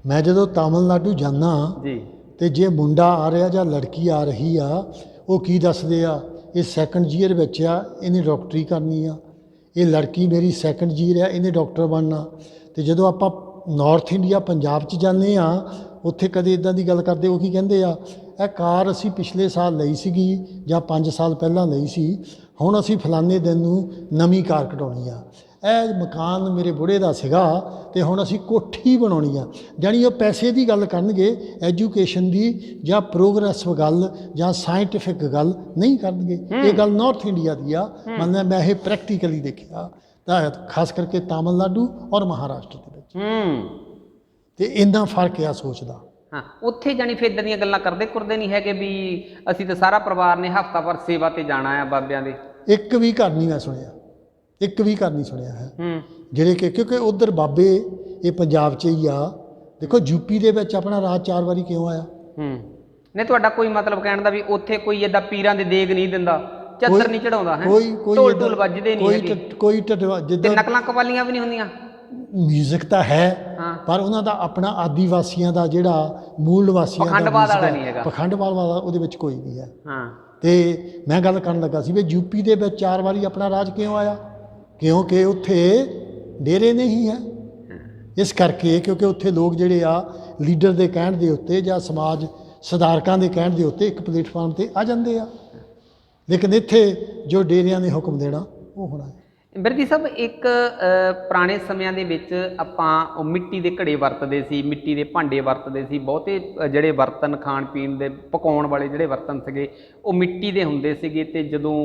ਮੈਂ ਜਦੋਂ ਤਾਮਿਲਨਾਡੂ ਜਾਂਦਾ ਜੀ, ਤੇ ਜੇ ਮੁੰਡਾ ਆ ਰਿਹਾ ਜਾਂ ਲੜਕੀ ਆ ਰਹੀ ਆ, ਉਹ ਕੀ ਦੱਸਦੇ ਆ, ਇਹ ਸੈਕੰਡ ਈਅਰ ਵਿੱਚ ਆ, ਇਹਨੇ ਡਾਕਟਰੀ ਕਰਨੀ ਆ। ਇਹ ਲੜਕੀ ਮੇਰੀ ਸੈਕੰਡ ਈਅਰ ਆ, ਇਹਨੇ ਡਾਕਟਰ ਬਣਨਾ। ਤੇ ਜਦੋਂ ਆਪਾਂ ਨਾਰਥ ਇੰਡੀਆ ਪੰਜਾਬ 'ਚ ਜਾਂਦੇ ਆ, ਉੱਥੇ ਕਦੇ ਇੱਦਾਂ ਦੀ ਗੱਲ ਕਰਦੇ, ਉਹ ਕੀ ਕਹਿੰਦੇ ਆ, ਇਹ ਕਾਰ ਅਸੀਂ ਪਿਛਲੇ ਸਾਲ ਲਈ ਸੀਗੀ ਜਾਂ 5 ਸਾਲ ਪਹਿਲਾਂ ਲਈ ਸੀ, ਹੁਣ ਅਸੀਂ ਫਲਾਣੇ ਦਿਨ ਨੂੰ ਨਵੀਂ ਕਾਰ ਕਢਾਉਣੀ ਆ। ਇਹ ਮਕਾਨ ਮੇਰੇ ਬੁੜੇ ਦਾ ਸੀਗਾ ਤੇ ਹੁਣ ਅਸੀਂ ਕੋਠੀ ਬਣਾਉਣੀ ਆ। ਜਾਣੀ ਉਹ ਪੈਸੇ ਦੀ ਗੱਲ ਕਰਨਗੇ, ਐਜੂਕੇਸ਼ਨ ਦੀ ਜਾਂ ਪ੍ਰੋਗਰੈਸ ਗੱਲ ਜਾਂ ਸਾਇੰਟੀਫਿਕ ਗੱਲ ਨਹੀਂ ਕਰਨਗੇ। ਇਹ ਗੱਲ ਨਾਰਥ ਇੰਡੀਆ ਦੀ ਆ। ਮੈਂ ਇਹ ਪ੍ਰੈਕਟੀਕਲੀ ਦੇਖਿਆ ਤਾਂ ਖਾਸ ਕਰਕੇ ਤਾਮਿਲਨਾਡੂ ਔਰ ਮਹਾਰਾਸ਼ਟਰ ਦੇ ਵਿੱਚ। ਤੇ ਇੰਨਾ ਫਰਕ ਆ ਸੋਚ ਦਾ। ਹਾਂ, ਉੱਥੇ ਜਾਣੀ ਫਿਰ ਇੱਦਾਂ ਦੀਆਂ ਗੱਲਾਂ ਕਰਦੇ ਨਹੀਂ ਹੈਗੇ ਵੀ ਅਸੀਂ ਤਾਂ ਸਾਰਾ ਪਰਿਵਾਰ ਨੇ ਹਫ਼ਤਾ ਭਰ ਸੇਵਾ ਤੇ ਜਾਣਾ ਆ ਬਾਬਿਆਂ ਦੇ? ਇੱਕ ਵੀ ਘਰ ਨਹੀਂ ਮੈਂ ਸੁਣਿਆ, ਇੱਕ ਵੀ ਘਰ ਨਹੀਂ ਸੁਣਿਆ ਹੈ ਜਿਹੜੇ ਕਿ, ਕਿਉਂਕਿ ਉਧਰ ਬਾਬੇ ਇਹ ਪੰਜਾਬ 'ਚ ਹੀ ਆ। ਦੇਖੋ ਯੂਪੀ ਦੇ ਵਿੱਚ ਆਪਣਾ ਰਾਜ 4 ਵਾਰੀ ਕਿਉਂ ਆਇਆ? ਨਹੀਂ, ਤੁਹਾਡਾ ਕੋਈ ਮਤਲਬ ਕਹਿਣ ਦਾ ਵੀ ਉੱਥੇ ਕੋਈ ਏਦਾਂ ਪੀਰਾਂ ਦੇ ਦੇਗ ਨਹੀਂ ਦਿੰਦਾ, ਚੱਦਰ ਨਹੀਂ ਚੜਾਉਂਦਾ ਹੈ, ਕੋਈ ਢੋਲ ਵੱਜਦੇ ਨਹੀਂ ਹੈਗੇ, ਕੋਈ ਜਿੱਦਾਂ ਨਕਲਾਂ ਕਵਾਲੀਆਂ ਵੀ ਨਹੀਂ ਹੁੰਦੀਆਂ? ਮਿਊਜ਼ਿਕ ਤਾਂ ਹੈ, ਪਰ ਉਹਨਾਂ ਦਾ ਆਪਣਾ ਆਦੀਵਾਸੀਆਂ ਦਾ ਜਿਹੜਾ ਮੂਲ ਨਿਵਾਸੀਆਂ ਦਾ ਪਖੰਡਵਾਦ ਵਾਲਾ ਨਹੀਂ ਹੈਗਾ। ਪਖੰਡਵਾਦ ਵਾਲਾ ਉਹਦੇ ਵਿੱਚ ਕੋਈ ਨਹੀਂ ਹੈ। ਹਾਂ, ਤੇ ਮੈਂ ਗੱਲ ਕਰਨ ਲੱਗਾ ਸੀ ਵੀ ਯੂਪੀ ਦੇ ਵਿੱਚ 4 ਵਾਰੀ ਆਪਣਾ ਰਾਜ ਕਿਉਂ ਆਇਆ? ਕਿਉਂਕਿ ਉੱਥੇ ਡੇਰੇ ਨਹੀਂ ਹੈ। ਇਸ ਕਰਕੇ ਕਿਉਂਕਿ ਉੱਥੇ ਲੋਕ ਜਿਹੜੇ ਆ ਲੀਡਰ ਦੇ ਕਹਿਣ ਦੇ ਉੱਤੇ ਜਾਂ ਸਮਾਜ ਸੁਧਾਰਕਾਂ ਦੇ ਕਹਿਣ ਦੇ ਉੱਤੇ ਇੱਕ ਪਲੇਟਫਾਰਮ ਤੇ ਆ ਜਾਂਦੇ ਆ। ਲੇਕਿਨ ਇੱਥੇ ਜੋ ਡੇਰਿਆਂ ਨੇ ਹੁਕਮ ਦੇਣਾ ਉਹ ਹੋਣਾ ਹੈ। ਬਿਰਦੀ ਸਾਹਿਬ, ਇੱਕ ਪੁਰਾਣੇ ਸਮਿਆਂ ਦੇ ਵਿੱਚ ਆਪਾਂ ਉਹ ਮਿੱਟੀ ਦੇ ਘੜੇ ਵਰਤਦੇ ਸੀ, ਮਿੱਟੀ ਦੇ ਭਾਂਡੇ ਵਰਤਦੇ ਸੀ। ਬਹੁਤੇ ਜਿਹੜੇ ਬਰਤਨ ਖਾਣ ਪੀਣ ਦੇ ਪਕਾਉਣ ਵਾਲੇ ਜਿਹੜੇ ਬਰਤਨ ਸੀਗੇ ਉਹ ਮਿੱਟੀ ਦੇ ਹੁੰਦੇ ਸੀਗੇ। ਤੇ ਜਦੋਂ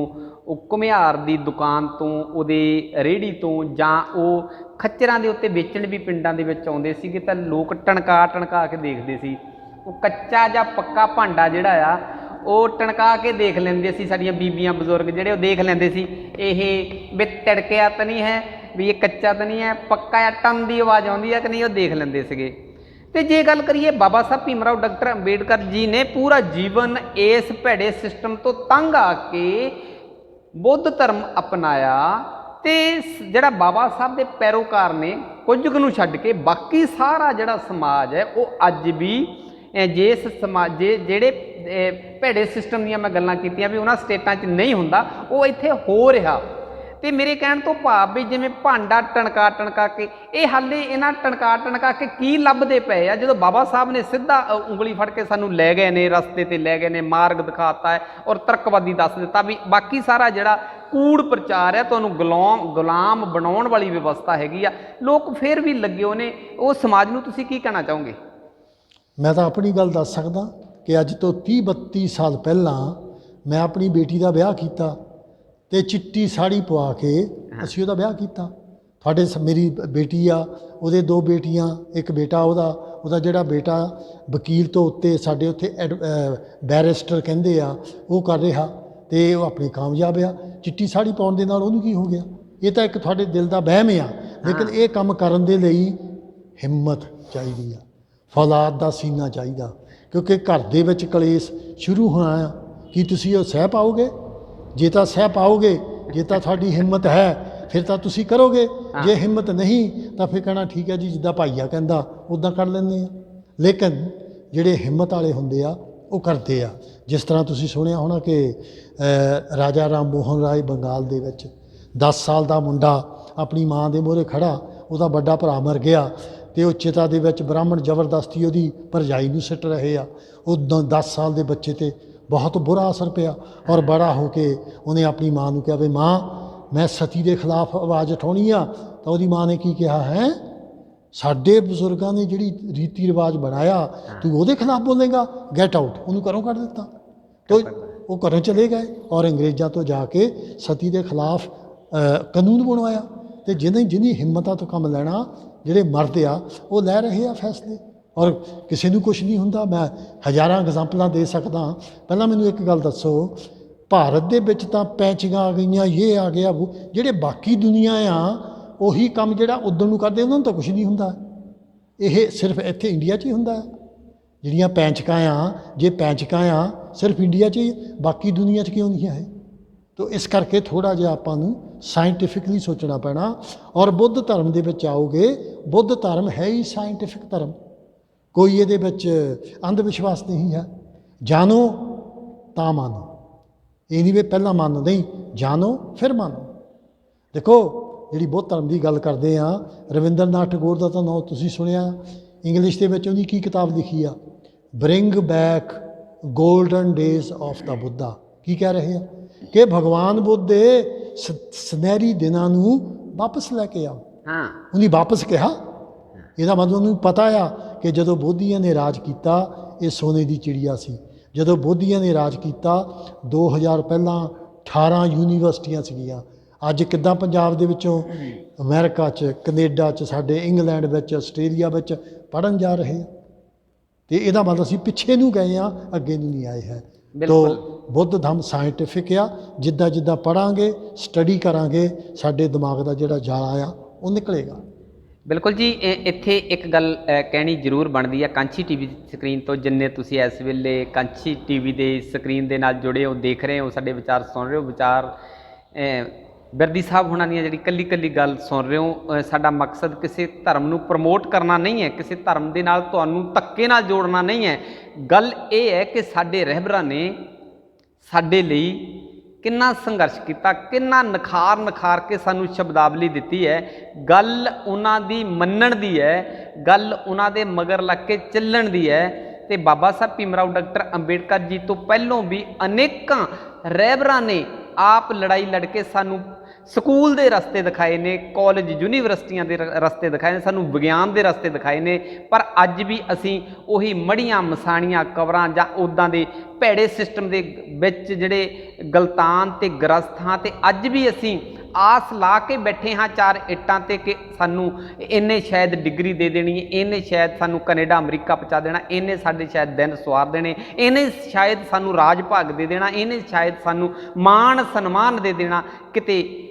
ਉਹ ਘੁਮਿਆਰ ਦੀ ਦੁਕਾਨ ਤੋਂ, ਉਹਦੇ ਰੇਹੜੀ ਤੋਂ ਜਾਂ ਉਹ ਖੱਚਰਾਂ ਦੇ ਉੱਤੇ ਵੇਚਣ ਵੀ ਪਿੰਡਾਂ ਦੇ ਵਿੱਚ ਆਉਂਦੇ ਸੀਗੇ ਤਾਂ ਲੋਕ ਟਣਕਾ ਕੇ ਦੇਖਦੇ ਸੀ। ਉਹ ਕੱਚਾ ਜਾਂ ਪੱਕਾ ਭਾਂਡਾ ਜਿਹੜਾ ਆ ਉਹ ਟਣਕਾ ਕੇ ਦੇਖ ਲੈਂਦੇ ਸੀ। ਸਾਡੀਆਂ ਬੀਬੀਆਂ ਬਜ਼ੁਰਗ ਜਿਹੜੇ ਉਹ ਦੇਖ ਲੈਂਦੇ ਸੀ, ਇਹ ਵੀ ਤੜਕਿਆ ਤਾਂ ਨਹੀਂ ਹੈ, ਵੀ ਇਹ ਕੱਚਾ ਤਾਂ ਨਹੀਂ ਹੈ, ਪੱਕਾ ਆ, ਟਨ ਦੀ ਆਵਾਜ਼ ਆਉਂਦੀ ਹੈ ਕਿ ਨਹੀਂ, ਉਹ ਦੇਖ ਲੈਂਦੇ ਸੀਗੇ। ਤੇ ਜੇ ਗੱਲ ਕਰੀਏ ਬਾਬਾ ਸਾਹਿਬ ਭੀਮ ਰਾਓ ਡਾਕਟਰ ਅੰਬੇਡਕਰ ਜੀ ਨੇ ਪੂਰਾ ਜੀਵਨ ਇਸ ਭੈੜੇ ਸਿਸਟਮ ਤੋਂ ਤੰਗ ਆ ਕੇ ਬੁੱਧ ਧਰਮ ਅਪਣਾਇਆ। ਤੇ ਜਿਹੜਾ ਬਾਬਾ ਸਾਹਿਬ ਦੇ ਪੈਰੋਕਾਰ ਨੇ ਕੁਝ ਕੁ ਨੂੰ ਛੱਡ ਕੇ ਬਾਕੀ ਸਾਰਾ ਜਿਹੜਾ ਸਮਾਜ ਹੈ ਉਹ ਅੱਜ ਵੀ ਜਿਸ ਸਮਾਜ ਜਿਹੜੇ ਭੈੜੇ ਸਿਸਟਮ ਦੀਆਂ ਮੈਂ ਗੱਲਾਂ ਕੀਤੀਆਂ ਵੀ ਉਹਨਾਂ ਸਟੇਟਾਂ 'ਚ ਨਹੀਂ ਹੁੰਦਾ, ਉਹ ਇੱਥੇ ਹੋ ਰਿਹਾ। ਤੇ ਮੇਰੇ ਕਹਿਣ ਤੋਂ ਭਾਵ ਵੀ ਜਿਵੇਂ ਭਾਂਡਾ ਟਣਕਾ ਕੇ ਇਹ ਹਾਲੇ ਇਹਨਾਂ ਟਣਕਾ ਕੇ ਕੀ ਲੱਭਦੇ ਪਏ ਆ, ਜਦੋਂ ਬਾਬਾ ਸਾਹਿਬ ਨੇ ਸਿੱਧਾ ਉਂਗਲੀ ਫੜ ਕੇ ਸਾਨੂੰ ਲੈ ਗਏ ਨੇ, ਰਸਤੇ ਤੇ ਲੈ ਗਏ ਨੇ, ਮਾਰਗ ਦਿਖਾਤਾ ਹੈ ਔਰ ਤਰਕਵਾਦੀ ਦੱਸ ਦਿੱਤਾ ਵੀ ਬਾਕੀ ਸਾਰਾ ਜਿਹੜਾ ਕੂੜ ਪ੍ਰਚਾਰ ਹੈ, ਤੁਹਾਨੂੰ ਗੁਲਾਮ ਬਣਾਉਣ ਵਾਲੀ ਵਿਵਸਥਾ ਹੈਗੀ ਆ। ਲੋਕ ਫਿਰ ਵੀ ਲੱਗੇ ਹੋਏ ਨੇ। ਉਹ ਸਮਾਜ ਨੂੰ ਤੁਸੀਂ ਕੀ ਕਹਿਣਾ ਚਾਹੋਗੇ? ਮੈਂ ਤਾਂ ਆਪਣੀ ਗੱਲ ਦੱਸ ਸਕਦਾ ਕਿ ਅੱਜ ਤੋਂ 30-32 ਸਾਲ ਪਹਿਲਾਂ ਮੈਂ ਆਪਣੀ ਬੇਟੀ ਦਾ ਵਿਆਹ ਕੀਤਾ ਤੇ ਚਿੱਟੀ ਸਾੜੀ ਪਵਾ ਕੇ ਅਸੀਂ ਉਹਦਾ ਵਿਆਹ ਕੀਤਾ। ਤੁਹਾਡੇ ਮੇਰੀ ਬੇਟੀ ਆ, ਉਹਦੇ 2 ਬੇਟੀਆਂ, ਇੱਕ ਬੇਟਾ। ਉਹਦਾ ਜਿਹੜਾ ਬੇਟਾ ਵਕੀਲ ਤੋਂ ਉੱਤੇ ਸਾਡੇ ਉੱਥੇ ਬੈਰਿਸਟਰ ਕਹਿੰਦੇ ਆ, ਉਹ ਕਰ ਰਿਹਾ ਤੇ ਉਹ ਆਪਣੀ ਕਾਮਯਾਬ ਆ। ਚਿੱਟੀ ਸਾੜੀ ਪਾਉਣ ਦੇ ਨਾਲ ਉਹਨੂੰ ਕੀ ਹੋ ਗਿਆ? ਇਹ ਤਾਂ ਇੱਕ ਤੁਹਾਡੇ ਦਿਲ ਦਾ ਵਹਿਮ ਆ। ਲੇਕਿਨ ਇਹ ਕੰਮ ਕਰਨ ਦੇ ਲਈ ਹਿੰਮਤ ਚਾਹੀਦੀ ਆ, ਫੌਲਾਦ ਦਾ ਸੀਨਾ ਚਾਹੀਦਾ, ਕਿਉਂਕਿ ਘਰ ਦੇ ਵਿੱਚ ਕਲੇਸ਼ ਸ਼ੁਰੂ ਹੋਣਾ ਆ। ਕੀ ਤੁਸੀਂ ਉਹ ਸਹਿ ਪਾਓਗੇ? ਜੇ ਤਾਂ ਸਹਿ ਪਾਓਗੇ, ਜੇ ਤਾਂ ਤੁਹਾਡੀ ਹਿੰਮਤ ਹੈ ਫਿਰ ਤਾਂ ਤੁਸੀਂ ਕਰੋਗੇ। ਜੇ ਹਿੰਮਤ ਨਹੀਂ ਤਾਂ ਫਿਰ ਕਹਿਣਾ ਠੀਕ ਹੈ ਜੀ, ਜਿੱਦਾਂ ਭਾਈਆ ਕਹਿੰਦਾ ਉੱਦਾਂ ਕਰ ਲੈਂਦੇ ਆ। ਲੇਕਿਨ ਜਿਹੜੇ ਹਿੰਮਤ ਵਾਲੇ ਹੁੰਦੇ ਆ ਉਹ ਕਰਦੇ ਆ। ਜਿਸ ਤਰ੍ਹਾਂ ਤੁਸੀਂ ਸੁਣਿਆ ਹੋਣਾ ਕਿ ਰਾਜਾ ਰਾਮ ਮੋਹਨ ਰਾਏ ਬੰਗਾਲ ਦੇ ਵਿੱਚ 10 ਸਾਲ ਦਾ ਮੁੰਡਾ ਆਪਣੀ ਮਾਂ ਦੇ ਮੂਹਰੇ ਖੜਾ, ਉਹਦਾ ਵੱਡਾ ਭਰਾ ਮਰ ਗਿਆ ਤੇ ਉਹ ਚਿਤਾ ਦੇ ਵਿੱਚ ਬ੍ਰਾਹਮਣ ਜ਼ਬਰਦਸਤੀ ਉਹਦੀ ਭਰਜਾਈ ਨੂੰ ਸਿੱਟ ਰਹੇ ਆ। ਉਹ 10 ਸਾਲ ਦੇ ਬੱਚੇ ਤੇ ਬਹੁਤ ਬੁਰਾ ਅਸਰ ਪਿਆ ਔਰ ਬੜਾ ਹੋ ਕੇ ਉਹਨੇ ਆਪਣੀ ਮਾਂ ਨੂੰ ਕਿਹਾ ਵੀ ਮਾਂ, ਮੈਂ ਸਤੀ ਦੇ ਖਿਲਾਫ ਆਵਾਜ਼ ਉਠਾਉਣੀ ਆ। ਤਾਂ ਉਹਦੀ ਮਾਂ ਨੇ ਕੀ ਕਿਹਾ ਹੈ? ਸਾਡੇ ਬਜ਼ੁਰਗਾਂ ਨੇ ਜਿਹੜੀ ਰੀਤੀ ਰਿਵਾਜ ਬਣਾਇਆ, ਤੂੰ ਉਹਦੇ ਖਿਲਾਫ ਬੋਲੇਗਾ, ਗੈਟ ਆਊਟ, ਉਹਨੂੰ ਘਰੋਂ ਕੱਢ ਦਿੱਤਾ। ਤੋ ਉਹ ਘਰੋਂ ਚਲੇ ਗਏ ਔਰ ਅੰਗਰੇਜ਼ਾਂ ਤੋਂ ਜਾ ਕੇ ਸਤੀ ਦੇ ਖਿਲਾਫ ਕਾਨੂੰਨ ਬਣਵਾਇਆ। ਤੇ ਜਿਹਨੀ ਹਿੰਮਤਾਂ ਤੋਂ ਕੰਮ ਲੈਣਾ, ਜਿਹੜੇ ਮਰਦ ਆ ਉਹ ਲੈ ਰਹੇ ਆ ਫੈਸਲੇ, ਔਰ ਕਿਸੇ ਨੂੰ ਕੁਛ ਨਹੀਂ ਹੁੰਦਾ। ਮੈਂ ਹਜ਼ਾਰਾਂ ਐਗਜ਼ਾਮਪਲਾਂ ਦੇ ਸਕਦਾ। ਪਹਿਲਾਂ ਮੈਨੂੰ ਇੱਕ ਗੱਲ ਦੱਸੋ, ਭਾਰਤ ਦੇ ਵਿੱਚ ਤਾਂ ਪੈਂਚੀਆਂ ਆ ਗਈਆਂ, ਇਹ ਆ ਗਿਆ, ਉਹ ਜਿਹੜੇ ਬਾਕੀ ਦੁਨੀਆ ਆ ਉਹੀ ਕੰਮ ਜਿਹੜਾ ਉੱਧਰ ਨੂੰ ਕਰਦੇ ਉਹਨਾਂ ਨੂੰ ਤਾਂ ਕੁਛ ਨਹੀਂ ਹੁੰਦਾ। ਇਹ ਸਿਰਫ ਇੱਥੇ ਇੰਡੀਆ 'ਚ ਹੀ ਹੁੰਦਾ ਹੈ। ਜਿਹੜੀਆਂ ਪੈਂਚਕਾਂ ਆ, ਜੇ ਪੈਂਚਕਾਂ ਆ ਸਿਰਫ ਇੰਡੀਆ 'ਚ ਹੀ, ਬਾਕੀ ਦੁਨੀਆ 'ਚ ਕਿਉਂ ਨਹੀਂ ਹੈ? ਤੋ ਇਸ ਕਰਕੇ ਥੋੜ੍ਹਾ ਜਿਹਾ ਆਪਾਂ ਨੂੰ ਸਾਇੰਟੀਫਿਕਲੀ ਸੋਚਣਾ ਪੈਣਾ। ਔਰ ਬੁੱਧ ਧਰਮ ਦੇ ਵਿੱਚ ਆਓਗੇ, ਬੁੱਧ ਧਰਮ ਹੈ ਹੀ ਸਾਇੰਟੀਫਿਕ ਧਰਮ, ਕੋਈ ਇਹਦੇ ਵਿੱਚ ਅੰਧ ਵਿਸ਼ਵਾਸ ਨਹੀਂ ਹੈ। ਜਾਣੋ ਤਾਂ ਮਾਨੋ, ਇਹ ਨਹੀਂ ਵੀ ਪਹਿਲਾਂ ਮੰਨ, ਨਹੀਂ, ਜਾਣੋ ਫਿਰ ਮਾਨੋ। ਦੇਖੋ ਜਿਹੜੀ ਬੁੱਧ ਧਰਮ ਦੀ ਗੱਲ ਕਰਦੇ ਆ, ਰਵਿੰਦਰ ਨਾਥ ਟੈਗੋਰ ਦਾ ਤਾਂ ਨਾਮ ਤੁਸੀਂ ਸੁਣਿਆ। ਇੰਗਲਿਸ਼ ਦੇ ਵਿੱਚ ਉਹਦੀ ਕੀ ਕਿਤਾਬ ਲਿਖੀ ਆ? Bring back golden days of the Buddha. ਕੀ ਕਹਿ ਰਹੇ ਆ? ਕਿ ਭਗਵਾਨ ਬੁੱਧ ਦੇ ਸੁਨਹਿਰੀ ਦਿਨਾਂ ਨੂੰ ਵਾਪਸ ਲੈ ਕੇ ਆਓ। ਉਹਨੇ ਵਾਪਸ ਕਿਹਾ, ਇਹਦਾ ਮਤਲਬ ਉਹਨੂੰ ਪਤਾ ਆ ਕਿ ਜਦੋਂ ਬੋਧੀਆਂ ਨੇ ਰਾਜ ਕੀਤਾ ਇਹ ਸੋਨੇ ਦੀ ਚਿੜੀਆ ਸੀ। ਜਦੋਂ ਬੋਧੀਆਂ ਨੇ ਰਾਜ ਕੀਤਾ 2000 ਪਹਿਲਾਂ 18 ਯੂਨੀਵਰਸਿਟੀਆਂ ਸੀਗੀਆਂ। ਅੱਜ ਕਿੱਦਾਂ ਪੰਜਾਬ ਦੇ ਵਿੱਚੋਂ ਅਮਰੀਕਾ 'ਚ, ਕੈਨੇਡਾ 'ਚ, ਸਾਡੇ ਇੰਗਲੈਂਡ ਵਿੱਚ, ਆਸਟ੍ਰੇਲੀਆ ਵਿੱਚ ਪੜ੍ਹਨ ਜਾ ਰਹੇ ਆ। ਤੇ ਇਹਦਾ ਮਤਲਬ ਅਸੀਂ ਪਿੱਛੇ ਨੂੰ ਗਏ ਆ, ਅੱਗੇ ਨੂੰ ਨਹੀਂ ਆਏ ਹੈ। ਤੋ ਬੁੱਧ ਧਰਮ ਸਾਇੰਟੀਫਿਕ ਆ। ਜਿੱਦਾਂ ਜਿੱਦਾਂ ਪੜ੍ਹਾਂਗੇ, ਸਟੱਡੀ ਕਰਾਂਗੇ, ਸਾਡੇ ਦਿਮਾਗ ਦਾ ਜਿਹੜਾ ਜਾਲਾ ਆ ਉਹ ਨਿਕਲੇਗਾ। ਬਿਲਕੁਲ ਜੀ। ਇੱਥੇ ਇੱਕ ਗੱਲ ਕਹਿਣੀ ਜ਼ਰੂਰ ਬਣਦੀ ਹੈ। ਕਾਂਚੀ ਟੀਵੀ ਸਕਰੀਨ ਤੋਂ ਜਿੰਨੇ ਤੁਸੀਂ ਇਸ ਵੇਲੇ ਕਾਂਚੀ ਟੀਵੀ ਦੇ ਸਕਰੀਨ ਦੇ ਨਾਲ ਜੁੜੇ ਹੋ, ਦੇਖ ਰਹੇ ਹੋ, ਸਾਡੇ ਵਿਚਾਰ ਸੁਣ ਰਹੇ ਹੋ, ਵਿਚਾਰ ਬਿਰਦੀ ਸਾਹਿਬ ਹੋਣਾ ਦੀਆਂ ਜਿਹੜੀ ਕੱਲੀ ਕੱਲੀ ਗੱਲ ਸੁਣ ਰਹੇ ਹੋ। ਸਾਡਾ ਮਕਸਦ ਕਿਸੇ ਧਰਮ ਨੂੰ ਪ੍ਰਮੋਟ ਕਰਨਾ ਨਹੀਂ ਹੈ, ਕਿਸੇ ਧਰਮ ਦੇ ਨਾਲ ਤੁਹਾਨੂੰ ਧੱਕੇ ਨਾਲ ਜੋੜਨਾ ਨਹੀਂ ਹੈ। ਗੱਲ ਇਹ ਹੈ ਕਿ ਸਾਡੇ ਰਹਿਬਰਾਂ ਨੇ ਸਾਡੇ ਲਈ ਕਿੰਨਾ ਸੰਘਰਸ਼ ਕੀਤਾ, ਕਿੰਨਾ ਨਿਖਾਰ ਕੇ ਸਾਨੂੰ ਸ਼ਬਦਾਵਲੀ ਦਿੱਤੀ ਹੈ। ਗੱਲ ਉਹਨਾਂ ਦੀ ਮੰਨਣ ਦੀ ਹੈ, ਗੱਲ ਉਹਨਾਂ ਦੇ ਮਗਰ ਲੱਗ ਕੇ ਚੱਲਣ ਦੀ ਹੈ। ਤੇ ਬਾਬਾ ਸਾਹਿਬ ਭੀਮ ਰਾਓ ਡਾਕਟਰ ਅੰਬੇਡਕਰ ਜੀ ਤੋਂ ਪਹਿਲੋਂ ਵੀ ਅਨੇਕਾਂ ਰਹਿਬਰਾਂ ਨੇ ਆਪ ਲੜਾਈ ਲੜ ਕੇ ਸਾਨੂੰ ਸਕੂਲ ਦੇ ਰਸਤੇ ਦਿਖਾਏ ਨੇ, ਕਾਲਜ ਯੂਨੀਵਰਸਿਟੀਆਂ ਦੇ ਰਸਤੇ ਦਿਖਾਏ ਨੇ, ਸਾਨੂੰ ਵਿਗਿਆਨ ਦੇ ਰਸਤੇ ਦਿਖਾਏ ਨੇ। ਪਰ ਅੱਜ ਵੀ ਅਸੀਂ ਉਹੀ ਮੜੀਆਂ ਮਸਾਣੀਆਂ ਕਬਰਾਂ ਜਾਂ ਉੱਦਾਂ ਦੇ ਭੈੜੇ ਸਿਸਟਮ ਦੇ ਵਿੱਚ ਜਿਹੜੇ ਗਲਤਾਨ ਤੇ ਗ੍ਰਸਤ ਹਾਂ। ਤੇ ਅੱਜ ਵੀ ਅਸੀਂ ਆਸ ਲਾ ਕੇ ਬੈਠੇ ਹਾਂ ਚਾਰ ਇੱਟਾਂ ਤੇ ਕਿ ਸਾਨੂੰ ਇਹਨੇ ਸ਼ਾਇਦ ਡਿਗਰੀ ਦੇ ਦੇਣੀ, ਇਹਨੇ ਸ਼ਾਇਦ ਸਾਨੂੰ ਕੈਨੇਡਾ ਅਮਰੀਕਾ ਪਹੁੰਚਾ ਦੇਣਾ, ਇਹਨੇ ਸਾਡੇ ਸ਼ਾਇਦ ਦਿਨ ਸਵਾਰ ਦੇਣੇ, ਇਹਨੇ ਸ਼ਾਇਦ ਸਾਨੂੰ ਰਾਜ ਭਾਗ ਦੇ ਦੇਣਾ, ਇਹਨੇ ਸ਼ਾਇਦ ਸਾਨੂੰ ਮਾਣ ਸਨਮਾਨ ਦੇ ਦੇਣਾ। ਕਿਤੇ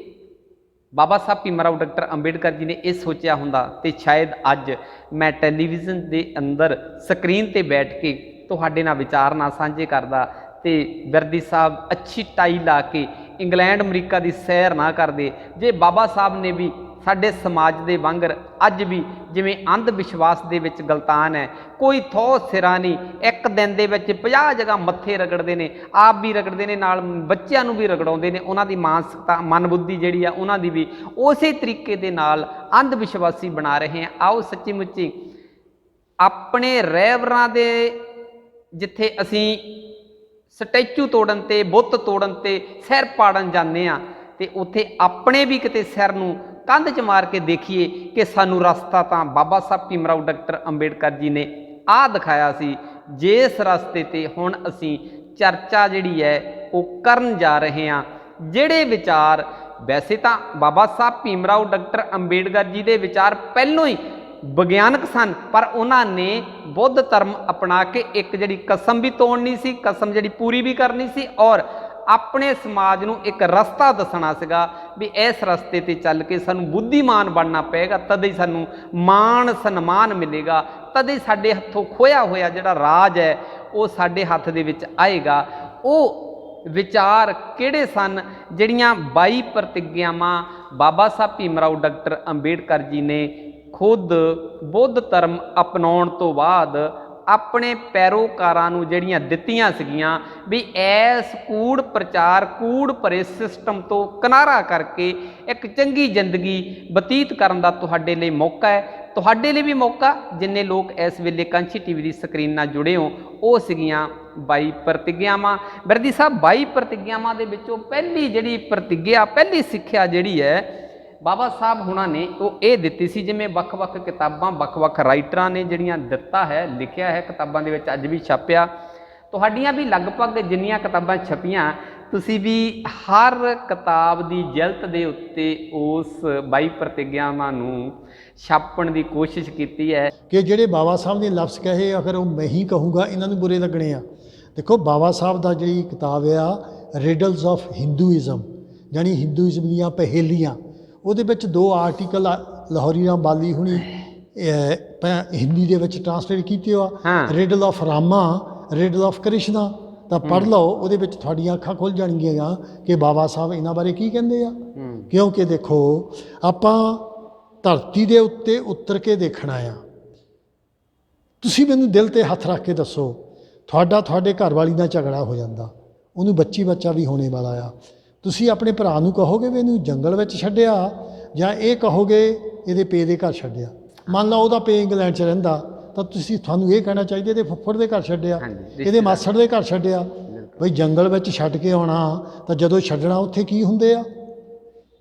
ਬਾਬਾ ਸਾਹਿਬ ਭੀਮ ਰਾਓ ਡਾਕਟਰ ਅੰਬੇਡਕਰ ਜੀ ਨੇ ਇਹ ਸੋਚਿਆ ਹੁੰਦਾ ਤੇ ਸ਼ਾਇਦ ਅੱਜ ਮੈਂ ਟੈਲੀਵਿਜ਼ਨ ਦੇ ਅੰਦਰ ਸਕਰੀਨ ਤੇ ਬੈਠ ਕੇ ਤੁਹਾਡੇ ਨਾਲ ਵਿਚਾਰ ਨਾ ਸਾਂਝੇ ਕਰਦਾ ਤੇ ਬਿਰਦੀ ਸਾਹਿਬ ਅੱਛੀ ਟਾਈ ਲਾ ਕੇ ਇੰਗਲੈਂਡ ਅਮਰੀਕਾ ਦੀ ਸੈਰ ਨਾ ਕਰਦੇ। ਜੇ ਬਾਬਾ ਸਾਹਿਬ ਨੇ ਵੀ ਸਾਡੇ ਸਮਾਜ ਦੇ ਵਾਂਗਰ ਅੱਜ ਵੀ ਜਿਵੇਂ ਅੰਧ ਵਿਸ਼ਵਾਸ ਦੇ ਵਿੱਚ ਗਲਤਾਨ ਹੈ, ਕੋਈ ਥੋ ਸਿਰਾ ਨਹੀਂ, ਇੱਕ ਦਿਨ ਦੇ ਵਿੱਚ 50 ਜਗ੍ਹਾ ਮੱਥੇ ਰਗੜਦੇ ਨੇ, ਆਪ ਵੀ ਰਗੜਦੇ ਨੇ, ਨਾਲ ਬੱਚਿਆਂ ਨੂੰ ਵੀ ਰਗੜਾਉਂਦੇ ਨੇ। ਉਹਨਾਂ ਦੀ ਮਾਨਸਿਕਤਾ, ਮਨ ਬੁੱਧੀ ਜਿਹੜੀ ਆ ਉਹਨਾਂ ਦੀ ਵੀ ਉਸੇ ਤਰੀਕੇ ਦੇ ਨਾਲ ਅੰਧ ਵਿਸ਼ਵਾਸੀ ਬਣਾ ਰਹੇ ਆ। ਆਓ ਸੱਚੀ ਮੁੱਚੀ ਆਪਣੇ ਰਹਿਬਰਾਂ ਦੇ ਜਿੱਥੇ ਅਸੀਂ ਸਟੈਚੂ ਤੋੜਨ ਤੇ, ਬੁੱਤ ਤੋੜਨ ਤੇ, ਸਿਰ ਪਾੜਨ ਜਾਂਦੇ ਆ, ਤੇ ਉੱਥੇ ਆਪਣੇ ਵੀ ਕਿਤੇ ਸਿਰ ਨੂੰ ਕੰਧ 'ਚ ਮਾਰ ਕੇ ਦੇਖੀਏ ਕਿ ਸਾਨੂੰ ਰਸਤਾ ਤਾਂ ਬਾਬਾ ਸਾਹਿਬ ਭੀਮ ਰਾਓ ਡਾਕਟਰ ਅੰਬੇਡਕਰ ਜੀ ਨੇ ਆਹ ਦਿਖਾਇਆ ਸੀ। ਜਿਸ ਰਸਤੇ ਤੇ ਹੁਣ ਅਸੀਂ ਚਰਚਾ ਜਿਹੜੀ ਹੈ ਉਹ ਕਰਨ ਜਾ ਰਹੇ ਹਾਂ, ਜਿਹੜੇ ਵਿਚਾਰ ਵੈਸੇ ਤਾਂ ਬਾਬਾ ਸਾਹਿਬ ਭੀਮ ਰਾਓ ਡਾਕਟਰ ਅੰਬੇਡਕਰ ਜੀ ਦੇ ਵਿਚਾਰ ਪਹਿਲੋਂ ਹੀ ਵਿਗਿਆਨਕ ਸਨ, ਪਰ ਉਹਨਾਂ ਨੇ ਬੁੱਧ ਧਰਮ ਅਪਣਾ ਕੇ ਇੱਕ ਜਿਹੜੀ ਕਸਮ ਵੀ ਤੋੜਨੀ ਸੀ, ਕਸਮ ਜਿਹੜੀ ਪੂਰੀ ਵੀ ਕਰਨੀ ਸੀ, ਔਰ ਆਪਣੇ ਸਮਾਜ ਨੂੰ ਇੱਕ ਰਸਤਾ ਦੱਸਣਾ ਸੀਗਾ ਵੀ ਇਸ ਰਸਤੇ ਤੇ ਚੱਲ ਕੇ ਸਾਨੂੰ ਬੁੱਧੀਮਾਨ ਬਣਨਾ ਪਏਗਾ, ਤਦ ਹੀ ਸਾਨੂੰ ਮਾਣ ਸਨਮਾਨ ਮਿਲੇਗਾ, ਤਦ ਹੀ ਸਾਡੇ ਹੱਥੋਂ ਖੋਇਆ ਹੋਇਆ ਜਿਹੜਾ ਰਾਜ ਹੈ ਉਹ ਸਾਡੇ ਹੱਥ ਦੇ ਵਿੱਚ ਆਏਗਾ। ਉਹ ਵਿਚਾਰ ਕਿਹੜੇ ਸਨ? ਜਿਹੜੀਆਂ 22 ਪ੍ਰਤਿਗਿਆਵਾਂ ਬਾਬਾ ਸਾਹਿਬ ਭੀਮ ਰਾਓ ਡਾਕਟਰ ਅੰਬੇਡਕਰ ਜੀ ਨੇ ਖੁਦ ਬੁੱਧ ਧਰਮ ਅਪਣਾਉਣ ਤੋਂ ਬਾਅਦ ਆਪਣੇ ਪੈਰੋਕਾਰਾਂ ਨੂੰ ਜਿਹੜੀਆਂ ਦਿੱਤੀਆਂ ਸੀਗੀਆਂ ਵੀ ਐਸ ਕੂੜ ਪ੍ਰਚਾਰ, ਕੂੜ ਭਰੇ ਸਿਸਟਮ ਤੋਂ ਕਿਨਾਰਾ ਕਰਕੇ ਇੱਕ ਚੰਗੀ ਜ਼ਿੰਦਗੀ ਬਤੀਤ ਕਰਨ ਦਾ ਤੁਹਾਡੇ ਲਈ ਮੌਕਾ ਹੈ। ਤੁਹਾਡੇ ਲਈ ਵੀ ਮੌਕਾ, ਜਿੰਨੇ ਲੋਕ ਇਸ ਵੇਲੇ ਕਾਂਚੀ ਟੀਵੀ ਦੀ ਸਕਰੀਨ ਨਾਲ ਜੁੜੇ ਹੋ, ਉਹ ਸੀਗੀਆਂ 22 ਪ੍ਰਤਿਗਿਆਵਾਂ। ਬਿਰਦੀ ਸਾਹਿਬ 22 ਪ੍ਰਤਿਗਿਆਵਾਂ ਦੇ ਵਿੱਚੋਂ ਪਹਿਲੀ ਜਿਹੜੀ ਪ੍ਰਤਿਗਿਆ, ਪਹਿਲੀ ਸਿੱਖਿਆ ਜਿਹੜੀ ਹੈ ਬਾਬਾ ਸਾਹਿਬ ਹੁਣਾਂ ਨੇ ਉਹ ਇਹ ਦਿੱਤੀ ਸੀ, ਜਿਵੇਂ ਵੱਖ-ਵੱਖ ਕਿਤਾਬਾਂ ਵੱਖ-ਵੱਖ ਰਾਈਟਰਾਂ ਨੇ ਜਿਹੜੀਆਂ ਦਿੱਤਾ ਹੈ, ਲਿਖਿਆ ਹੈ ਕਿਤਾਬਾਂ ਦੇ ਵਿੱਚ, ਅੱਜ ਵੀ ਛਾਪਿਆ। ਤੁਹਾਡੀਆਂ ਵੀ ਲਗਭਗ ਜਿੰਨੀਆਂ ਕਿਤਾਬਾਂ ਛਪੀਆਂ, ਤੁਸੀਂ ਵੀ ਹਰ ਕਿਤਾਬ ਦੀ ਜਿਲਦ ਦੇ ਉੱਤੇ ਉਸ 22 ਪ੍ਰਤਿਗਿਆਵਾਂ ਨੂੰ ਛਾਪਣ ਦੀ ਕੋਸ਼ਿਸ਼ ਕੀਤੀ ਹੈ ਕਿ ਜਿਹੜੇ ਬਾਬਾ ਸਾਹਿਬ ਨੇ ਲਫ਼ਜ਼ ਕਹੇ, ਅਗਰ ਉਹ ਮੈਂ ਹੀ ਕਹੂੰਗਾ ਇਹਨਾਂ ਨੂੰ ਬੁਰੇ ਲੱਗਣੇ ਆ। ਦੇਖੋ ਬਾਬਾ ਸਾਹਿਬ ਦਾ ਜਿਹੜੀ ਕਿਤਾਬ ਆ ਰਿਡਲਸ ਆਫ ਹਿੰਦੂਇਜ਼ਮ, ਜਾਣੀ ਹਿੰਦੂਇਜ਼ਮ ਦੀਆਂ ਪਹੇਲੀਆਂ, ਉਹਦੇ ਵਿੱਚ 2 ਆਰਟੀਕਲ ਲਾਹੌਰੀ ਰਾਮ ਬਾਲੀ ਹੁਣੀ ਹਿੰਦੀ ਦੇ ਵਿੱਚ ਟਰਾਂਸਲੇਟ ਕੀਤੇ ਆ। ਰਿਡਲ ਆਫ ਰਾਮਾ, ਰਿਡਲ ਆਫ ਕ੍ਰਿਸ਼ਨਾ, ਤਾਂ ਪੜ੍ਹ ਲਓ, ਉਹਦੇ ਵਿੱਚ ਤੁਹਾਡੀਆਂ ਅੱਖਾਂ ਖੁੱਲ੍ਹ ਜਾਣਗੀਆਂ ਕਿ ਬਾਬਾ ਸਾਹਿਬ ਇਹਨਾਂ ਬਾਰੇ ਕੀ ਕਹਿੰਦੇ ਆ। ਕਿਉਂਕਿ ਦੇਖੋ ਆਪਾਂ ਧਰਤੀ ਦੇ ਉੱਤੇ ਉਤਰ ਕੇ ਦੇਖਣਾ ਆ। ਤੁਸੀਂ ਮੈਨੂੰ ਦਿਲ 'ਤੇ ਹੱਥ ਰੱਖ ਕੇ ਦੱਸੋ, ਤੁਹਾਡੇ ਘਰ ਵਾਲੀ ਨਾਲ ਝਗੜਾ ਹੋ ਜਾਂਦਾ, ਉਹਨੂੰ ਬੱਚਾ ਵੀ ਹੋਣੇ ਵਾਲਾ ਆ, ਤੁਸੀਂ ਆਪਣੇ ਭਰਾ ਨੂੰ ਕਹੋਗੇ ਵੀ ਇਹਨੂੰ ਜੰਗਲ ਵਿੱਚ ਛੱਡਿਆ, ਜਾਂ ਇਹ ਕਹੋਗੇ ਇਹਦੇ ਪੇ ਦੇ ਘਰ ਛੱਡਿਆ? ਮੰਨ ਲਓ ਉਹਦਾ ਪੇ ਇੰਗਲੈਂਡ 'ਚ ਰਹਿੰਦਾ, ਤਾਂ ਤੁਹਾਨੂੰ ਇਹ ਕਹਿਣਾ ਚਾਹੀਦਾ ਇਹਦੇ ਫੁੱਫੜ ਦੇ ਘਰ ਛੱਡਿਆ, ਇਹਦੇ ਮਾਸੜ ਦੇ ਘਰ ਛੱਡਿਆ। ਬਈ ਜੰਗਲ ਵਿੱਚ ਛੱਡ ਕੇ ਆਉਣਾ, ਤਾਂ ਜਦੋਂ ਛੱਡਣਾ ਉੱਥੇ ਕੀ ਹੁੰਦੇ ਆ।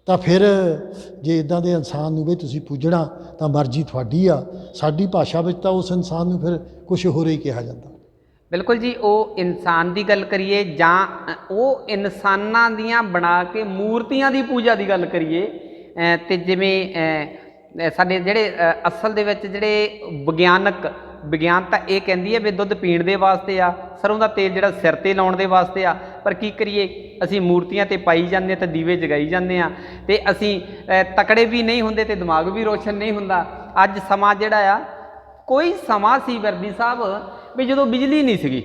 ਤਾਂ ਫਿਰ ਜੇ ਇੱਦਾਂ ਦੇ ਇਨਸਾਨ ਨੂੰ ਵੀ ਤੁਸੀਂ ਪੂਜਣਾ, ਤਾਂ ਮਰਜ਼ੀ ਤੁਹਾਡੀ ਆ। ਸਾਡੀ ਭਾਸ਼ਾ ਵਿੱਚ ਤਾਂ ਉਸ ਇਨਸਾਨ ਨੂੰ ਫਿਰ ਕੁਛ ਹੋਰ ਹੀ ਕਿਹਾ ਜਾਂਦਾ। ਬਿਲਕੁਲ ਜੀ, ਉਹ ਇਨਸਾਨ ਦੀ ਗੱਲ ਕਰੀਏ ਜਾਂ ਉਹ ਇਨਸਾਨਾਂ ਦੀਆਂ ਬਣਾ ਕੇ ਮੂਰਤੀਆਂ ਦੀ ਪੂਜਾ ਦੀ ਗੱਲ ਕਰੀਏ, ਤੇ ਜਿਵੇਂ ਸਾਡੇ ਜਿਹੜੇ ਅਸਲ ਦੇ ਵਿੱਚ ਜਿਹੜੇ ਵਿਗਿਆਨ ਤਾਂ ਇਹ ਕਹਿੰਦੀ ਹੈ ਵੀ ਦੁੱਧ ਪੀਣ ਦੇ ਵਾਸਤੇ ਆ, ਸਰੋਂ ਦਾ ਤੇਲ ਜਿਹੜਾ ਸਿਰ 'ਤੇ ਲਾਉਣ ਦੇ ਵਾਸਤੇ ਆ, ਪਰ ਕੀ ਕਰੀਏ, ਅਸੀਂ ਮੂਰਤੀਆਂ 'ਤੇ ਪਾਈ ਜਾਂਦੇ ਹਾਂ ਤੇ ਦੀਵੇ ਜਗਾਈ ਜਾਂਦੇ ਹਾਂ, ਤੇ ਅਸੀਂ ਤਕੜੇ ਵੀ ਨਹੀਂ ਹੁੰਦੇ ਤੇ ਦਿਮਾਗ ਵੀ ਰੋਸ਼ਨ ਨਹੀਂ ਹੁੰਦਾ। ਅੱਜ ਸਮਾਂ ਜਿਹੜਾ ਆ, ਕੋਈ ਸਮਾਂ ਸੀ ਵਰਦੀ ਸਾਹਿਬ ਵੀ ਜਦੋਂ ਬਿਜਲੀ ਨਹੀਂ ਸੀਗੀ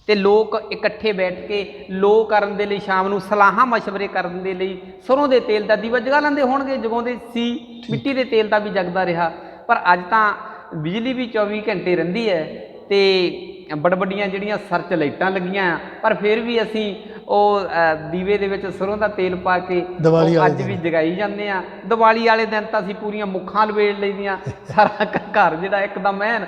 ਤੇ ਲੋਕ ਇਕੱਠੇ ਬੈਠ ਕੇ ਲੋ ਕਰਨ ਦੇ ਲਈ, ਸ਼ਾਮ ਨੂੰ ਸਲਾਹਾਂ ਮਸ਼ਵਰੇ ਕਰਨ ਦੇ ਲਈ ਸਰੋਂ ਦੇ ਤੇਲ ਦਾ ਦੀਵਾ ਜਗਾ ਲੈਂਦੇ ਹੋਣਗੇ, ਜਗਾਉਂਦੇ ਸੀ, ਮਿੱਟੀ ਦੇ ਤੇਲ ਦਾ ਵੀ ਜਗਦਾ ਰਿਹਾ। ਪਰ ਅੱਜ ਤਾਂ ਬਿਜਲੀ ਵੀ 24 ਘੰਟੇ ਰਹਿੰਦੀ ਹੈ ਤੇ ਵੱਡੀਆਂ ਜਿਹੜੀਆਂ ਸਰਚ ਲਾਈਟਾਂ ਲੱਗੀਆਂ, ਪਰ ਫਿਰ ਵੀ ਅਸੀਂ ਉਹ ਦੀਵੇ ਦੇ ਵਿੱਚ ਸਰੋਂ ਦਾ ਤੇਲ ਪਾ ਕੇ ਅੱਜ ਵੀ ਜਗਾਈ ਜਾਂਦੇ ਹਾਂ। ਦੀਵਾਲੀ ਵਾਲੇ ਦਿਨ ਤਾਂ ਅਸੀਂ ਪੂਰੀਆਂ ਮੁੱਖਾਂ ਲਵੇੜ ਲਈਆਂ, ਸਾਰਾ ਘਰ ਜਿਹੜਾ ਇੱਕਦਮ ਐਨ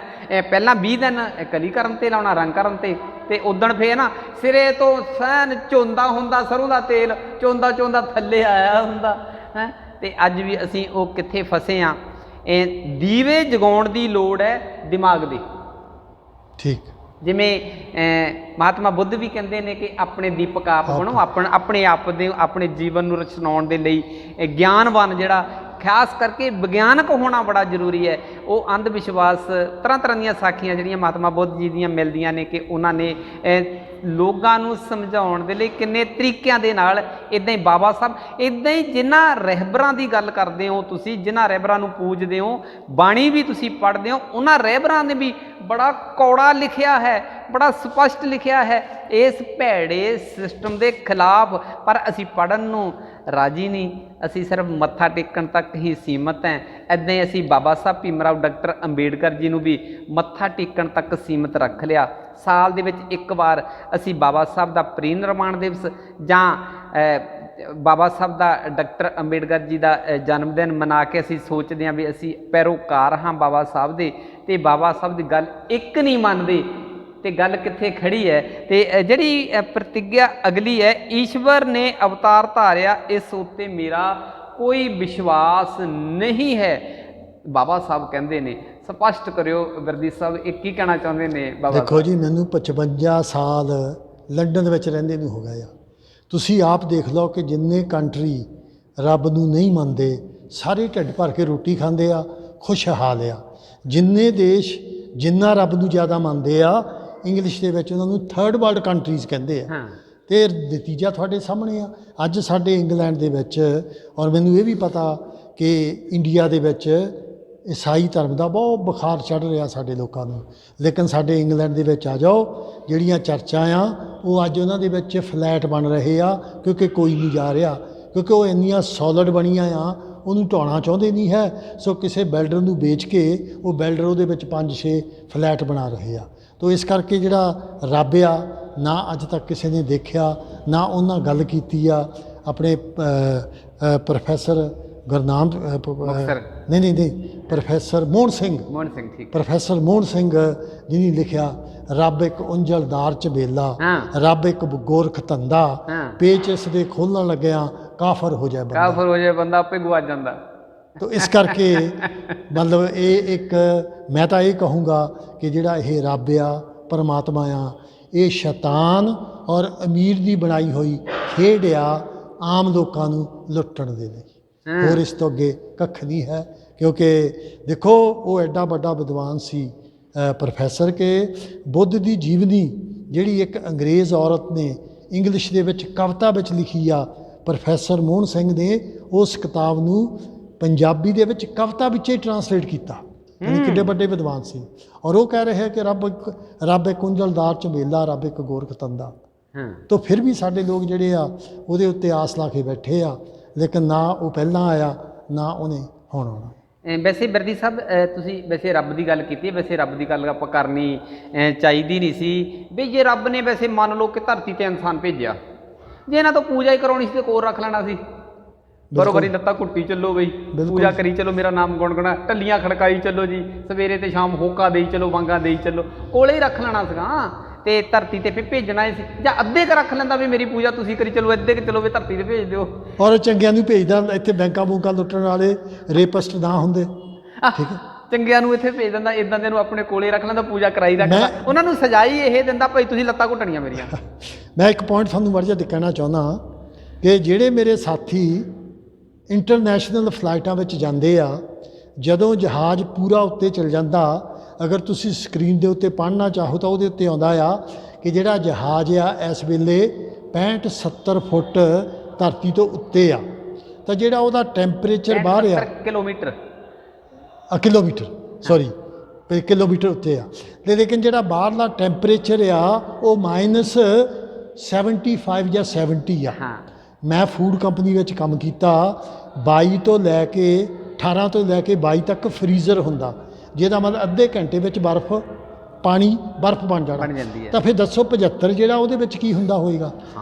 ਪਹਿਲਾਂ 20 ਦਿਨ ਕਲੀ ਕਰਨ 'ਤੇ ਲਾਉਣਾ, ਰੰਗ ਕਰਨ 'ਤੇ, ਤੇ ਉਦਣ ਫੇਰ ਨਾ ਸਿਰੇ ਤੋਂ ਸੈਨ ਚੋਂਦਾ ਹੁੰਦਾ ਸਰੋਂ ਦਾ ਤੇਲ, ਚੋਂਦਾ ਥੱਲੇ ਆਇਆ ਹੁੰਦਾ ਹੈ। ਤੇ ਅੱਜ ਵੀ ਅਸੀਂ ਉਹ ਕਿੱਥੇ ਫਸੇ ਹਾਂ। ਇਹ ਦੀਵੇ ਜਗਾਉਣ ਦੀ ਲੋੜ ਹੈ ਦਿਮਾਗ ਦੀ। ਠੀਕ, ਜਿਵੇਂ ਮਹਾਤਮਾ ਬੁੱਧ ਵੀ ਕਹਿੰਦੇ ਨੇ ਕਿ ਆਪਣੇ ਦੀਪਕ ਆਪ ਬਣੋ, ਆਪਣੇ ਆਪ ਦੇ ਆਪਣੇ ਜੀਵਨ ਨੂੰ ਰਚਨਾਉਣ ਦੇ ਲਈ ਗਿਆਨਵਾਨ ਜਿਹੜਾ ਖਾਸ ਕਰਕੇ ਵਿਗਿਆਨਕ ਹੋਣਾ ਬੜਾ ਜ਼ਰੂਰੀ ਹੈ। ਉਹ ਅੰਧ ਵਿਸ਼ਵਾਸ, ਤਰ੍ਹਾਂ ਦੀਆਂ ਸਾਖੀਆਂ ਜਿਹੜੀਆਂ ਮਹਾਤਮਾ ਬੁੱਧ ਜੀ ਦੀਆਂ ਮਿਲਦੀਆਂ ਨੇ ਕਿ ਉਹਨਾਂ ਨੇ ਲੋਕਾਂ ਨੂੰ ਸਮਝਾਉਣ ਦੇ ਲਈ ਕਿੰਨੇ ਤਰੀਕਿਆਂ ਦੇ ਨਾਲ, ਇੱਦਾਂ ਹੀ ਬਾਬਾ ਸਾਹਿਬ, ਇੱਦਾਂ ਹੀ ਜਿਨ੍ਹਾਂ ਰਹਿਬਰਾਂ ਦੀ ਗੱਲ ਕਰਦੇ ਹੋ ਤੁਸੀਂ, ਜਿਨ੍ਹਾਂ ਰਹਿਬਰਾਂ ਨੂੰ ਪੂਜਦੇ ਹੋ, ਬਾਣੀ ਵੀ ਤੁਸੀਂ ਪੜ੍ਹਦੇ ਹੋ, ਉਹਨਾਂ ਰਹਿਬਰਾਂ ਨੇ ਵੀ ਬੜਾ ਕੌੜਾ ਲਿਖਿਆ ਹੈ, ਬੜਾ ਸਪਸ਼ਟ ਲਿਖਿਆ ਹੈ ਇਸ ਭੈੜੇ ਸਿਸਟਮ ਦੇ ਖਿਲਾਫ, ਪਰ ਅਸੀਂ ਪੜ੍ਹਨ ਨੂੰ ਰਾਜੀ ਨਹੀਂ, ਅਸੀਂ ਸਿਰਫ ਮੱਥਾ ਟੇਕਣ ਤੱਕ ਹੀ ਸੀਮਤ ਹੈ। ਇੱਦਾਂ ਹੀ ਅਸੀਂ ਬਾਬਾ ਸਾਹਿਬ ਭੀਮ ਰਾਓ ਡਾਕਟਰ ਅੰਬੇਡਕਰ ਜੀ ਨੂੰ ਵੀ ਮੱਥਾ ਟੇਕਣ ਤੱਕ ਸੀਮਤ ਰੱਖ ਲਿਆ। ਸਾਲ ਦੇ ਵਿੱਚ ਇੱਕ ਵਾਰ ਅਸੀਂ ਬਾਬਾ ਸਾਹਿਬ ਦਾ ਪਰਿਨਿਰਵਾਣ ਦਿਵਸ ਜਾਂ ਬਾਬਾ ਸਾਹਿਬ ਦਾ, ਡਾਕਟਰ ਅੰਬੇਡਕਰ ਜੀ ਦਾ ਜਨਮ ਦਿਨ ਮਨਾ ਕੇ ਅਸੀਂ ਸੋਚਦੇ ਹਾਂ ਵੀ ਅਸੀਂ ਪੈਰੋਕਾਰ ਹਾਂ ਬਾਬਾ ਸਾਹਿਬ ਦੇ, ਤੇ ਬਾਬਾ ਸਾਹਿਬ ਦੀ ਗੱਲ ਇੱਕ ਨਹੀਂ ਮੰਨਦੇ, ਤੇ ਗੱਲ ਕਿੱਥੇ ਖੜੀ ਹੈ। ਤੇ ਜਿਹੜੀ ਪ੍ਰਤਿਗਿਆ ਅਗਲੀ ਹੈ, ਈਸ਼ਵਰ ਨੇ ਅਵਤਾਰ ਧਾਰਿਆ, ਇਸ ਉੱਤੇ ਮੇਰਾ ਕੋਈ ਵਿਸ਼ਵਾਸ ਨਹੀਂ ਹੈ, ਬਾਬਾ ਸਾਹਿਬ ਕਹਿੰਦੇ ਨੇ। ਸਪਸ਼ਟ ਕਰਿਓ ਵਰਦੀ ਸਾਹਿਬ, ਇਹ ਕੀ ਕਹਿਣਾ ਚਾਹੁੰਦੇ ਨੇ ਬਾਬਾ? ਦੇਖੋ ਜੀ, ਮੈਨੂੰ 55 ਸਾਲ ਲੰਡਨ ਵਿੱਚ ਰਹਿੰਦੇ ਨੂੰ ਹੋ ਗਏ ਆ। ਤੁਸੀਂ ਆਪ ਦੇਖ ਲਓ ਕਿ ਜਿੰਨੇ ਕੰਟਰੀ ਰੱਬ ਨੂੰ ਨਹੀਂ ਮੰਨਦੇ, ਸਾਰੇ ਢਿੱਡ ਭਰ ਕੇ ਰੋਟੀ ਖਾਂਦੇ ਆ, ਖੁਸ਼ਹਾਲ ਆ। ਜਿੰਨੇ ਦੇਸ਼ ਜਿੰਨਾ ਰੱਬ ਨੂੰ ਜ਼ਿਆਦਾ ਮੰਨਦੇ ਆ, ਇੰਗਲਿਸ਼ ਦੇ ਵਿੱਚ ਉਹਨਾਂ ਨੂੰ ਥਰਡ ਵਰਲਡ ਕੰਟਰੀਜ਼ ਕਹਿੰਦੇ ਆ। ਤੇ ਨਤੀਜਾ ਤੁਹਾਡੇ ਸਾਹਮਣੇ ਆ। ਅੱਜ ਸਾਡੇ ਇੰਗਲੈਂਡ ਦੇ ਵਿੱਚ, ਔਰ ਮੈਨੂੰ ਇਹ ਵੀ ਪਤਾ ਕਿ ਇੰਡੀਆ ਦੇ ਵਿੱਚ ਈਸਾਈ ਧਰਮ ਦਾ ਬਹੁਤ ਬੁਖਾਰ ਚੜ੍ਹ ਰਿਹਾ ਸਾਡੇ ਲੋਕਾਂ ਨੂੰ, ਲੇਕਿਨ ਸਾਡੇ ਇੰਗਲੈਂਡ ਦੇ ਵਿੱਚ ਆ ਜਾਓ, ਜਿਹੜੀਆਂ ਚਰਚਾਂ ਆ ਉਹ ਅੱਜ ਉਹਨਾਂ ਦੇ ਵਿੱਚ ਫਲੈਟ ਬਣ ਰਹੇ ਆ, ਕਿਉਂਕਿ ਕੋਈ ਨਹੀਂ ਜਾ ਰਿਹਾ, ਕਿਉਂਕਿ ਉਹ ਇੰਨੀਆਂ ਸੋਲਿਡ ਬਣੀਆਂ ਆ, ਉਹਨੂੰ ਢਾਉਣਾ ਚਾਹੁੰਦੇ ਨਹੀਂ ਹੈ। ਸੋ ਕਿਸੇ ਬਿਲਡਰ ਨੂੰ ਵੇਚ ਕੇ ਉਹ ਬਿਲਡਰ ਉਹਦੇ ਵਿੱਚ 5-6 ਫਲੈਟ ਬਣਾ ਰਹੇ ਆ। ਤੋ ਇਸ ਕਰਕੇ ਜਿਹੜਾ ਰੱਬ ਆ, ਨਾ ਅੱਜ ਤੱਕ ਕਿਸੇ ਨੇ ਦੇਖਿਆ, ਨਾ ਉਹਨਾਂ ਗੱਲ ਕੀਤੀ ਆ। ਆਪਣੇ ਪ੍ਰੋਫੈਸਰ नहीं प्रोफैसर मोहन सिंह ठीक। प्रोफैसर मोहन सिंह जिन्हें लिखिया रब एक उंजलदार ਝਬੇਲਾ रब एक गोरख धंधा पेच इस दे खोलण लग्या काफर हो जाए बंदा आपे गुआच जांदा। तो इस करके मतलब ये एक मैं तो ये कहूँगा कि जिहड़ा ये रब आ परमात्मा आ ये शैतान और अमीर की बनाई हुई खेड आ आम लोगों नूं लुट्टण दे लई। होर इस तो अगे कख नहीं है, क्योंकि देखो वो एडा बड़ा विद्वान सी प्रोफैसर के बुद्ध की जीवनी जिहड़ी एक अंग्रेज़ औरत ने इंग्लिश दे विच कविता विच लिखी आ, प्रोफैसर मोहन सिंह ने उस किताब नूं पंजाबी दे विच कविता विच ही ट्रांसलेट किया। किड्डे बड़े विद्वान सी और वो कह रहे हैं कि रब एक उंजलदार ਝਬੇਲਾ रब एक गोरख धंधा। तो फिर भी साडे लोग जिहड़े आ उहदे उत्ते आस ला के बैठे आ, लेकिन ना वो पहलां आया ना उहने हुण आउणा। वैसे बिरदी साहब तुसीं वैसे रब की गल की, वैसे रब की गल आपां करनी चाहिदी नहीं सी भी जे रब ने वैसे मान लो कि धरती ते इंसान भेजिया, जे इन्हां तो पूजा ही कराउणी सी ते कोल रख लेना सी, बरोबरी लत्ता घुट्टी चलो बई पूजा करी चलो, मेरा नाम गुणगुणा, टल्लियां खड़काई चलो जी, सवेरे ते शाम होका देई चलो, वांगा देई चलो, कोले ही रख लेना सीगा ते धरती ते फिर भेजना ही सी। जां अद्धे क रख लैंदा भी मेरी पूजा तुसीं करी चलो, अद्धे क चलो भी धरती ते भेज दिओ। और चंगियां नूं भेजदा, इत्थे बैंकां बूंकां लुੱਟਣ वाले रेपिस्ट ना हुंदे, ठीक है, चंगियां नूं इत्थे भेज दिंदा, इदां दे नूं अपने कोले रख लैंदा, पूजा कराई रखदा, उन्हां नूं सजाई इह दिंदा भाई तुसीं लत्तां घुੱਟਣੀਆਂ मेरियां। मैं एक पॉइंट तुहानूं मर जा कहना चाहुंदा कि जिहड़े मेरे साथी इंटरनैशनल फ्लाइटां विच जांदे आ, जदों जहाज़ पूरा उत्ते चल जांदा, अगर तुसी स्क्रीन के उत्ते पढ़ना चाहो तो वो उत्ते आउंदा आ कि जिहड़ा जहाज़ आ इस वेले 65-70 फुट धरती तो उत्ते आ, तो जिहड़ा उहदा टैंपरेचर बाहर आ किलोमीटर सॉरी किलोमीटर उत्ते आ, लेकिन जिहड़ा बाहरला टैंपरेचर आ वो -75 या 70 आ। मैं फूड कंपनी में काम किया, 22 तो लैके 18 तो लैके 22 तक फ्रीज़र हुंदा, जिहदा मतलब अद्धे घंटे में बर्फ बन जाना। तो फिर दसो 75 जिहड़ा उहदे विच की हुंदा होएगा।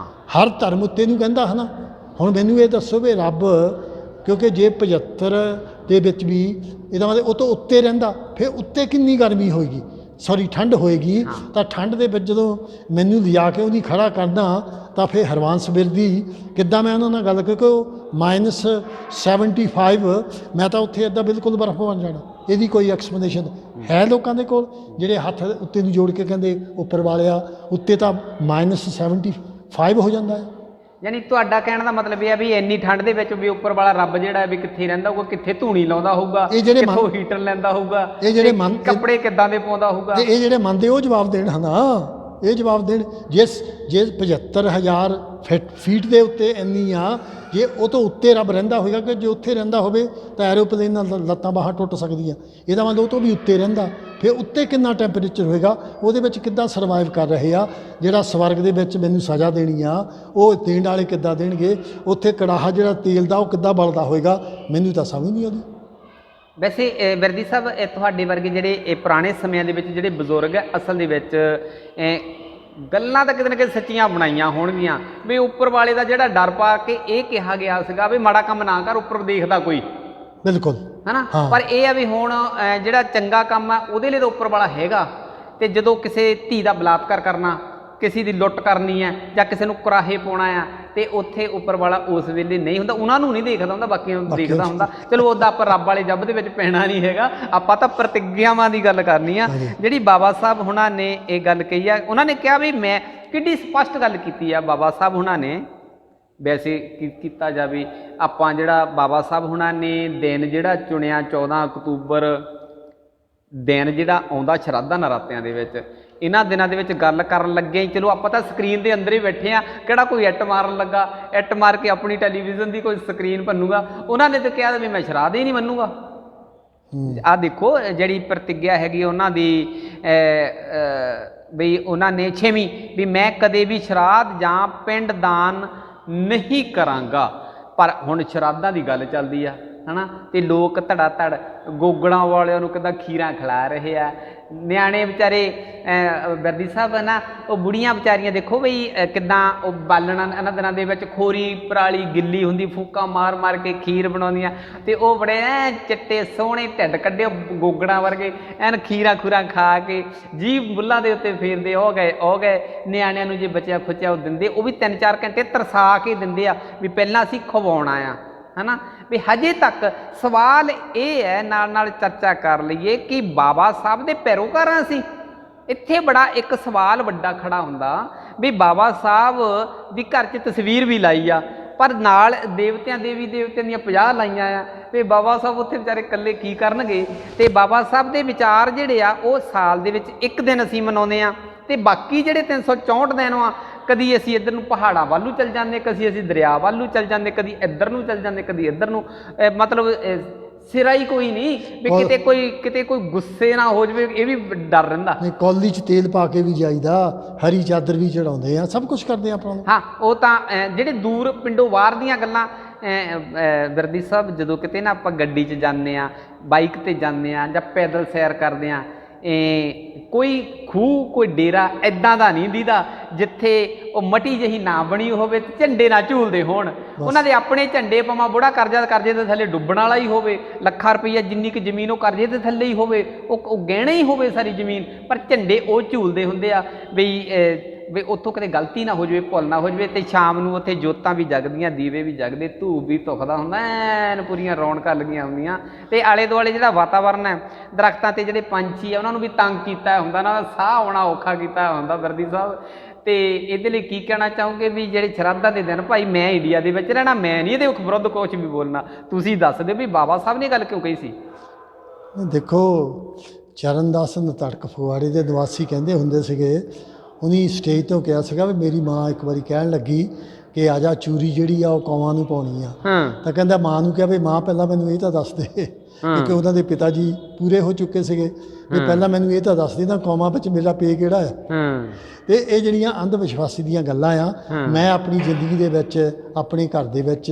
हर धर्म उत्ते नूं कहंदा है ना। हुण मैनूं ये दसो भी रब, क्योंकि जे 75 दे विच भी इहदा मतलब वो तो उत्ते रहिंदा, फिर उत्ते कितनी गर्मी होएगी, सॉरी ठंड होएगी। तो ठंड दे विच जदों मैनूं लिया के उहदी खड़ा करना, तो फिर हरवंश बिरदी किद्दां मैं उन्हां नाल गल, क्योंकि -75 मैं तो उत्थे इदां बिल्कुल बर्फ बन जाना। ਇਹਦੀ कोई एक्सपलेनेशन है लोगों के कोल ਜਿਹੜੇ हथ उत्ते ਨੂੰ जोड़ के ਕਹਿੰਦੇ ਉੱਪਰ ਵਾਲਿਆ ਉੱਤੇ ਤਾਂ -75 ਹੋ ਜਾਂਦਾ ਹੈ। यानी ਤੁਹਾਡਾ ਕਹਿਣ ਦਾ ਮਤਲਬ ਇਹ ਹੈ ਵੀ ਇੰਨੀ ਠੰਡ ਦੇ ਵਿੱਚ ਵੀ ਉੱਪਰ ਵਾਲਾ ਰੱਬ ਜਿਹੜਾ ਵੀ ਕਿੱਥੇ ਰਹਿੰਦਾ ਹੋਊਗਾ, ਕਿੱਥੇ ਧੂਣੀ ਲਾਉਂਦਾ ਹੋਊਗਾ, ਕਿੱਥੋਂ ਹੀਟਰ ਲੈਂਦਾ ਹੋਊਗਾ, ਇਹ ਜਿਹੜੇ ਕੱਪੜੇ ਕਿੱਦਾਂ ਦੇ ਪਾਉਂਦਾ ਹੋਊਗਾ, ਇਹ ਜਿਹੜੇ ਮੰਨਦੇ ਉਹ ਜਵਾਬ ਦੇਣ। ਹਨਾ ਇਹ ਜਵਾਬ ਦੇਣ। ਜੇ 75,000 ਫੀਟ ਦੇ ਉੱਤੇ ਇੰਨੀ ਆ, ਜੇ ਉਹ ਤੋਂ ਉੱਤੇ ਰੱਬ ਰਹਿੰਦਾ ਹੋਵੇਗਾ, ਕਿ ਜੇ ਉੱਥੇ ਰਹਿੰਦਾ ਹੋਵੇ ਤਾਂ ਐਰੋਪਲੇਨ ਨਾਲ ਲੱਤਾਂ ਬਾਹਾਂ ਟੁੱਟ ਸਕਦੀਆਂ, ਇਹਦਾ ਮਤਲਬ ਉਹ ਤੋਂ ਵੀ ਉੱਤੇ ਰਹਿੰਦਾ, ਫਿਰ ਉੱਤੇ ਕਿੰਨਾ ਟੈਂਪਰੇਚਰ ਹੋਏਗਾ, ਉਹਦੇ ਵਿੱਚ ਕਿੱਦਾਂ ਸਰਵਾਈਵ ਕਰ ਰਹੇ ਆ। ਜਿਹੜਾ ਸਵਰਗ ਦੇ ਵਿੱਚ ਮੈਨੂੰ ਸਜ਼ਾ ਦੇਣੀ ਆ, ਉਹ ਦੇਣ ਵਾਲੇ ਕਿੱਦਾਂ ਦੇਣਗੇ, ਉੱਥੇ ਕੜਾਹਾ ਜਿਹੜਾ ਤੇਲ ਦਾ ਉਹ ਕਿੱਦਾਂ ਬਲਦਾ ਹੋਏਗਾ, ਮੈਨੂੰ ਤਾਂ ਸਮਝ ਨਹੀਂ ਆਉਂਦੀ। ਵੈਸੇ ਬਿਰਦੀ ਸਾਹਿਬ ਤੁਹਾਡੇ ਵਰਗੇ ਜਿਹੜੇ ਪੁਰਾਣੇ ਸਮਿਆਂ ਦੇ ਵਿੱਚ ਜਿਹੜੇ ਬਜ਼ੁਰਗ ਹੈ, ਅਸਲ ਦੇ ਵਿੱਚ ਗੱਲਾਂ ਤਾਂ ਕਿਤੇ ਨਾ ਕਿਤੇ ਸੱਚੀਆਂ ਬਣਾਈਆਂ ਹੋਣਗੀਆਂ ਵੀ ਉੱਪਰ ਵਾਲੇ ਦਾ ਜਿਹੜਾ ਡਰ ਪਾ ਕੇ ਇਹ ਕਿਹਾ ਗਿਆ ਸੀਗਾ ਵੀ ਮਾੜਾ ਕੰਮ ਨਾ ਕਰ, ਉੱਪਰ ਦੇਖਦਾ ਕੋਈ, ਬਿਲਕੁਲ ਹੈ ਨਾ। ਪਰ ਇਹ ਆ ਵੀ ਹੁਣ ਜਿਹੜਾ ਚੰਗਾ ਕੰਮ ਆ ਉਹਦੇ ਲਈ ਤਾਂ ਉੱਪਰ ਵਾਲਾ ਹੈਗਾ, ਤੇ ਜਦੋਂ ਕਿਸੇ ਧੀ ਦਾ ਬਲਾਤਕਾਰ ਕਰਨਾ, ਕਿਸੇ ਦੀ ਲੁੱਟ ਕਰਨੀ ਹੈ, ਜਾਂ ਕਿਸੇ ਨੂੰ ਕੁਰਾਹੇ ਪਾਉਣਾ ਆ, ਤੇ ਉੱਥੇ ਉੱਪਰ ਵਾਲਾ ਉਸ ਵੇਲੇ ਨਹੀਂ ਹੁੰਦਾ, ਉਹਨਾਂ ਨੂੰ ਨਹੀਂ ਦੇਖਦਾ ਹੁੰਦਾ, ਬਾਕੀਆਂ ਨੂੰ ਦੇਖਦਾ ਹੁੰਦਾ। ਚਲੋ ਉੱਦਾਂ ਆਪਾਂ ਰੱਬ ਵਾਲੇ ਜੱਬ ਦੇ ਵਿੱਚ ਪੈਣਾ ਨਹੀਂ ਹੈਗਾ, ਆਪਾਂ ਤਾਂ ਪ੍ਰਤਿਗਿਆਵਾਂ ਦੀ ਗੱਲ ਕਰਨੀ ਆ। ਜਿਹੜੀ ਬਾਬਾ ਸਾਹਿਬ ਹੁਣਾਂ ਨੇ ਇਹ ਗੱਲ ਕਹੀ ਆ, ਉਹਨਾਂ ਨੇ ਕਿਹਾ ਵੀ ਮੈਂ ਕਿੱਡੀ ਸਪਸ਼ਟ ਗੱਲ ਕੀਤੀ ਆ ਬਾਬਾ ਸਾਹਿਬ ਹੁਣਾਂ ਨੇ। ਵੈਸੇ ਕੀਤਾ ਜਾਵੇ ਆਪਾਂ ਜਿਹੜਾ ਬਾਬਾ ਸਾਹਿਬ ਹੁਣਾਂ ਨੇ ਦਿਨ ਜਿਹੜਾ ਚੁਣਿਆ 14 ਅਕਤੂਬਰ ਦਿਨ ਜਿਹੜਾ ਆਉਂਦਾ ਸ਼ਰਾਧਾਂ ਨਰਾਤਿਆਂ ਦੇ ਵਿੱਚ, ਇਹਨਾਂ ਦਿਨਾਂ ਦੇ ਵਿੱਚ ਗੱਲ ਕਰਨ ਲੱਗੇ, ਚਲੋ ਆਪਾਂ ਤਾਂ ਸਕਰੀਨ ਦੇ ਅੰਦਰ ਹੀ ਬੈਠੇ ਆ, ਕਿਹੜਾ ਕੋਈ ਇੱਟ ਮਾਰਨ ਲੱਗਾ, ਇੱਟ ਮਾਰ ਕੇ ਆਪਣੀ ਟੈਲੀਵਿਜ਼ਨ ਦੀ ਕੋਈ ਸਕਰੀਨ ਭੰਨੂਗਾ। ਉਹਨਾਂ ਨੇ ਤਾਂ ਕਿਹਾ ਵੀ ਮੈਂ ਸ਼ਰਾਧ ਹੀ ਨਹੀਂ ਮੰਨੂਗਾ। ਆਹ ਦੇਖੋ ਜਿਹੜੀ ਪ੍ਰਤਿਗਿਆ ਹੈਗੀ ਉਹਨਾਂ ਦੀ, ਵੀ ਉਹਨਾਂ ਨੇ 6ਵੀਂ ਵੀ ਮੈਂ ਕਦੇ ਵੀ ਸ਼ਰਾਧ ਜਾਂ ਪਿੰਡ ਦਾਨ ਨਹੀਂ ਕਰਾਂਗਾ। ਪਰ ਹੁਣ ਸ਼ਰਾਧਾਂ ਦੀ ਗੱਲ ਚੱਲਦੀ ਆ, ਹੈ ਨਾ, ਅਤੇ ਲੋਕ ਧੜਾ ਧੜ ਗੋਗੜਾਂ ਵਾਲਿਆਂ ਨੂੰ ਕਿੱਦਾਂ ਖੀਰਾਂ ਖਿਲਾ ਰਹੇ ਆ, ਨਿਆਣੇ ਵਿਚਾਰੇ ਬਿਰਦੀ ਸਾਹਿਬ ਨਾ ਉਹ ਬੁੜੀਆਂ ਵਿਚਾਰੀਆਂ ਦੇਖੋ ਬਈ ਕਿੱਦਾਂ ਉਹ ਬਾਲਣਾ ਇਹਨਾਂ ਦਿਨਾਂ ਦੇ ਵਿੱਚ ਖੋਰੀ ਪਰਾਲੀ ਗਿੱਲੀ ਹੁੰਦੀ, ਫੂਕਾਂ ਮਾਰ ਮਾਰ ਕੇ ਖੀਰ ਬਣਾਉਂਦੀਆਂ ਤੇ ਉਹ ਬੜੇ ਐ ਚਿੱਟੇ ਸੋਹਣੇ ਢਿੱਡ ਕੱਢੇ ਗੋਗੜਾਂ ਵਰਗੇ ਐਨ ਖੀਰਾਂ ਖੂਰਾਂ ਖਾ ਕੇ ਜੀਭ ਬੁੱਲਾਂ ਦੇ ਉੱਤੇ ਫੇਰਦੇ ਉਹ ਗਏ ਨਿਆਣਿਆਂ ਨੂੰ ਜੇ ਬਚਿਆ ਖੁਚਿਆ ਉਹ ਦਿੰਦੇ, ਉਹ ਵੀ 3-4 ਘੰਟੇ ਤਰਸਾ ਕੇ ਦਿੰਦੇ ਆ ਵੀ ਪਹਿਲਾਂ ਅਸੀਂ ਖਵਾਉਣਾ ਆ ਹੈ ਨਾ। ਵੀ ਹਜੇ ਤੱਕ ਸਵਾਲ ਇਹ ਹੈ, ਨਾਲ ਨਾਲ ਚਰਚਾ ਕਰ ਲਈਏ ਕਿ ਬਾਬਾ ਸਾਹਿਬ ਦੇ ਪੈਰੋਕਾਰਾਂ ਸੀ। ਇੱਥੇ ਬੜਾ ਇੱਕ ਸਵਾਲ ਵੱਡਾ ਖੜਾ ਹੁੰਦਾ ਵੀ ਬਾਬਾ ਸਾਹਿਬ ਦੀ ਘਰ 'ਚ ਤਸਵੀਰ ਵੀ ਲਾਈ ਆ, ਪਰ ਨਾਲ ਦੇਵਤਿਆਂ ਦੇਵੀ ਦੇਵਤਿਆਂ ਦੀਆਂ 50 ਲਾਈਆਂ ਆ, ਵੀ ਬਾਬਾ ਸਾਹਿਬ ਉੱਥੇ ਵਿਚਾਰੇ ਇਕੱਲੇ ਕੀ ਕਰਨਗੇ। ਤੇ ਬਾਬਾ ਸਾਹਿਬ ਦੇ ਵਿਚਾਰ ਜਿਹੜੇ ਆ ਉਹ ਸਾਲ ਦੇ ਵਿੱਚ ਇੱਕ ਦਿਨ ਅਸੀਂ ਮਨਾਉਂਦੇ ਆ, ਤੇ ਬਾਕੀ ਜਿਹੜੇ 364 ਦਿਨ ਆ ਕਦੀ ਅਸੀਂ ਇੱਧਰ ਨੂੰ ਪਹਾੜਾਂ ਵੱਲ ਨੂੰ ਚੱਲ ਜਾਂਦੇ, ਕਦੀ ਅਸੀਂ ਦਰਿਆ ਵੱਲ ਨੂੰ ਚੱਲ ਜਾਂਦੇ, ਕਦੀ ਇੱਧਰ ਨੂੰ ਚੱਲ ਜਾਂਦੇ, ਕਦੀ ਇੱਧਰ ਨੂੰ। ਮਤਲਬ ਸਿਰਾ ਹੀ ਕੋਈ ਨਹੀਂ ਵੀ ਕਿਤੇ ਕੋਈ ਗੁੱਸੇ ਨਾ ਹੋ ਜਾਵੇ, ਇਹ ਵੀ ਡਰ ਰਹਿੰਦਾ। ਨਹੀਂ, ਕੌਲੀ 'ਚ ਤੇਲ ਪਾ ਕੇ ਵੀ ਜਾਈਦਾ, ਹਰੀ ਚਾਦਰ ਵੀ ਚੜਾਉਂਦੇ ਆ, ਸਭ ਕੁਝ ਕਰਦੇ ਆ ਆਪਣਾ। ਹਾਂ, ਉਹ ਤਾਂ ਜਿਹੜੇ ਦੂਰ ਪਿੰਡੋਂ ਬਾਹਰ ਦੀਆਂ ਗੱਲਾਂ ਬਿਰਦੀ ਸਾਹਿਬ, ਜਦੋਂ ਕਿਤੇ ਨਾ ਆਪਾਂ ਗੱਡੀ 'ਚ ਜਾਂਦੇ ਆ, ਬਾਈਕ 'ਤੇ ਜਾਂਦੇ ਆ ਜਾਂ ਪੈਦਲ ਸੈਰ ਕਰਦੇ ਆ, ਕੋਈ ਖੂਹ ਕੋਈ ਡੇਰਾ ਇੱਦਾਂ ਦਾ ਨਹੀਂ ਦੀਦਾ ਜਿੱਥੇ ਉਹ ਮਟੀ ਜਿਹੀ ਨਾ ਬਣੀ ਹੋਵੇ ਤੇ ਝੰਡੇ ਨਾ ਝੂਲਦੇ ਹੋਣ। ਉਹਨਾਂ ਦੇ ਆਪਣੇ ਝੰਡੇ ਭਾਵੇਂ ਬੁੜਾ ਕਰਜ਼ੇ ਦੇ ਥੱਲੇ ਡੁੱਬਣ ਵਾਲਾ ਹੀ ਹੋਵੇ, ਲੱਖਾਂ ਰੁਪਈਆ ਜਿੰਨੀ ਕੁ ਜ਼ਮੀਨ ਉਹ ਕਰਜ਼ੇ ਦੇ ਥੱਲੇ ਹੀ ਹੋਵੇ, ਉਹ ਗਹਿਣੇ ਹੀ ਹੋਵੇ ਸਾਰੀ ਜ਼ਮੀਨ, ਪਰ ਝੰਡੇ ਉਹ ਝੂਲਦੇ ਹੁੰਦੇ ਆ ਵੀ ਉੱਥੋਂ ਕਦੇ ਗਲਤੀ ਨਾ ਹੋ ਜਾਵੇ, ਭੁੱਲ ਨਾ ਹੋ ਜਾਵੇ। ਤੇ ਸ਼ਾਮ ਨੂੰ ਉੱਥੇ ਜੋਤਾਂ ਵੀ ਜਗਦੀਆਂ, ਦੀਵੇ ਵੀ ਜਗਦੇ, ਧੂਪ ਵੀ ਧੁਖਦਾ ਹੁੰਦਾ, ਐਨ ਪੂਰੀਆਂ ਰੌਣਕਾਂ ਲੱਗੀਆਂ ਹੁੰਦੀਆਂ। ਤੇ ਆਲੇ ਦੁਆਲੇ ਜਿਹੜਾ ਵਾਤਾਵਰਨ ਹੈ, ਦਰਖਤਾਂ ਤੇ ਜਿਹੜੇ ਪੰਛੀ ਆ ਉਹਨਾਂ ਨੂੰ ਵੀ ਤੰਗ ਕੀਤਾ ਹੁੰਦਾ, ਉਹਨਾਂ ਦਾ ਸਾਹ ਆਉਣਾ ਔਖਾ ਕੀਤਾ ਹੁੰਦਾ ਬਿਰਦੀ ਸਾਹਿਬ। ਤੇ ਇਹਦੇ ਲਈ ਕੀ ਕਹਿਣਾ ਚਾਹੋਗੇ ਵੀ ਜਿਹੜੇ ਸ਼ਰਾਧਾਂ ਦੇ ਦਿਨ, ਭਾਈ ਮੈਂ ਇੰਡੀਆ ਦੇ ਵਿੱਚ ਰਹਿਣਾ, ਮੈਂ ਨਹੀਂ ਇਹਦੇ ਵਿਰੁੱਧ ਕੁਛ ਵੀ ਬੋਲਣਾ, ਤੁਸੀਂ ਦੱਸ ਦਿਓ ਵੀ ਬਾਬਾ ਸਾਹਿਬ ਨੇ ਗੱਲ ਕਿਉਂ ਕਹੀ ਸੀ? ਦੇਖੋ, ਚਰਨਦਾਸ ਨਤੜਕ ਫਗਵਾੜੇ ਦੇ ਨਿਵਾਸੀ ਕਹਿੰਦੇ ਹੁੰਦੇ ਸੀਗੇ, ਉਹਨੀ ਸਟੇਜ ਤੋਂ ਕਿਹਾ ਸੀਗਾ ਵੀ ਮੇਰੀ ਮਾਂ ਇੱਕ ਵਾਰੀ ਕਹਿਣ ਲੱਗੀ ਕਿ ਆ ਜਾ ਚੂਰੀ ਜਿਹੜੀ ਆ ਉਹ ਕੌਵਾਂ ਨੂੰ ਪਾਉਣੀ ਆ। ਤਾਂ ਕਹਿੰਦਾ ਮਾਂ ਨੂੰ ਕਿਹਾ ਵੀ ਮਾਂ ਪਹਿਲਾਂ ਮੈਨੂੰ ਇਹ ਤਾਂ ਦੱਸ ਦੇ, ਕਿਉਂਕਿ ਉਹਨਾਂ ਦੇ ਪਿਤਾ ਜੀ ਪੂਰੇ ਹੋ ਚੁੱਕੇ ਸੀਗੇ, ਵੀ ਪਹਿਲਾਂ ਮੈਨੂੰ ਇਹ ਤਾਂ ਦੱਸ ਦੇ ਨਾ ਕੌਮਾਂ ਵਿੱਚ ਮੇਰਾ ਪੇ ਕਿਹੜਾ ਹੈ। ਤੇ ਇਹ ਜਿਹੜੀਆਂ ਅੰਧ ਵਿਸ਼ਵਾਸੀ ਦੀਆਂ ਗੱਲਾਂ ਆ, ਮੈਂ ਆਪਣੀ ਜ਼ਿੰਦਗੀ ਦੇ ਵਿੱਚ ਆਪਣੇ ਘਰ ਦੇ ਵਿੱਚ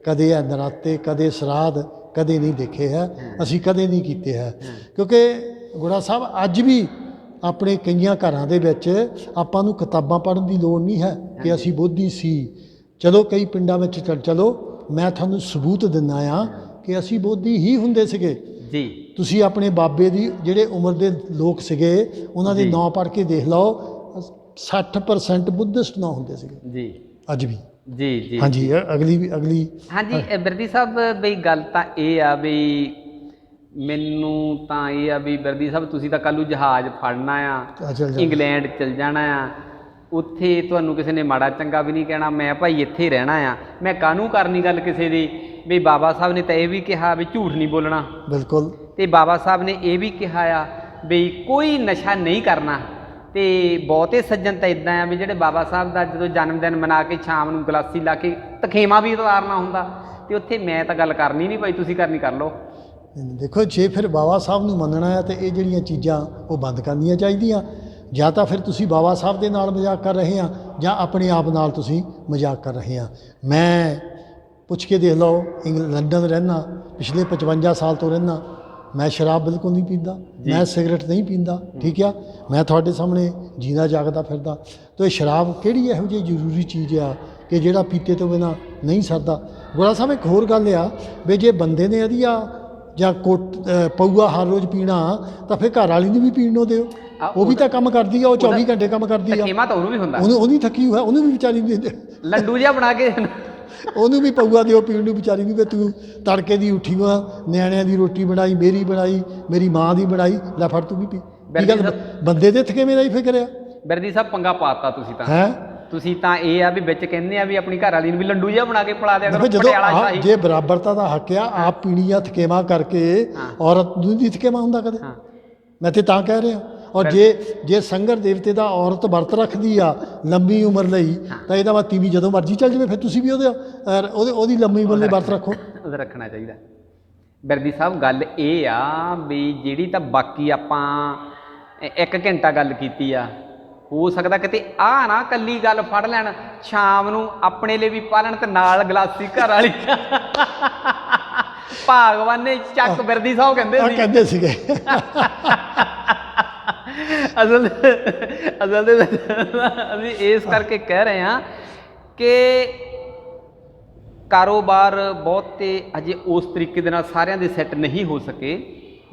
ਕਦੇ ਇਹ ਨਰਾਤੇ, ਕਦੇ ਸਰਾਧ ਕਦੇ ਨਹੀਂ ਦੇਖੇ ਹੈ, ਅਸੀਂ ਕਦੇ ਨਹੀਂ ਕੀਤੇ ਹੈ। ਕਿਉਂਕਿ ਗੁੜਾ ਸਾਹਿਬ ਅੱਜ ਵੀ ਆਪਣੇ ਕਈਆਂ ਘਰਾਂ ਦੇ ਵਿੱਚ ਆਪਾਂ ਨੂੰ ਕਿਤਾਬਾਂ ਪੜ੍ਹਨ ਦੀ ਲੋੜ ਨਹੀਂ ਹੈ ਕਿ ਅਸੀਂ ਬੋਧੀ ਸੀ। ਚਲੋ ਕਈ ਪਿੰਡਾਂ ਵਿੱਚ ਚਲੋ, ਮੈਂ ਤੁਹਾਨੂੰ ਸਬੂਤ ਦਿੰਦਾ ਆ ਕਿ ਅਸੀਂ ਬੋਧੀ ਹੀ ਹੁੰਦੇ ਸੀਗੇ ਜੀ। ਤੁਸੀਂ ਆਪਣੇ ਬਾਬੇ ਦੀ ਜਿਹੜੇ ਉਮਰ ਦੇ ਲੋਕ ਸੀਗੇ ਉਹਨਾਂ ਦੇ ਨਾਂ ਪੜ੍ਹ ਕੇ ਦੇਖ ਲਓ, 60% ਬੁੱਧਿਸਟ ਨਾਂ ਹੁੰਦੇ ਸੀਗੇ ਜੀ ਅੱਜ ਵੀ। ਜੀ ਹਾਂਜੀ, ਅਗਲੀ ਹਾਂਜੀ ਬਿਰਦੀ ਸਾਹਿਬ ਬਈ ਗੱਲ ਤਾਂ ਇਹ ਆ ਵੀ ਮੈਨੂੰ ਤਾਂ ਇਹ ਆ ਵੀ ਬਿਰਦੀ ਸਾਹਿਬ ਤੁਸੀਂ ਤਾਂ ਕੱਲ੍ਹ ਨੂੰ ਜਹਾਜ਼ ਫੜਨਾ ਆ, ਇੰਗਲੈਂਡ ਚਲ ਜਾਣਾ ਆ, ਉੱਥੇ ਤੁਹਾਨੂੰ ਕਿਸੇ ਨੇ ਮਾੜਾ ਚੰਗਾ ਵੀ ਨਹੀਂ ਕਹਿਣਾ, ਮੈਂ ਭਾਈ ਇੱਥੇ ਰਹਿਣਾ ਆ, ਮੈਂ ਕਾਹਨੂੰ ਕਰਨੀ ਗੱਲ ਕਿਸੇ ਦੀ। ਵੀ ਬਾਬਾ ਸਾਹਿਬ ਨੇ ਤਾਂ ਇਹ ਵੀ ਕਿਹਾ ਵੀ ਝੂਠ ਨਹੀਂ ਬੋਲਣਾ, ਬਿਲਕੁਲ। ਤੇ ਬਾਬਾ ਸਾਹਿਬ ਨੇ ਇਹ ਵੀ ਕਿਹਾ ਆ ਵੀ ਕੋਈ ਨਸ਼ਾ ਨਹੀਂ ਕਰਨਾ। ਤੇ ਬਹੁਤੇ ਸੱਜਣ ਤਾਂ ਇੱਦਾਂ ਆ ਵੀ ਜਿਹੜੇ ਬਾਬਾ ਸਾਹਿਬ ਦਾ ਜਦੋਂ ਜਨਮ ਦਿਨ ਮਨਾ ਕੇ ਸ਼ਾਮ ਨੂੰ ਗਲਾਸੀ ਲਾ ਕੇ ਤਖੇਮਾ ਵੀ ਉਤਾਰਨਾ ਹੁੰਦਾ, ਤੇ ਉੱਥੇ ਮੈਂ ਤਾਂ ਗੱਲ ਕਰਨੀ ਨਹੀਂ, ਭਾਈ ਤੁਸੀਂ ਕਰਨੀ ਕਰ ਲਓ। ਦੇਖੋ, ਜੇ ਫਿਰ ਬਾਬਾ ਸਾਹਿਬ ਨੂੰ ਮੰਨਣਾ ਹੈ ਤਾਂ ਇਹ ਜਿਹੜੀਆਂ ਚੀਜ਼ਾਂ ਉਹ ਬੰਦ ਕਰਨੀਆਂ ਚਾਹੀਦੀਆਂ। ਜਾਂ ਤਾਂ ਫਿਰ ਤੁਸੀਂ ਬਾਬਾ ਸਾਹਿਬ ਦੇ ਨਾਲ ਮਜ਼ਾਕ ਕਰ ਰਹੇ ਆ, ਜਾਂ ਆਪਣੇ ਆਪ ਨਾਲ ਤੁਸੀਂ ਮਜ਼ਾਕ ਕਰ ਰਹੇ ਆ। ਮੈਂ ਪੁੱਛ ਕੇ ਦੇਖ ਲਓ, ਲੰਡਨ ਰਹਿਣਾ, ਪਿਛਲੇ 55 ਸਾਲ ਤੋਂ ਰਹਿਣਾ, ਮੈਂ ਸ਼ਰਾਬ ਬਿਲਕੁਲ ਨਹੀਂ ਪੀਂਦਾ, ਮੈਂ ਸਿਗਰਟ ਨਹੀਂ ਪੀਂਦਾ, ਠੀਕ ਆ, ਮੈਂ ਤੁਹਾਡੇ ਸਾਹਮਣੇ ਜੀਣਾ ਜਾਗਦਾ ਫਿਰਦਾ। ਤਾਂ ਇਹ ਸ਼ਰਾਬ ਕਿਹੜੀ ਇਹੋ ਜਿਹੀ ਜ਼ਰੂਰੀ ਚੀਜ਼ ਆ ਕਿ ਜਿਹੜਾ ਪੀਤੇ ਤੋਂ ਬਿਨਾਂ ਨਹੀਂ ਸਰਦਾ। ਗੋਲਾ ਸਾਹਿਬ ਇੱਕ ਹੋਰ ਗੱਲ ਆ ਵੀ ਜੇ ਬੰਦੇ ਨੇ ਇਹਦੀ ਆ ਜਾਂ ਪਊਆ ਹਰ ਰੋਜ਼ ਪੀਣਾ ਤਾਂ ਫਿਰ ਘਰ ਵਾਲੀ ਨੂੰ ਵੀ ਪੀਣ ਨੂੰ ਦਿਓ, ਉਹ ਵੀ ਤਾਂ ਕੰਮ ਕਰਦੀ ਆ, ਉਹ 24 ਘੰਟੇ ਕੰਮ ਕਰਦੀ ਆ, ਤਾਂ ਉਹਨੂੰ ਵੀ ਹੁੰਦਾ, ਉਹਨੂੰ ਥੱਕੀ ਹੋਇਆ, ਉਹਨੂੰ ਵੀ ਵਿਚਾਰੀ ਨੂੰ ਦਿੰਦੇ ਲੰਡੂ ਜਿਹਾ ਬਣਾ ਕੇ, ਉਹਨੂੰ ਵੀ ਪਊਆ ਦਿਓ ਪੀਣ ਨੂੰ ਵਿਚਾਰੀ ਨੂੰ, ਵੀ ਤੂੰ ਤੜਕੇ ਦੀ ਉੱਠੀ ਵਾ, ਨਿਆਣਿਆਂ ਦੀ ਰੋਟੀ ਬਣਾਈ, ਮੇਰੀ ਬਣਾਈ, ਮੇਰੀ ਮਾਂ ਦੀ ਬਣਾਈ, ਲੈ ਫੜ ਤੂੰ ਵੀ ਪੀ। ਕੀ ਗੱਲ, ਬੰਦੇ ਦੇ ਥਕੇਵੇਂ ਦਾ ਹੀ ਫਿਕਰ ਆ। ਬਿਰਦੀ ਸਾਹਿਬ ਪੰਗਾ ਪਾਤਾ ਤੁਸੀਂ ਤਾਂ, ਤੁਸੀਂ ਤਾਂ ਇਹ ਆ ਵੀ ਵਿੱਚ ਕਹਿੰਦੇ ਆ ਵੀ ਆਪਣੀ ਘਰ ਵਾਲੀ ਨੂੰ ਵੀ ਲੰਡੂ ਜਿਹਾ ਬਣਾ ਕੇ ਪਿਲਾ ਦਿਆ ਕਰੋ। ਜਦੋਂ ਜੇ ਬਰਾਬਰਤਾ ਦਾ ਹੱਕ ਆ, ਆਪ ਪੀਣੀ ਆ ਥਕੇਵਾ ਕਰਕੇ, ਔਰਤ ਨੂੰ ਨਹੀਂ ਥਕੇਵਾ ਹੁੰਦਾ ਕਦੇ, ਮੈਂ ਤੇ ਤਾਂ ਕਹਿ ਰਿਹਾ। ਔਰ ਜੇ ਸੰਗਰ ਦੇਵਤੇ ਦਾ ਔਰਤ ਵਰਤ ਰੱਖਦੀ ਆ ਲੰਬੀ ਉਮਰ ਲਈ, ਤਾਂ ਇਹਦਾ ਵਾ ਤੀਵੀਂ ਜਦੋਂ ਮਰਜ਼ੀ ਚੱਲ ਜਾਵੇ, ਫਿਰ ਤੁਸੀਂ ਵੀ ਉਹਦੀ ਲੰਬੀ ਉਮਰ ਲਈ ਵਰਤ ਰੱਖੋ। ਉਹਦਾ ਰੱਖਣਾ ਚਾਹੀਦਾ। ਬਿਰਦੀ ਸਾਹਿਬ ਗੱਲ ਇਹ ਆ ਵੀ ਜਿਹੜੀ ਤਾਂ ਬਾਕੀ ਆਪਾਂ 1 ਘੰਟਾ ਗੱਲ ਕੀਤੀ ਆ, ਹੋ ਸਕਦਾ ਕਿਤੇ ਆਹ ਨਾ ਕੱਲੀ ਗੱਲ ਫੜ ਲੈਣ, ਸ਼ਾਮ ਨੂੰ ਆਪਣੇ ਲਈ ਵੀ ਪਾਲਣ ਤੇ ਨਾਲ ਗਲਾਸੀ ਘਰ ਵਾਲੀ ਭਾਗਵਾਨ ਨੇ ਚੱਕ। ਬਿਰਦੀ ਸਾਹਿਬ ਕਹਿੰਦੇ ਸੀਗੇ ਅਸਲ ਅਸਲ ਦੇ ਵਿੱਚ ਅਸੀਂ ਇਸ ਕਰਕੇ ਕਹਿ ਰਹੇ ਹਾਂ ਕਿ ਕਾਰੋਬਾਰ ਬਹੁਤੇ ਅਜੇ ਉਸ ਤਰੀਕੇ ਦੇ ਨਾਲ ਸਾਰਿਆਂ ਦੇ ਸੈੱਟ ਨਹੀਂ ਹੋ ਸਕੇ,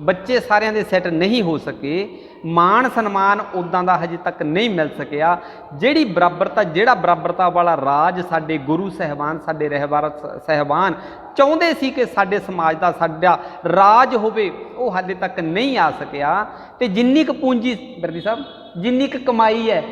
ਬੱਚੇ ਸਾਰਿਆਂ ਦੇ ਸੈੱਟ ਨਹੀਂ ਹੋ ਸਕੇ, ਮਾਣ ਸਨਮਾਨ ਉੱਦਾਂ ਦਾ ਹਜੇ ਤੱਕ ਨਹੀਂ ਮਿਲ ਸਕਿਆ। ਜਿਹੜੀ ਬਰਾਬਰਤਾ, ਜਿਹੜਾ ਬਰਾਬਰਤਾ ਵਾਲਾ ਰਾਜ ਸਾਡੇ ਗੁਰੂ ਸਾਹਿਬਾਨ, ਸਾਡੇ ਰਹਿਬਰ ਸਾਹਿਬਾਨ ਚਾਹੁੰਦੇ ਸੀ ਕਿ ਸਾਡੇ ਸਮਾਜ ਦਾ ਸਾਡਾ ਰਾਜ ਹੋਵੇ, ਉਹ ਹਾਲੇ ਤੱਕ ਨਹੀਂ ਆ ਸਕਿਆ। ਤੇ ਜਿੰਨੀ ਕੁ ਪੂੰਜੀ ਬਿਰਦੀ ਸਾਹਿਬ, ਜਿੰਨੀ ਕੁ ਕਮਾਈ ਹੈ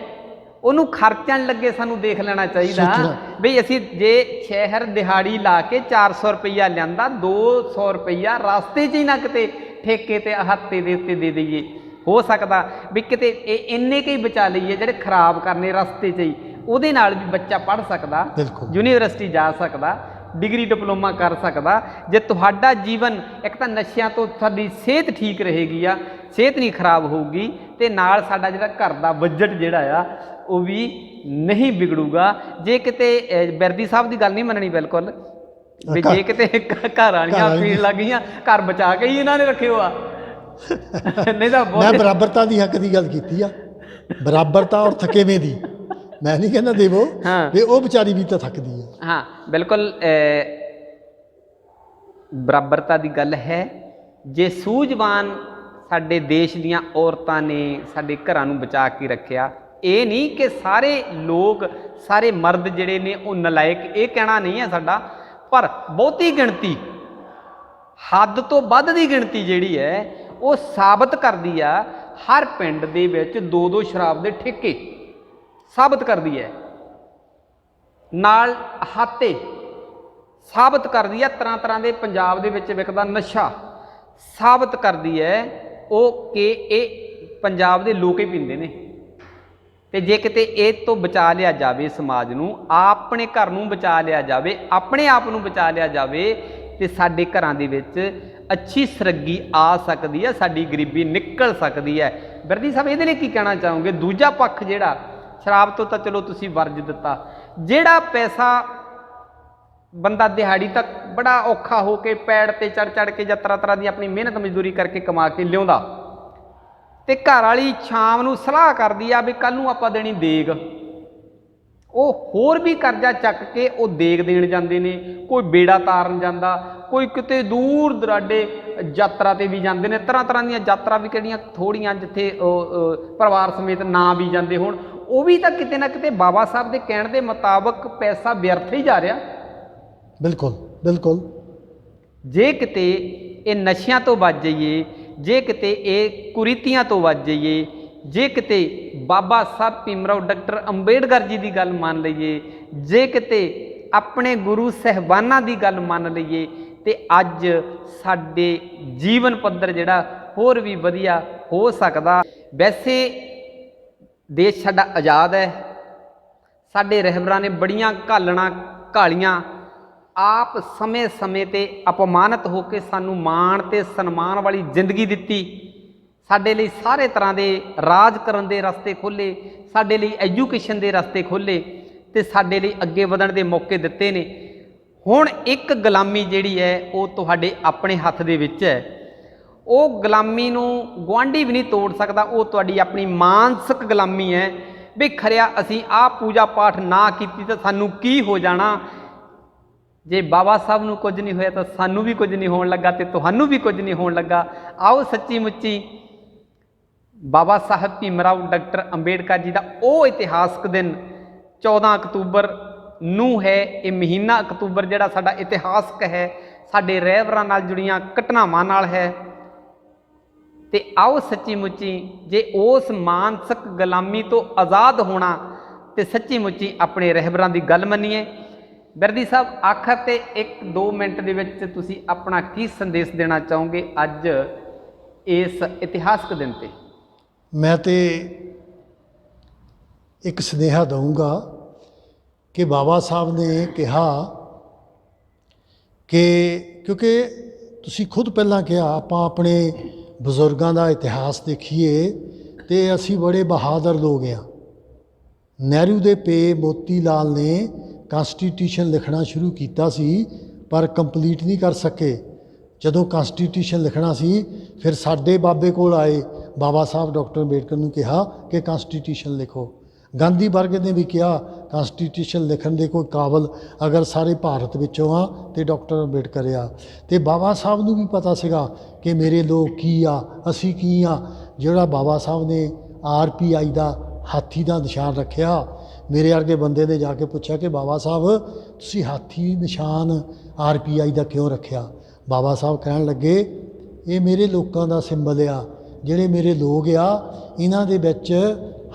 ਉਹਨੂੰ ਖਰਚਣ ਲੱਗੇ ਸਾਨੂੰ ਦੇਖ ਲੈਣਾ ਚਾਹੀਦਾ ਬਈ ਅਸੀਂ ਜੇ ਸ਼ਹਿਰ ਦਿਹਾੜੀ ਲਾ ਕੇ 400 ਰੁਪਈਆ ਲਿਆਂਦਾ, 200 ਰੁਪਈਆ ਰਸਤੇ 'ਚ ਹੀ ਨਾ ਕਿਤੇ ਠੇਕੇ ਤੇ ਹੱਤੇ ਦੇ ਉੱਤੇ ਦੇ ਦਈਏ। ਹੋ ਸਕਦਾ ਵੀ ਕਿਤੇ ਇਹ ਇੰਨੇ ਕੁ ਹੀ ਬਚਾ ਲਈਏ ਜਿਹੜੇ ਖਰਾਬ ਕਰਨੇ ਰਸਤੇ 'ਚ ਹੀ, ਉਹਦੇ ਨਾਲ ਵੀ ਬੱਚਾ ਪੜ੍ਹ ਸਕਦਾ, ਯੂਨੀਵਰਸਿਟੀ ਜਾ ਸਕਦਾ, ਡਿਗਰੀ ਡਿਪਲੋਮਾ ਕਰ ਸਕਦਾ। ਜੇ ਤੁਹਾਡਾ ਜੀਵਨ, ਇੱਕ ਤਾਂ ਨਸ਼ਿਆਂ ਤੋਂ ਸਾਡੀ ਸਿਹਤ ਠੀਕ ਰਹੇਗੀ ਆ, ਸਿਹਤ ਨਹੀਂ ਖਰਾਬ ਹੋਊਗੀ, ਤੇ ਨਾਲ ਸਾਡਾ ਜਿਹੜਾ ਘਰ ਦਾ ਬਜਟ ਜਿਹੜਾ ਆ ਉਹ ਵੀ ਨਹੀਂ ਵਿਗੜੂਗਾ। ਜੇ ਕਿਤੇ ਬਿਰਦੀ ਸਾਹਿਬ ਦੀ ਗੱਲ ਨਹੀਂ ਮੰਨਣੀ ਬਿਲਕੁਲ, ਵੀ ਜੇ ਕਿਤੇ ਘਰ ਵਾਲੀਆਂ ਪੀਣ ਲੱਗ ਗਈਆਂ, ਘਰ ਬਚਾ ਕੇ ਹੀ ਇਹਨਾਂ ਨੇ ਰੱਖਿਓ ਆ। ਨਹੀਂ ਤਾਂ ਮੈਂ ਬਰਾਬਰਤਾ ਦੀ ਹੱਕ ਦੀ ਗੱਲ ਕੀਤੀ ਆ, ਬਰਾਬਰਤਾ ਔਰ ਥਕੇਵੇਂ ਦੀ। ਮੈਂ ਨਹੀਂ ਕਹਿੰਦਾ ਦੇਵੋ ਵੀ ਉਹ ਵਿਚਾਰੀ ਵੀ ਤਾਂ ਥੱਕਦੀ ਆ। ਹਾਂ ਬਿਲਕੁਲ ਬਰਾਬਰਤਾ ਦੀ ਗੱਲ ਹੈ। ਜੇ ਸੂਝਵਾਨ ਸਾਡੇ ਦੇਸ਼ ਦੀਆਂ ਔਰਤਾਂ ਨੇ ਸਾਡੇ ਘਰਾਂ ਨੂੰ ਬਚਾ ਕੇ ਰੱਖਿਆ, ਇਹ ਨਹੀਂ ਕਿ ਸਾਰੇ ਲੋਕ, ਸਾਰੇ ਮਰਦ ਜਿਹੜੇ ਨੇ ਉਹ ਨਲਾਇਕ, ਇਹ ਕਹਿਣਾ ਨਹੀਂ ਹੈ ਸਾਡਾ, ਪਰ ਬਹੁਤੀ ਗਿਣਤੀ, ਹੱਦ ਤੋਂ ਵੱਧ ਦੀ ਗਿਣਤੀ ਜਿਹੜੀ ਹੈ ਉਹ ਸਾਬਤ ਕਰਦੀ ਆ। ਹਰ ਪਿੰਡ ਦੇ ਵਿੱਚ 2-2 ਸ਼ਰਾਬ ਦੇ ਠੇਕੇ ਸਾਬਤ ਕਰਦੀ ਹੈ, ਨਾਲ ਹਾਤੇ ਸਾਬਤ ਕਰਦੀ ਹੈ। ਤਰ੍ਹਾਂ ਤਰ੍ਹਾਂ ਦੇ ਪੰਜਾਬ ਦੇ ਵਿੱਚ ਵਿਕਦਾ ਨਸ਼ਾ ਸਾਬਤ ਕਰਦੀ ਹੈ ਉਹ ਕਿ ਇਹ ਪੰਜਾਬ ਦੇ ਲੋਕ ਹੀ ਪੀਂਦੇ ਨੇ। ਤੇ ਜੇ ਕਿਤੇ ਇਹ ਤੋਂ ਬਚਾ ਲਿਆ ਜਾਵੇ ਸਮਾਜ ਨੂੰ, ਆਪਣੇ ਘਰ ਨੂੰ ਬਚਾ ਲਿਆ ਜਾਵੇ, ਆਪਣੇ ਆਪ ਨੂੰ ਬਚਾ ਲਿਆ ਜਾਵੇ, ਤੇ ਸਾਡੇ ਘਰਾਂ ਦੇ ਵਿੱਚ ਅੱਛੀ ਸਰੱਗੀ ਆ ਸਕਦੀ ਹੈ, ਸਾਡੀ ਗਰੀਬੀ ਨਿਕਲ ਸਕਦੀ ਹੈ। ਬਿਰਦੀ ਸਾਹਿਬ ਇਹਦੇ ਲਈ ਕੀ ਕਹਿਣਾ ਚਾਹੋਗੇ? ਦੂਜਾ ਪੱਖ ਜਿਹੜਾ, ਸ਼ਰਾਬ ਤੋਂ ਤਾਂ ਚਲੋ ਤੁਸੀਂ ਵਰਜ ਦਿੱਤਾ, ਜਿਹੜਾ ਪੈਸਾ ਬੰਦਾ ਦਿਹਾੜੀ ਤੱਕ ਬੜਾ ਔਖਾ ਹੋ ਕੇ ਪੈੜ ਤੇ ਚੜ ਚੜ ਕੇ ਜਾਂ ਤਰ੍ਹਾਂ ਤਰ੍ਹਾਂ ਦੀ ਆਪਣੀ ਮਿਹਨਤ ਮਜ਼ਦੂਰੀ ਕਰਕੇ ਕਮਾ ਕੇ ਲਿਆਉਂਦਾ, ਤੇ ਘਰ ਵਾਲੀ ਸ਼ਾਮ ਨੂੰ ਸਲਾਹ ਕਰਦੀ ਆ ਵੀ ਕੱਲ ਨੂੰ ਆਪਾਂ ਦੇਣੀ ਦੇਗ, ਉਹ ਹੋਰ ਵੀ ਕਰਜ਼ਾ ਚੱਕ ਕੇ ਉਹ ਦੇਗ ਦੇਣ ਜਾਂਦੇ ਨੇ। ਕੋਈ ਬੇੜਾ ਤਾਰਨ ਜਾਂਦਾ, ਕੋਈ ਕਿਤੇ ਦੂਰ ਦਰਾਡੇ ਯਾਤਰਾ ਤੇ ਵੀ ਜਾਂਦੇ ਨੇ। ਤਰ੍ਹਾਂ ਤਰ੍ਹਾਂ ਦੀਆਂ ਯਾਤਰਾ ਵੀ ਕਿਹੜੀਆਂ ਥੋੜ੍ਹੀਆਂ ਜਿੱਥੇ ਪਰਿਵਾਰ ਸਮੇਤ ਨਾ ਵੀ ਜਾਂਦੇ ਹੋਣ, ਉਹ ਵੀ ਤਾਂ ਕਿਤੇ ਨਾ ਕਿਤੇ ਬਾਬਾ ਸਾਹਿਬ ਦੇ ਕਹਿਣ ਦੇ ਮੁਤਾਬਕ ਪੈਸਾ ਵਿਅਰਥ ਹੀ ਜਾ ਰਿਹਾ। ਬਿਲਕੁਲ ਬਿਲਕੁਲ। ਜੇ ਕਿਤੇ ਇਹ ਨਸ਼ਿਆਂ ਤੋਂ ਬਚ ਜਾਈਏ, ਜੇ ਕਿਤੇ ਇਹ ਕੁਰੀਤੀਆਂ ਤੋਂ ਬਚ ਜਾਈਏ, ਜੇ ਕਿਤੇ ਬਾਬਾ ਸਾਹਿਬ ਭੀਮਰਾਓ ਡਾਕਟਰ ਅੰਬੇਡਕਰ ਜੀ ਦੀ ਗੱਲ ਮੰਨ ਲਈਏ, ਜੇ ਕਿਤੇ ਆਪਣੇ ਗੁਰੂ ਸਾਹਿਬਾਨਾਂ ਦੀ ਗੱਲ ਮੰਨ ਲਈਏ, ਤੇ ਅੱਜ ਸਾਡੇ ਜੀਵਨ ਪੱਧਰ ਜਿਹੜਾ ਹੋਰ ਵੀ ਵਧੀਆ ਹੋ ਸਕਦਾ। ਵੈਸੇ ਦੇਸ਼ ਸਾਡਾ ਆਜ਼ਾਦ ਹੈ, ਸਾਡੇ ਰਹਿਬਰਾਂ ਨੇ ਬੜੀਆਂ ਘਾਲਣਾ ਘਾਲੀਆਂ, ਆਪ ਸਮੇਂ ਸਮੇਂ 'ਤੇ ਅਪਮਾਨਿਤ ਹੋ ਕੇ ਸਾਨੂੰ ਮਾਣ ਤੇ ਸਨਮਾਨ ਵਾਲੀ ਜ਼ਿੰਦਗੀ ਦਿੱਤੀ, ਸਾਡੇ ਲਈ ਸਾਰੇ ਤਰ੍ਹਾਂ ਦੇ ਰਾਜ ਕਰਨ ਦੇ ਰਸਤੇ ਖੋਲ੍ਹੇ, ਸਾਡੇ ਲਈ ਐਜੂਕੇਸ਼ਨ ਦੇ ਰਸਤੇ ਖੋਲ੍ਹੇ, ਤੇ ਸਾਡੇ ਲਈ ਅੱਗੇ ਵਧਣ ਦੇ ਮੌਕੇ ਦਿੱਤੇ ਨੇ। ਹੁਣ ਇੱਕ ਗੁਲਾਮੀ ਜਿਹੜੀ ਹੈ ਉਹ ਤੁਹਾਡੇ ਆਪਣੇ ਹੱਥ ਦੇ ਵਿੱਚ ਹੈ। ਉਹ ਗੁਲਾਮੀ ਨੂੰ ਗੁਆਂਢੀ ਵੀ ਨਹੀਂ ਤੋੜ ਸਕਦਾ, ਉਹ ਤੁਹਾਡੀ ਆਪਣੀ ਮਾਨਸਿਕ ਗੁਲਾਮੀ ਹੈ ਵੀ ਖਰਿਆ ਅਸੀਂ ਆਹ ਪੂਜਾ ਪਾਠ ਨਾ ਕੀਤੀ ਤਾਂ ਸਾਨੂੰ ਕੀ ਹੋ ਜਾਣਾ। ਜੇ ਬਾਬਾ ਸਾਹਿਬ ਨੂੰ ਕੁਝ ਨਹੀਂ ਹੋਇਆ ਤਾਂ ਸਾਨੂੰ ਵੀ ਕੁਝ ਨਹੀਂ ਹੋਣ ਲੱਗਾ, ਤੇ ਤੁਹਾਨੂੰ ਵੀ ਕੁਝ ਨਹੀਂ ਹੋਣ ਲੱਗਾ। ਆਓ ਸੱਚੀ ਮੁੱਚੀ ਬਾਬਾ ਸਾਹਿਬ ਭੀਮਰਾਓ ਡਾਕਟਰ ਅੰਬੇਡਕਰ ਜੀ ਦਾ ਉਹ ਇਤਿਹਾਸਕ ਦਿਨ 14 ਅਕਤੂਬਰ ਨੂੰ ਹੈ। ਇਹ ਮਹੀਨਾ ਅਕਤੂਬਰ ਜਿਹੜਾ ਸਾਡਾ ਇਤਿਹਾਸਕ ਹੈ, ਸਾਡੇ ਰਹਿਬਰਾਂ ਨਾਲ ਜੁੜੀਆਂ ਘਟਨਾਵਾਂ ਨਾਲ ਹੈ। ਤੇ ਆਓ ਸੱਚੀ ਮੁੱਚੀ ਜੇ ਉਸ ਮਾਨਸਿਕ ਗੁਲਾਮੀ ਤੋਂ ਆਜ਼ਾਦ ਹੋਣਾ, ਤੇ ਸੱਚੀ ਮੁੱਚੀ ਆਪਣੇ ਰਹਿਬਰਾਂ ਦੀ ਗੱਲ ਮੰਨੀਏ। ਬਿਰਦੀ ਸਾਹਿਬ, ਆਖਰ ਤੇ 1-2 ਮਿੰਟ ਦੇ ਵਿੱਚ ਤੁਸੀਂ ਆਪਣਾ ਕੀ ਸੰਦੇਸ਼ ਦੇਣਾ ਚਾਹੋਗੇ ਅੱਜ ਇਸ ਇਤਿਹਾਸਕ ਦਿਨ ਤੇ? ਮੈਂ ਤੇ ਇੱਕ ਸੁਨੇਹਾ ਦਊਂਗਾ ਕਿ ਬਾਬਾ ਸਾਹਿਬ ਨੇ ਕਿਹਾ ਕਿ, ਕਿਉਂਕਿ ਤੁਸੀਂ ਖੁਦ ਪਹਿਲਾਂ ਕਿਹਾ ਆਪਾਂ ਆਪਣੇ ਬਜ਼ੁਰਗਾਂ ਦਾ ਇਤਿਹਾਸ ਦੇਖੀਏ ਤੇ ਅਸੀਂ ਬੜੇ ਬਹਾਦਰ ਲੋਕ ਹਾਂ। ਨਹਿਰੂ ਦੇ ਪੇ ਮੋਤੀ ਲਾਲ ਨੇ ਕਨਸਟੀਟਿਊਸ਼ਨ ਲਿਖਣਾ ਸ਼ੁਰੂ ਕੀਤਾ ਸੀ, ਪਰ ਕੰਪਲੀਟ ਨਹੀਂ ਕਰ ਸਕੇ। ਜਦੋਂ ਕਨਸਟੀਟਿਊਸ਼ਨ ਲਿਖਣਾ ਸੀ, ਫਿਰ ਸਾਡੇ ਬਾਬੇ ਕੋਲ ਆਏ ਬਾਬਾ ਸਾਹਿਬ ਡਾਕਟਰ ਅੰਬੇਡਕਰ ਨੂੰ ਕਿਹਾ ਕਿ ਕਨਸਟੀਟਿਊਸ਼ਨ ਲਿਖੋ। ਗਾਂਧੀ ਵਰਗੇ ਨੇ ਵੀ ਕਿਹਾ ਕਨਸਟੀਟਿਊਸ਼ਨ ਲਿਖਣ ਦੇ ਕੋਈ ਕਾਬਲ ਅਗਰ ਸਾਰੇ ਭਾਰਤ ਵਿੱਚੋਂ ਆ ਤੇ ਡਾਕਟਰ ਅੰਬੇਡਕਰ ਆ। ਤੇ ਬਾਬਾ ਸਾਹਿਬ ਨੂੰ ਵੀ ਪਤਾ ਸੀਗਾ ਕਿ ਮੇਰੇ ਲੋਕ ਕੀ ਆ, ਅਸੀਂ ਕੀ ਆ। ਜਿਹੜਾ ਬਾਬਾ ਸਾਹਿਬ ਨੇ RPI ਦਾ ਹਾਥੀ ਦਾ ਨਿਸ਼ਾਨ ਰੱਖਿਆ, ਮੇਰੇ ਵਰਗੇ ਬੰਦੇ ਨੇ ਜਾ ਕੇ ਪੁੱਛਿਆ ਕਿ ਬਾਬਾ ਸਾਹਿਬ ਤੁਸੀਂ ਹਾਥੀ ਨਿਸ਼ਾਨ RPI ਦਾ ਕਿਉਂ ਰੱਖਿਆ? ਬਾਬਾ ਸਾਹਿਬ ਕਹਿਣ ਲੱਗੇ ਇਹ ਮੇਰੇ ਲੋਕਾਂ ਦਾ ਸਿੰਬਲ ਆ, ਜਿਹੜੇ ਮੇਰੇ ਲੋਕ ਆ ਇਹਨਾਂ ਦੇ ਵਿੱਚ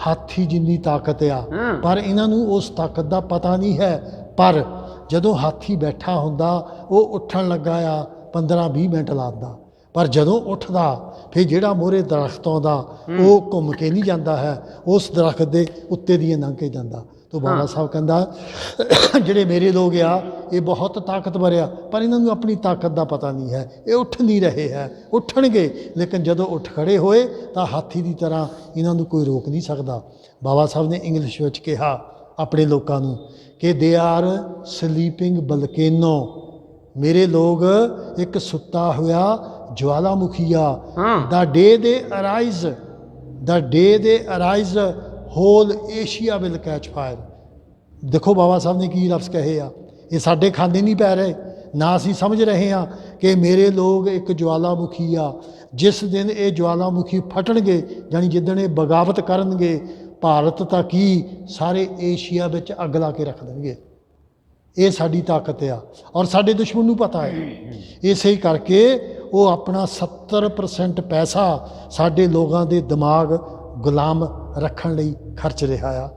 ਹਾਥੀ ਜਿੰਨੀ ਤਾਕਤ ਆ, ਪਰ ਇਹਨਾਂ ਨੂੰ ਉਸ ਤਾਕਤ ਦਾ ਪਤਾ ਨਹੀਂ ਹੈ। ਪਰ ਜਦੋਂ ਹਾਥੀ ਬੈਠਾ ਹੁੰਦਾ ਉਹ ਉੱਠਣ ਲੱਗਾ ਆ 15-20 ਮਿੰਟ ਲਾਉਂਦਾ, ਪਰ ਜਦੋਂ ਉੱਠਦਾ ਫਿਰ ਜਿਹੜਾ ਮੋਹਰੇ ਦਰਖਤ ਆਉਂਦਾ ਉਹ ਘੁੰਮ ਕੇ ਨਹੀਂ ਜਾਂਦਾ ਹੈ, ਉਸ ਦਰਖਤ ਦੇ ਉੱਤੇ ਦੀ ਲੰਘ ਕੇ ਜਾਂਦਾ। ਤੋ ਬਾਬਾ ਸਾਹਿਬ ਕਹਿੰਦਾ ਜਿਹੜੇ ਮੇਰੇ ਲੋਕ ਆ ਇਹ ਬਹੁਤ ਤਾਕਤਵਰ ਆ, ਪਰ ਇਹਨਾਂ ਨੂੰ ਆਪਣੀ ਤਾਕਤ ਦਾ ਪਤਾ ਨਹੀਂ ਹੈ, ਇਹ ਉੱਠ ਨਹੀਂ ਰਹੇ ਹੈ। ਉੱਠਣਗੇ ਲੇਕਿਨ ਜਦੋਂ ਉੱਠ ਖੜੇ ਹੋਏ ਤਾਂ ਹਾਥੀ ਦੀ ਤਰ੍ਹਾਂ ਇਹਨਾਂ ਨੂੰ ਕੋਈ ਰੋਕ ਨਹੀਂ ਸਕਦਾ। ਬਾਬਾ ਸਾਹਿਬ ਨੇ ਇੰਗਲਿਸ਼ ਵਿੱਚ ਕਿਹਾ ਆਪਣੇ ਲੋਕਾਂ ਨੂੰ ਕਿ ਦੇ ਆਰ ਸਲੀਪਿੰਗ ਬਲਕੇਨੋ, ਮੇਰੇ ਲੋਕ ਇੱਕ ਸੁੱਤਾ ਹੋਇਆ ਜਵਾਲਾਮੁਖੀ ਆ। The day they arise whole Asia will catch fire. ਦੇਖੋ ਬਾਬਾ ਸਾਹਿਬ ਨੇ ਕੀ ਲਫ਼ਜ਼ ਕਹੇ ਆ, ਇਹ ਸਾਡੇ ਖਾਂਦੇ ਨਹੀਂ ਪੈ ਰਹੇ, ਨਾ ਅਸੀਂ ਸਮਝ ਰਹੇ ਹਾਂ ਕਿ ਮੇਰੇ ਲੋਕ ਇੱਕ ਜਵਾਲਾਮੁਖੀ ਆ। ਜਿਸ ਦਿਨ ਇਹ ਜਵਾਲਾਮੁਖੀ ਫਟਣਗੇ, ਜਾਣੀ ਜਿੱਦਣ ਇਹ ਬਗਾਵਤ ਕਰਨਗੇ, ਭਾਰਤ ਤਾਂ ਕੀ ਸਾਰੇ ਏਸ਼ੀਆ ਵਿੱਚ ਅੱਗ ਲਾ ਕੇ ਰੱਖ ਦੇਣਗੇ। ਇਹ ਸਾਡੀ ਤਾਕਤ ਆ ਔਰ ਸਾਡੇ ਦੁਸ਼ਮਣ ਨੂੰ ਪਤਾ ਹੈ। ਇਸੇ ਹੀ ਕਰਕੇ ਉਹ ਆਪਣਾ 70% ਪੈਸਾ ਸਾਡੇ ਲੋਕਾਂ ਦੇ ਦਿਮਾਗ ਗੁਲਾਮ ਰੱਖਣ ਲਈ ਖਰਚ ਰਿਹਾ ਆ।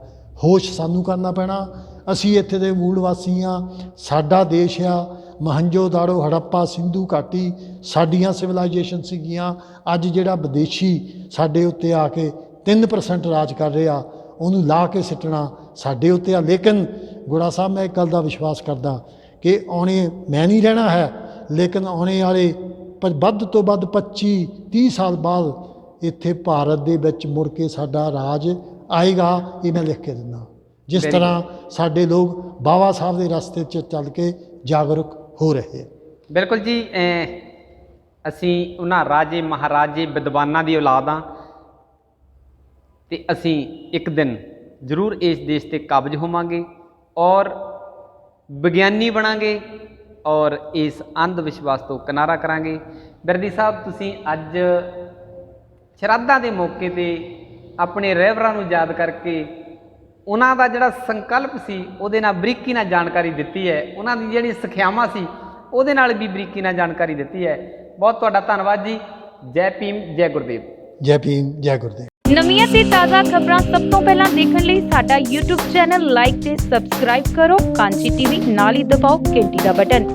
ਹੋਸ਼ ਸਾਨੂੰ ਕਰਨਾ ਪੈਣਾ। ਅਸੀਂ ਇੱਥੇ ਦੇ ਮੂਲ ਵਾਸੀ ਹਾਂ, ਸਾਡਾ ਦੇਸ਼ ਆ। ਮਹੰਜੋ ਦਾੜੋ, ਹੜੱਪਾ, ਸਿੰਧੂ ਘਾਟੀ ਸਾਡੀਆਂ ਸਿਵਲਾਈਜੇਸ਼ਨ ਸੀਗੀਆਂ। ਅੱਜ ਜਿਹੜਾ ਵਿਦੇਸ਼ੀ ਸਾਡੇ ਉੱਤੇ ਆ ਕੇ 3% ਰਾਜ ਕਰ ਰਿਹਾ, ਉਹਨੂੰ ਲਾ ਕੇ ਸਿੱਟਣਾ ਸਾਡੇ ਉੱਤੇ ਆ। ਲੇਕਿਨ ਗੁੜਾ ਸਾਹਿਬ, ਮੈਂ ਇੱਕ ਗੱਲ ਦਾ ਵਿਸ਼ਵਾਸ ਕਰਦਾ ਕਿ ਆਉਣੇ, ਮੈਂ ਨਹੀਂ ਰਹਿਣਾ ਹੈ, ਲੇਕਿਨ ਆਉਣੇ ਵਾਲੇ ਵੱਧ ਤੋਂ ਵੱਧ 25-30 ਸਾਲ ਬਾਅਦ ਇੱਥੇ ਭਾਰਤ ਦੇ ਵਿੱਚ ਮੁੜ ਕੇ ਸਾਡਾ ਰਾਜ ਆਏਗਾ। ਇਹ ਮੈਂ ਲਿਖ ਕੇ ਦਿੰਦਾ। ਜਿਸ ਤਰ੍ਹਾਂ ਸਾਡੇ ਲੋਕ ਬਾਬਾ ਸਾਹਿਬ ਦੇ ਰਸਤੇ 'ਚ ਚੱਲ ਕੇ ਜਾਗਰੂਕ ਹੋ ਰਹੇ। ਬਿਲਕੁਲ ਜੀ, ਅਸੀਂ ਉਹਨਾਂ ਰਾਜੇ ਮਹਾਰਾਜੇ ਵਿਦਵਾਨਾਂ ਦੀ ਔਲਾਦ ਹਾਂ ਅਤੇ ਅਸੀਂ ਇੱਕ ਦਿਨ ਜ਼ਰੂਰ ਇਸ ਦੇਸ਼ 'ਤੇ ਕਾਬਜ਼ ਹੋਵਾਂਗੇ ਔਰ ਵਿਗਿਆਨੀ ਬਣਾਂਗੇ ਔਰ ਇਸ ਅੰਧ ਵਿਸ਼ਵਾਸ ਤੋਂ ਕਿਨਾਰਾ ਕਰਾਂਗੇ। ਬਿਰਦੀ ਸਾਹਿਬ, ਤੁਸੀਂ ਅੱਜ ਸ਼ਰਾਧਾਂ ਦੇ ਮੌਕੇ 'ਤੇ ਆਪਣੇ ਰਹਿਬਰਾਂ ਨੂੰ ਯਾਦ ਕਰਕੇ ਉਹਨਾਂ ਦਾ ਜਿਹੜਾ ਸੰਕਲਪ ਸੀ ਉਹਦੇ ਨਾਲ ਬਰੀਕੀ ਨਾਲ ਜਾਣਕਾਰੀ ਦਿੱਤੀ ਹੈ, ਉਹਨਾਂ ਦੀ ਜਿਹੜੀ ਸਿੱਖਿਆਵਾਂ ਸੀ ਉਹਦੇ ਨਾਲ ਵੀ ਬਰੀਕੀ ਨਾਲ ਜਾਣਕਾਰੀ ਦਿੱਤੀ ਹੈ। ਬਹੁਤ ਤੁਹਾਡਾ ਧੰਨਵਾਦ ਜੀ। ਜੈ ਭੀਮ, ਜੈ ਗੁਰਦੇਵ। ਜੈ ਭੀਮ, ਜੈ ਗੁਰਦੇਵ। ਨਵੀਆਂ ਤੇ ਤਾਜ਼ਾ ਖਬਰਾਂ ਸਭ ਤੋਂ ਪਹਿਲਾਂ ਦੇਖਣ ਲਈ ਸਾਡਾ YouTube ਚੈਨਲ ਲਾਈਕ ਤੇ ਸਬਸਕ੍ਰਾਈਬ ਕਰੋ। ਕਾਂਚੀ TV ਨਾਲ ਹੀ ਦਬਾਓ ਘੰਟੀ ਦਾ ਬਟਨ।